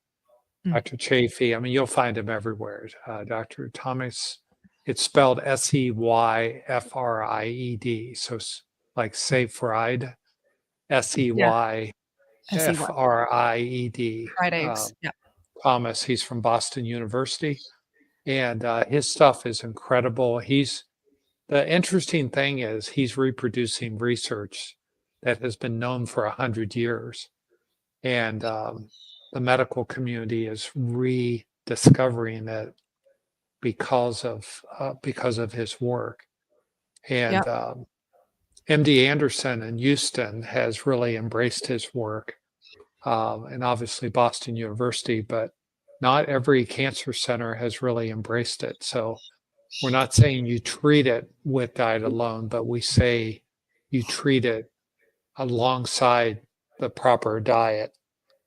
E: Dr. Chafee. I mean, you'll find him everywhere. Dr. Thomas, it's spelled Seyfried. So it's like Seyfried, Seyfried.
A: Fried eggs. Yeah.
E: Thomas, he's from Boston University. And his stuff is incredible. The interesting thing is he's reproducing research that has been known for 100 years. And the medical community is rediscovering it because of his work. And MD Anderson in Houston has really embraced his work. And obviously Boston University, but not every cancer center has really embraced it. So we're not saying you treat it with diet alone, but we say you treat it alongside the proper diet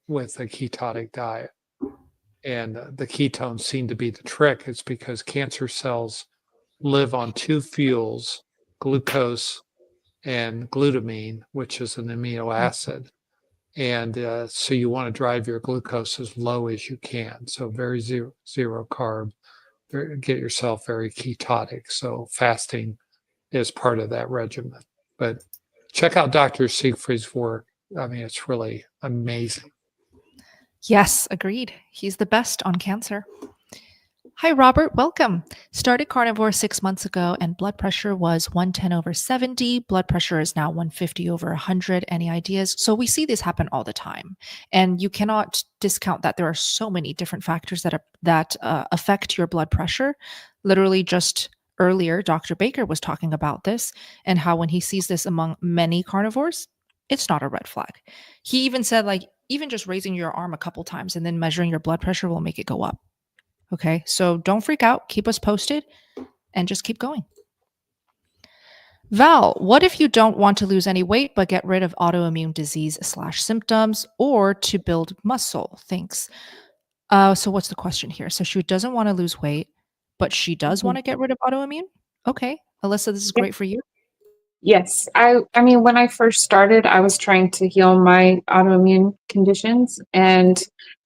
E: with a ketotic diet. And the ketones seem to be the trick. It's because cancer cells live on two fuels, glucose and glutamine, which is an amino acid. And so you want to drive your glucose as low as you can. So very zero carb, get yourself very ketotic. So fasting is part of that regimen. But check out Dr. Seyfried's work. I mean, it's really amazing.
A: Yes, agreed. He's the best on cancer. Hi, Robert. Welcome. Started carnivore 6 months ago and blood pressure was 110/70. Blood pressure is now 150/100. Any ideas? So we see this happen all the time. And you cannot discount that there are so many different factors that affect your blood pressure. Literally just earlier, Dr. Baker was talking about this and how when he sees this among many carnivores, it's not a red flag. He even said, like, even just raising your arm a couple times and then measuring your blood pressure will make it go up. Okay. So don't freak out. Keep us posted and just keep going. Val, what if you don't want to lose any weight but get rid of autoimmune disease / symptoms or to build muscle? Thanks. So what's the question here? So she doesn't want to lose weight, but she does want to get rid of autoimmune? Okay. Alyssa, this is great for you.
F: Yes. I mean, when I first started, I was trying to heal my autoimmune conditions, and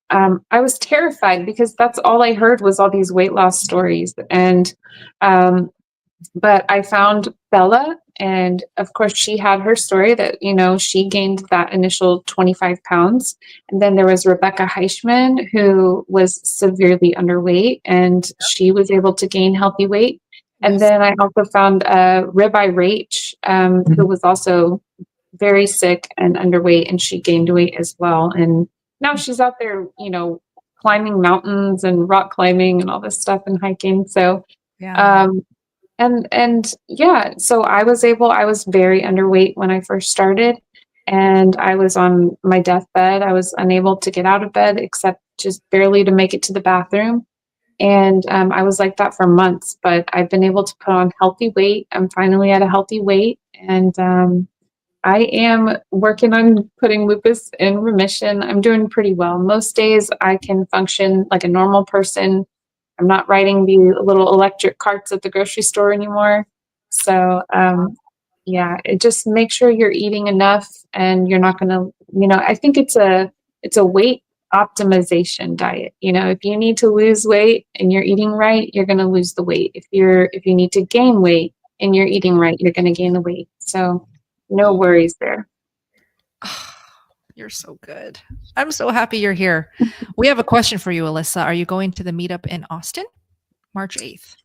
F: I was terrified because that's all I heard was all these weight loss stories. And but I found Bella, and of course she had her story that, you know, she gained that initial 25 pounds. And then there was Rebecca Heichman, who was severely underweight, and she was able to gain healthy weight. And then I also found Ribeye Rach, who was also very sick and underweight, and she gained weight as well. And now she's out there, you know, climbing mountains and rock climbing and all this stuff and hiking. So,
A: Yeah.
F: and yeah, so I was very underweight when I first started, and I was on my deathbed. I was unable to get out of bed except just barely to make it to the bathroom. And I was like that for months, but I've been able to put on healthy weight. I'm finally at a healthy weight, and I am working on putting lupus in remission. I'm doing pretty well. Most days I can function like a normal person. I'm not riding the little electric carts at the grocery store anymore. So, yeah, it just make sure you're eating enough, and you're not going to, you know, I think it's a weight optimization diet. You know, if you need to lose weight and you're eating right, you're going to lose the weight. If you need to gain weight and you're eating right, you're going to gain the weight. So no worries there.
A: You're so good. I'm so happy you're here. We have a question for you, Alyssa. Are you going to the meetup in Austin, March 8th?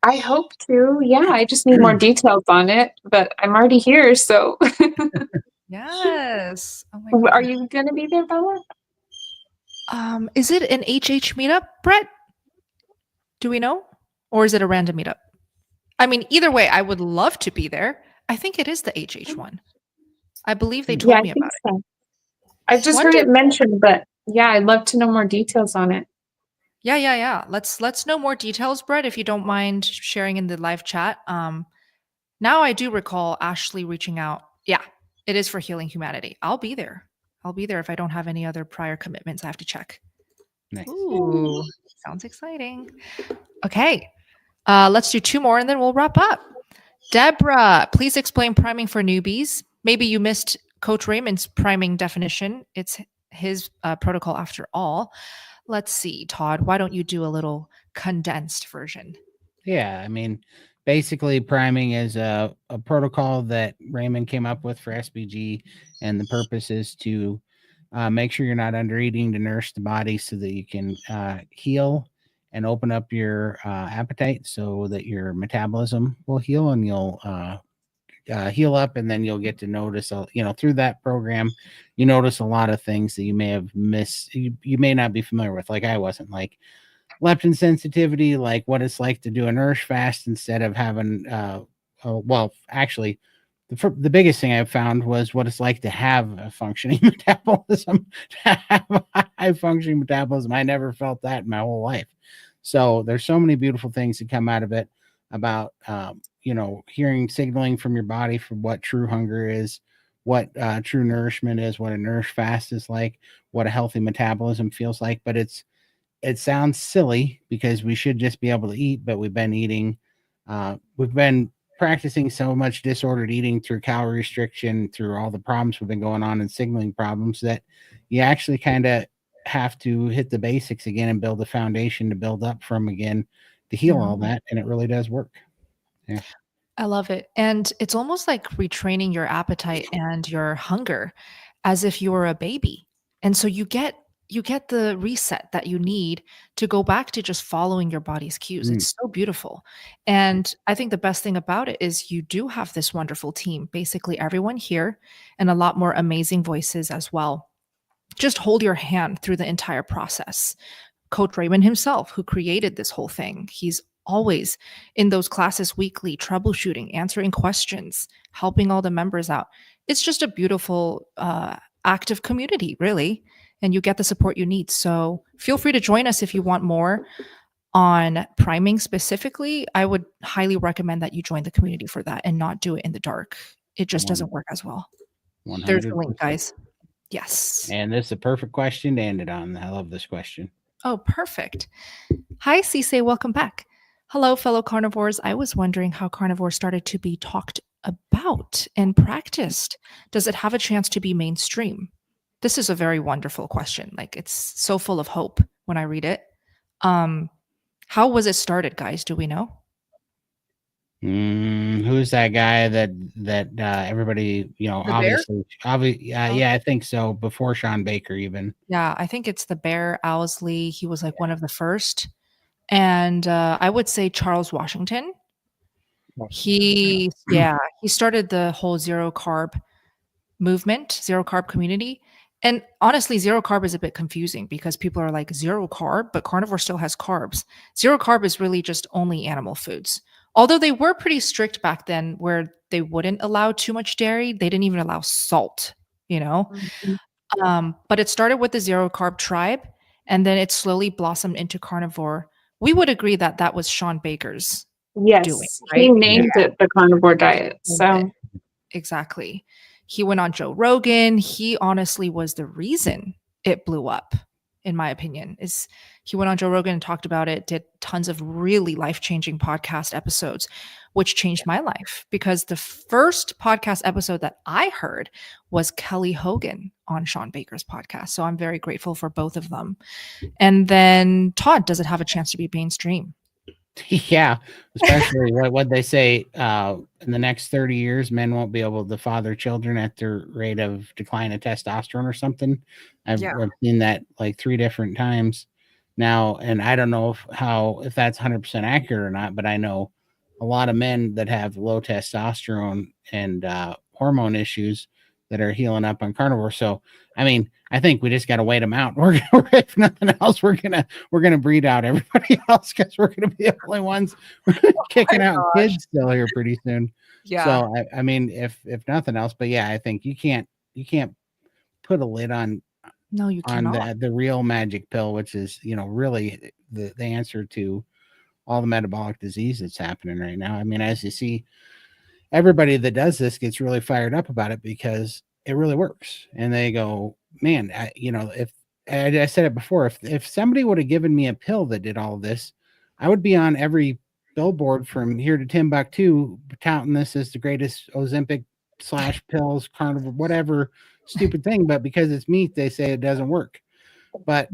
F: I hope to. Yeah, I just need more details on it, but I'm already here. So
A: Yes. Oh my God.
F: are you going to be there, Bella?
A: Is it an HH meetup, Brett? Do we know? Or is it a random meetup? I mean, either way, I would love to be there. I think it is the HH one. I believe they told me about it.
F: I've just heard it mentioned, but yeah, I'd love to know more details on it.
A: Yeah. Let's know more details, Brett, if you don't mind sharing in the live chat. Now I do recall Ashley reaching out. Yeah, it is for Healing Humanity. I'll be there. If I don't have any other prior commitments I have to check.
B: Nice.
A: Ooh, sounds exciting. Okay. Let's do 2 more and then we'll wrap up. Deborah, please explain priming for newbies. Maybe you missed Coach Raymond's priming definition. It's his protocol after all. Let's see, Todd, why don't you do a little condensed version?
B: Yeah, I mean, basically priming is a protocol that Raymond came up with for SBG, and the purpose is to make sure you're not under eating to nourish the body so that you can heal and open up your appetite so that your metabolism will heal and you'll heal up, and then you'll get to notice, through that program, you notice a lot of things that you may have missed. You may not be familiar with, like I wasn't, like leptin sensitivity, like what it's like to do a nourish fast instead of having, actually, the biggest thing I found was what it's like to have a functioning metabolism, to have a high functioning metabolism. I never felt that in my whole life. So there's so many beautiful things that come out of it about, hearing signaling from your body for what true hunger is, what true nourishment is, what a nourish fast is like, what a healthy metabolism feels like. But it sounds silly because we should just be able to eat, but we've been practicing so much disordered eating through calorie restriction, through all the problems we've been going on and signaling problems, that you actually kind of have to hit the basics again and build a foundation to build up from again to heal all that. And it really does work. Yeah.
A: I love it. And it's almost like retraining your appetite and your hunger as if you were a baby. And so you get the reset that you need to go back to just following your body's cues. It's so beautiful. And I think the best thing about it is you do have this wonderful team, basically everyone here, and a lot more amazing voices as well. Just hold your hand through the entire process. Coach Raymond himself, who created this whole thing, he's always in those classes weekly, troubleshooting, answering questions, helping all the members out. it's just a beautiful, active community, really. And you get the support you need. So feel free to join us if you want more on priming specifically. I would highly recommend that you join the community for that and not do it in the dark. It just doesn't work as well. There's the link,
B: 100%.
A: guys. Yes.
B: And this is a perfect question to end it on. I love this question.
A: Oh, perfect. Hi, Cisse. Welcome back. Hello, fellow carnivores. I was wondering how carnivore started to be talked about and practiced. Does it have a chance to be mainstream? This is a very wonderful question. Like, it's so full of hope when I read it. How was it started, guys? Do we know?
B: Who's that guy that everybody, obviously, yeah, I think so. Before Sean Baker, even.
A: Yeah, I think it's the Bear Owsley. He was like one of the first. And I would say Charles Washington. He started the whole zero carb movement, zero carb community. And honestly, zero carb is a bit confusing because people are like zero carb, but carnivore still has carbs. Zero carb is really just only animal foods. Although they were pretty strict back then where they wouldn't allow too much dairy. They didn't even allow salt, But it started with the zero carb tribe and then it slowly blossomed into carnivore. We would agree that that was Sean Baker's doing, right?
F: He named it the Carnivore Diet. So
A: exactly. He went on Joe Rogan. He honestly was the reason it blew up, in my opinion. Is he went on Joe Rogan and talked about it, did tons of really life-changing podcast episodes, which changed my life because the first podcast episode that I heard was Kelly Hogan on Sean Baker's podcast. So I'm very grateful for both of them. And then Todd, does it have a chance to be mainstream?
B: Yeah, especially what they say in the next 30 years, men won't be able to father children at their rate of decline of testosterone or something. I've seen that like 3 different times now, and I don't know if that's 100% accurate or not, but I know a lot of men that have low testosterone and hormone issues that are healing up on carnivore. So, I mean, I think we just got to wait them out. If nothing else, we're gonna breed out everybody else because we're gonna be the only ones kicking out kids still here pretty soon.
A: Yeah.
B: So, I mean, if nothing else, but yeah, I think you can't put a lid on.
A: No, you cannot.
B: The real magic pill, which is really the answer to all the metabolic disease that's happening right now. I mean, as you see, everybody that does this gets really fired up about it because it really works. And they go, man, if I said it before, if somebody would have given me a pill that did all this, I would be on every billboard from here to Timbuktu touting this as the greatest Ozempic / pills, carnivore, whatever stupid thing. But because it's meat, they say it doesn't work. But,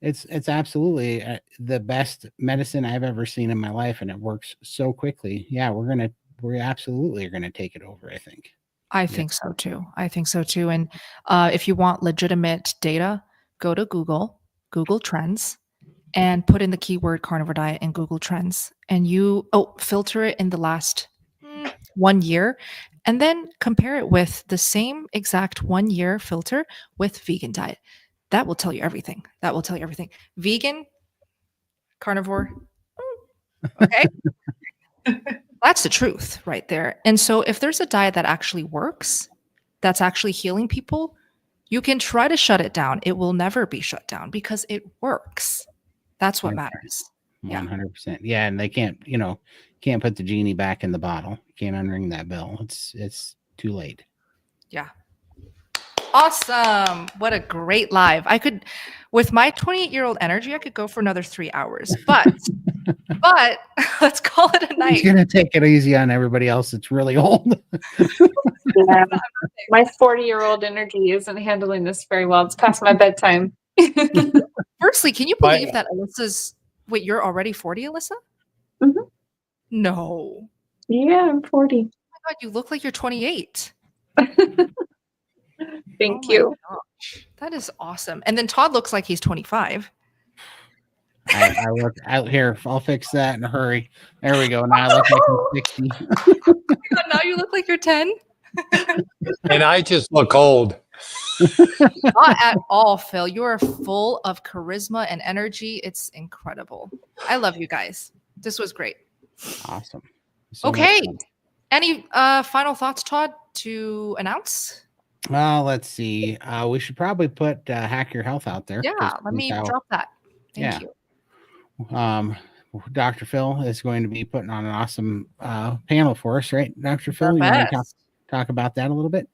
B: it's absolutely the best medicine I've ever seen in my life, and it works so quickly. Yeah, we absolutely are gonna take it over, I think.
A: I think so too. And if you want legitimate data, go to Google Trends, and put in the keyword carnivore diet in Google Trends, and filter it in the last 1 year, and then compare it with the same exact 1 year filter with vegan diet. That will tell you everything. Vegan, carnivore. Okay. That's the truth right there. And so if there's a diet that actually works, that's actually healing people, you can try to shut it down. It will never be shut down because it works. That's what matters.
B: 100%. Yeah. And they can't put the genie back in the bottle. Can't unring that bell. It's too late. Yeah.
A: Awesome. What a great live. With my 28-year-old energy, I could go for another 3 hours, but let's call it a night.
B: He's going to take it easy on everybody else that's really old.
F: Yeah. My 40-year-old energy isn't handling this very well. It's past my bedtime.
A: Firstly, can you believe that Alyssa's, wait, you're already 40, Alyssa?
F: Mm-hmm.
A: No.
F: Yeah, I'm 40.
A: Oh my God, you look like you're 28.
F: Thank you.
A: Gosh, that is awesome. And then Todd looks like he's 25.
B: I look out here. I'll fix that in a hurry. There we go. Now I look like I'm 60.
A: Oh my God, now you look like you're 10.
E: And I just look old.
A: Not at all, Phil. You are full of charisma and energy. It's incredible. I love you guys. This was great.
B: Awesome.
A: Okay. Any final thoughts, Todd, to announce?
B: Well, let's see. We should probably put Hack Your Health out there.
A: Yeah, let me drop that. Thank you.
B: Dr. Phil is going to be putting on an awesome panel for us, right, Dr. Phil?
A: Our
B: You want to
A: best.
B: talk about that a little bit?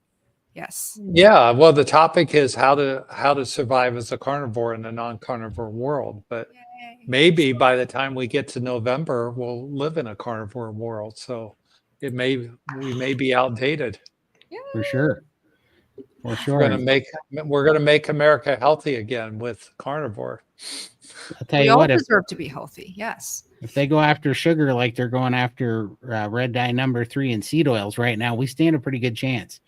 A: Yes.
E: Yeah, well, the topic is how to survive as a carnivore in a non-carnivore world. But
A: Yay.
E: maybe by the time we get to November, we'll live in a carnivore world. So we may be outdated.
A: Yeah.
B: For sure. For sure.
E: We're gonna make America healthy again with carnivore.
B: I'll tell
A: We
B: you
A: all
B: what,
A: deserve to be healthy. Yes.
B: if they go after sugar like they're going after red dye number 3 and seed oils right now, we stand a pretty good chance.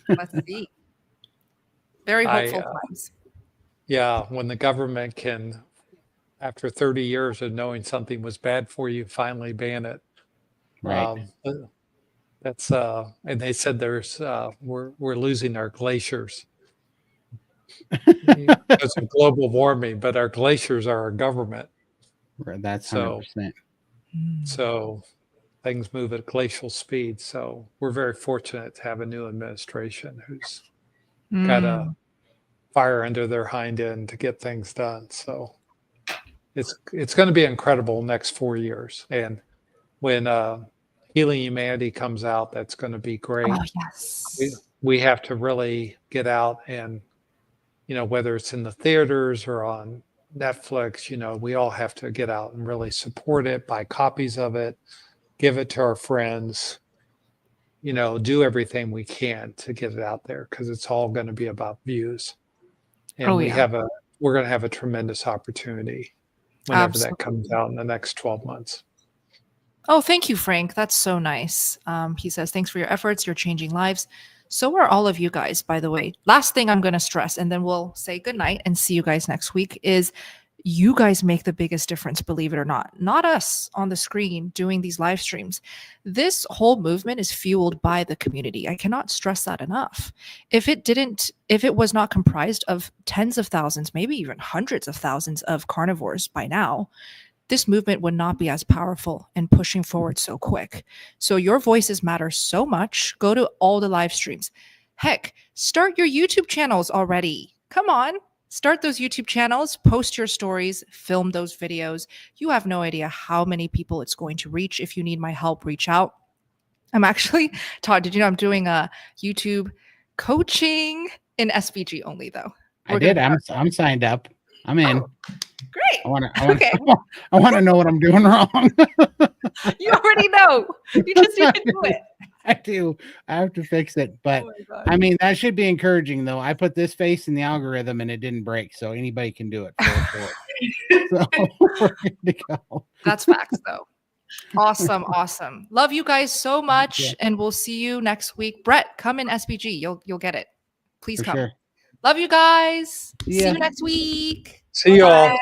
A: Let's see. Very hopeful times.
E: Yeah, when the government can, after 30 years of knowing something was bad for you, finally ban it.
B: Right.
E: That's and they said we're losing our glaciers because of global warming, but our glaciers are our government.
B: That's 100%.
E: So things move at glacial speed. So we're very fortunate to have a new administration who's got a fire under their hind end to get things done. So it's going to be incredible next 4 years. And when Healing Humanity comes out, that's going to be great.
A: Oh, yes.
E: We have to really get out and, whether it's in the theaters or on Netflix, we all have to get out and really support it, buy copies of it, give it to our friends, do everything we can to get it out there, because it's all going to be about views. And we're going to have a tremendous opportunity whenever that comes out in the next 12 months.
A: Oh, thank you, Frank. That's so nice. He says, thanks for your efforts. You're changing lives. So are all of you guys, by the way. Last thing I'm going to stress, and then we'll say goodnight and see you guys next week, is you guys make the biggest difference, believe it or not. Not us on the screen doing these live streams. This whole movement is fueled by the community. I cannot stress that enough. If it was not comprised of tens of thousands, maybe even hundreds of thousands of carnivores by now, this movement would not be as powerful and pushing forward so quick. So your voices matter so much. Go to all the live streams. Heck, start your YouTube channels already. Come on, start those YouTube channels, post your stories, film those videos. You have no idea how many people it's going to reach. If you need my help, reach out. I'm actually, Todd, did you know I'm doing a YouTube coaching in SBG only though?
B: I'm signed up. I'm in.
A: Oh, great.
B: I want to know what I'm doing wrong.
A: You already know. You just need to do it.
B: I do. I have to fix it. But I mean, that should be encouraging though. I put this face in the algorithm and it didn't break. So anybody can do it. So we're good to go.
A: That's facts though. Awesome. Awesome. Love you guys so much. And we'll see you next week. Brett, come in SBG. You'll get it. Please come. Sure. Love you guys. See you next week.
E: See you all.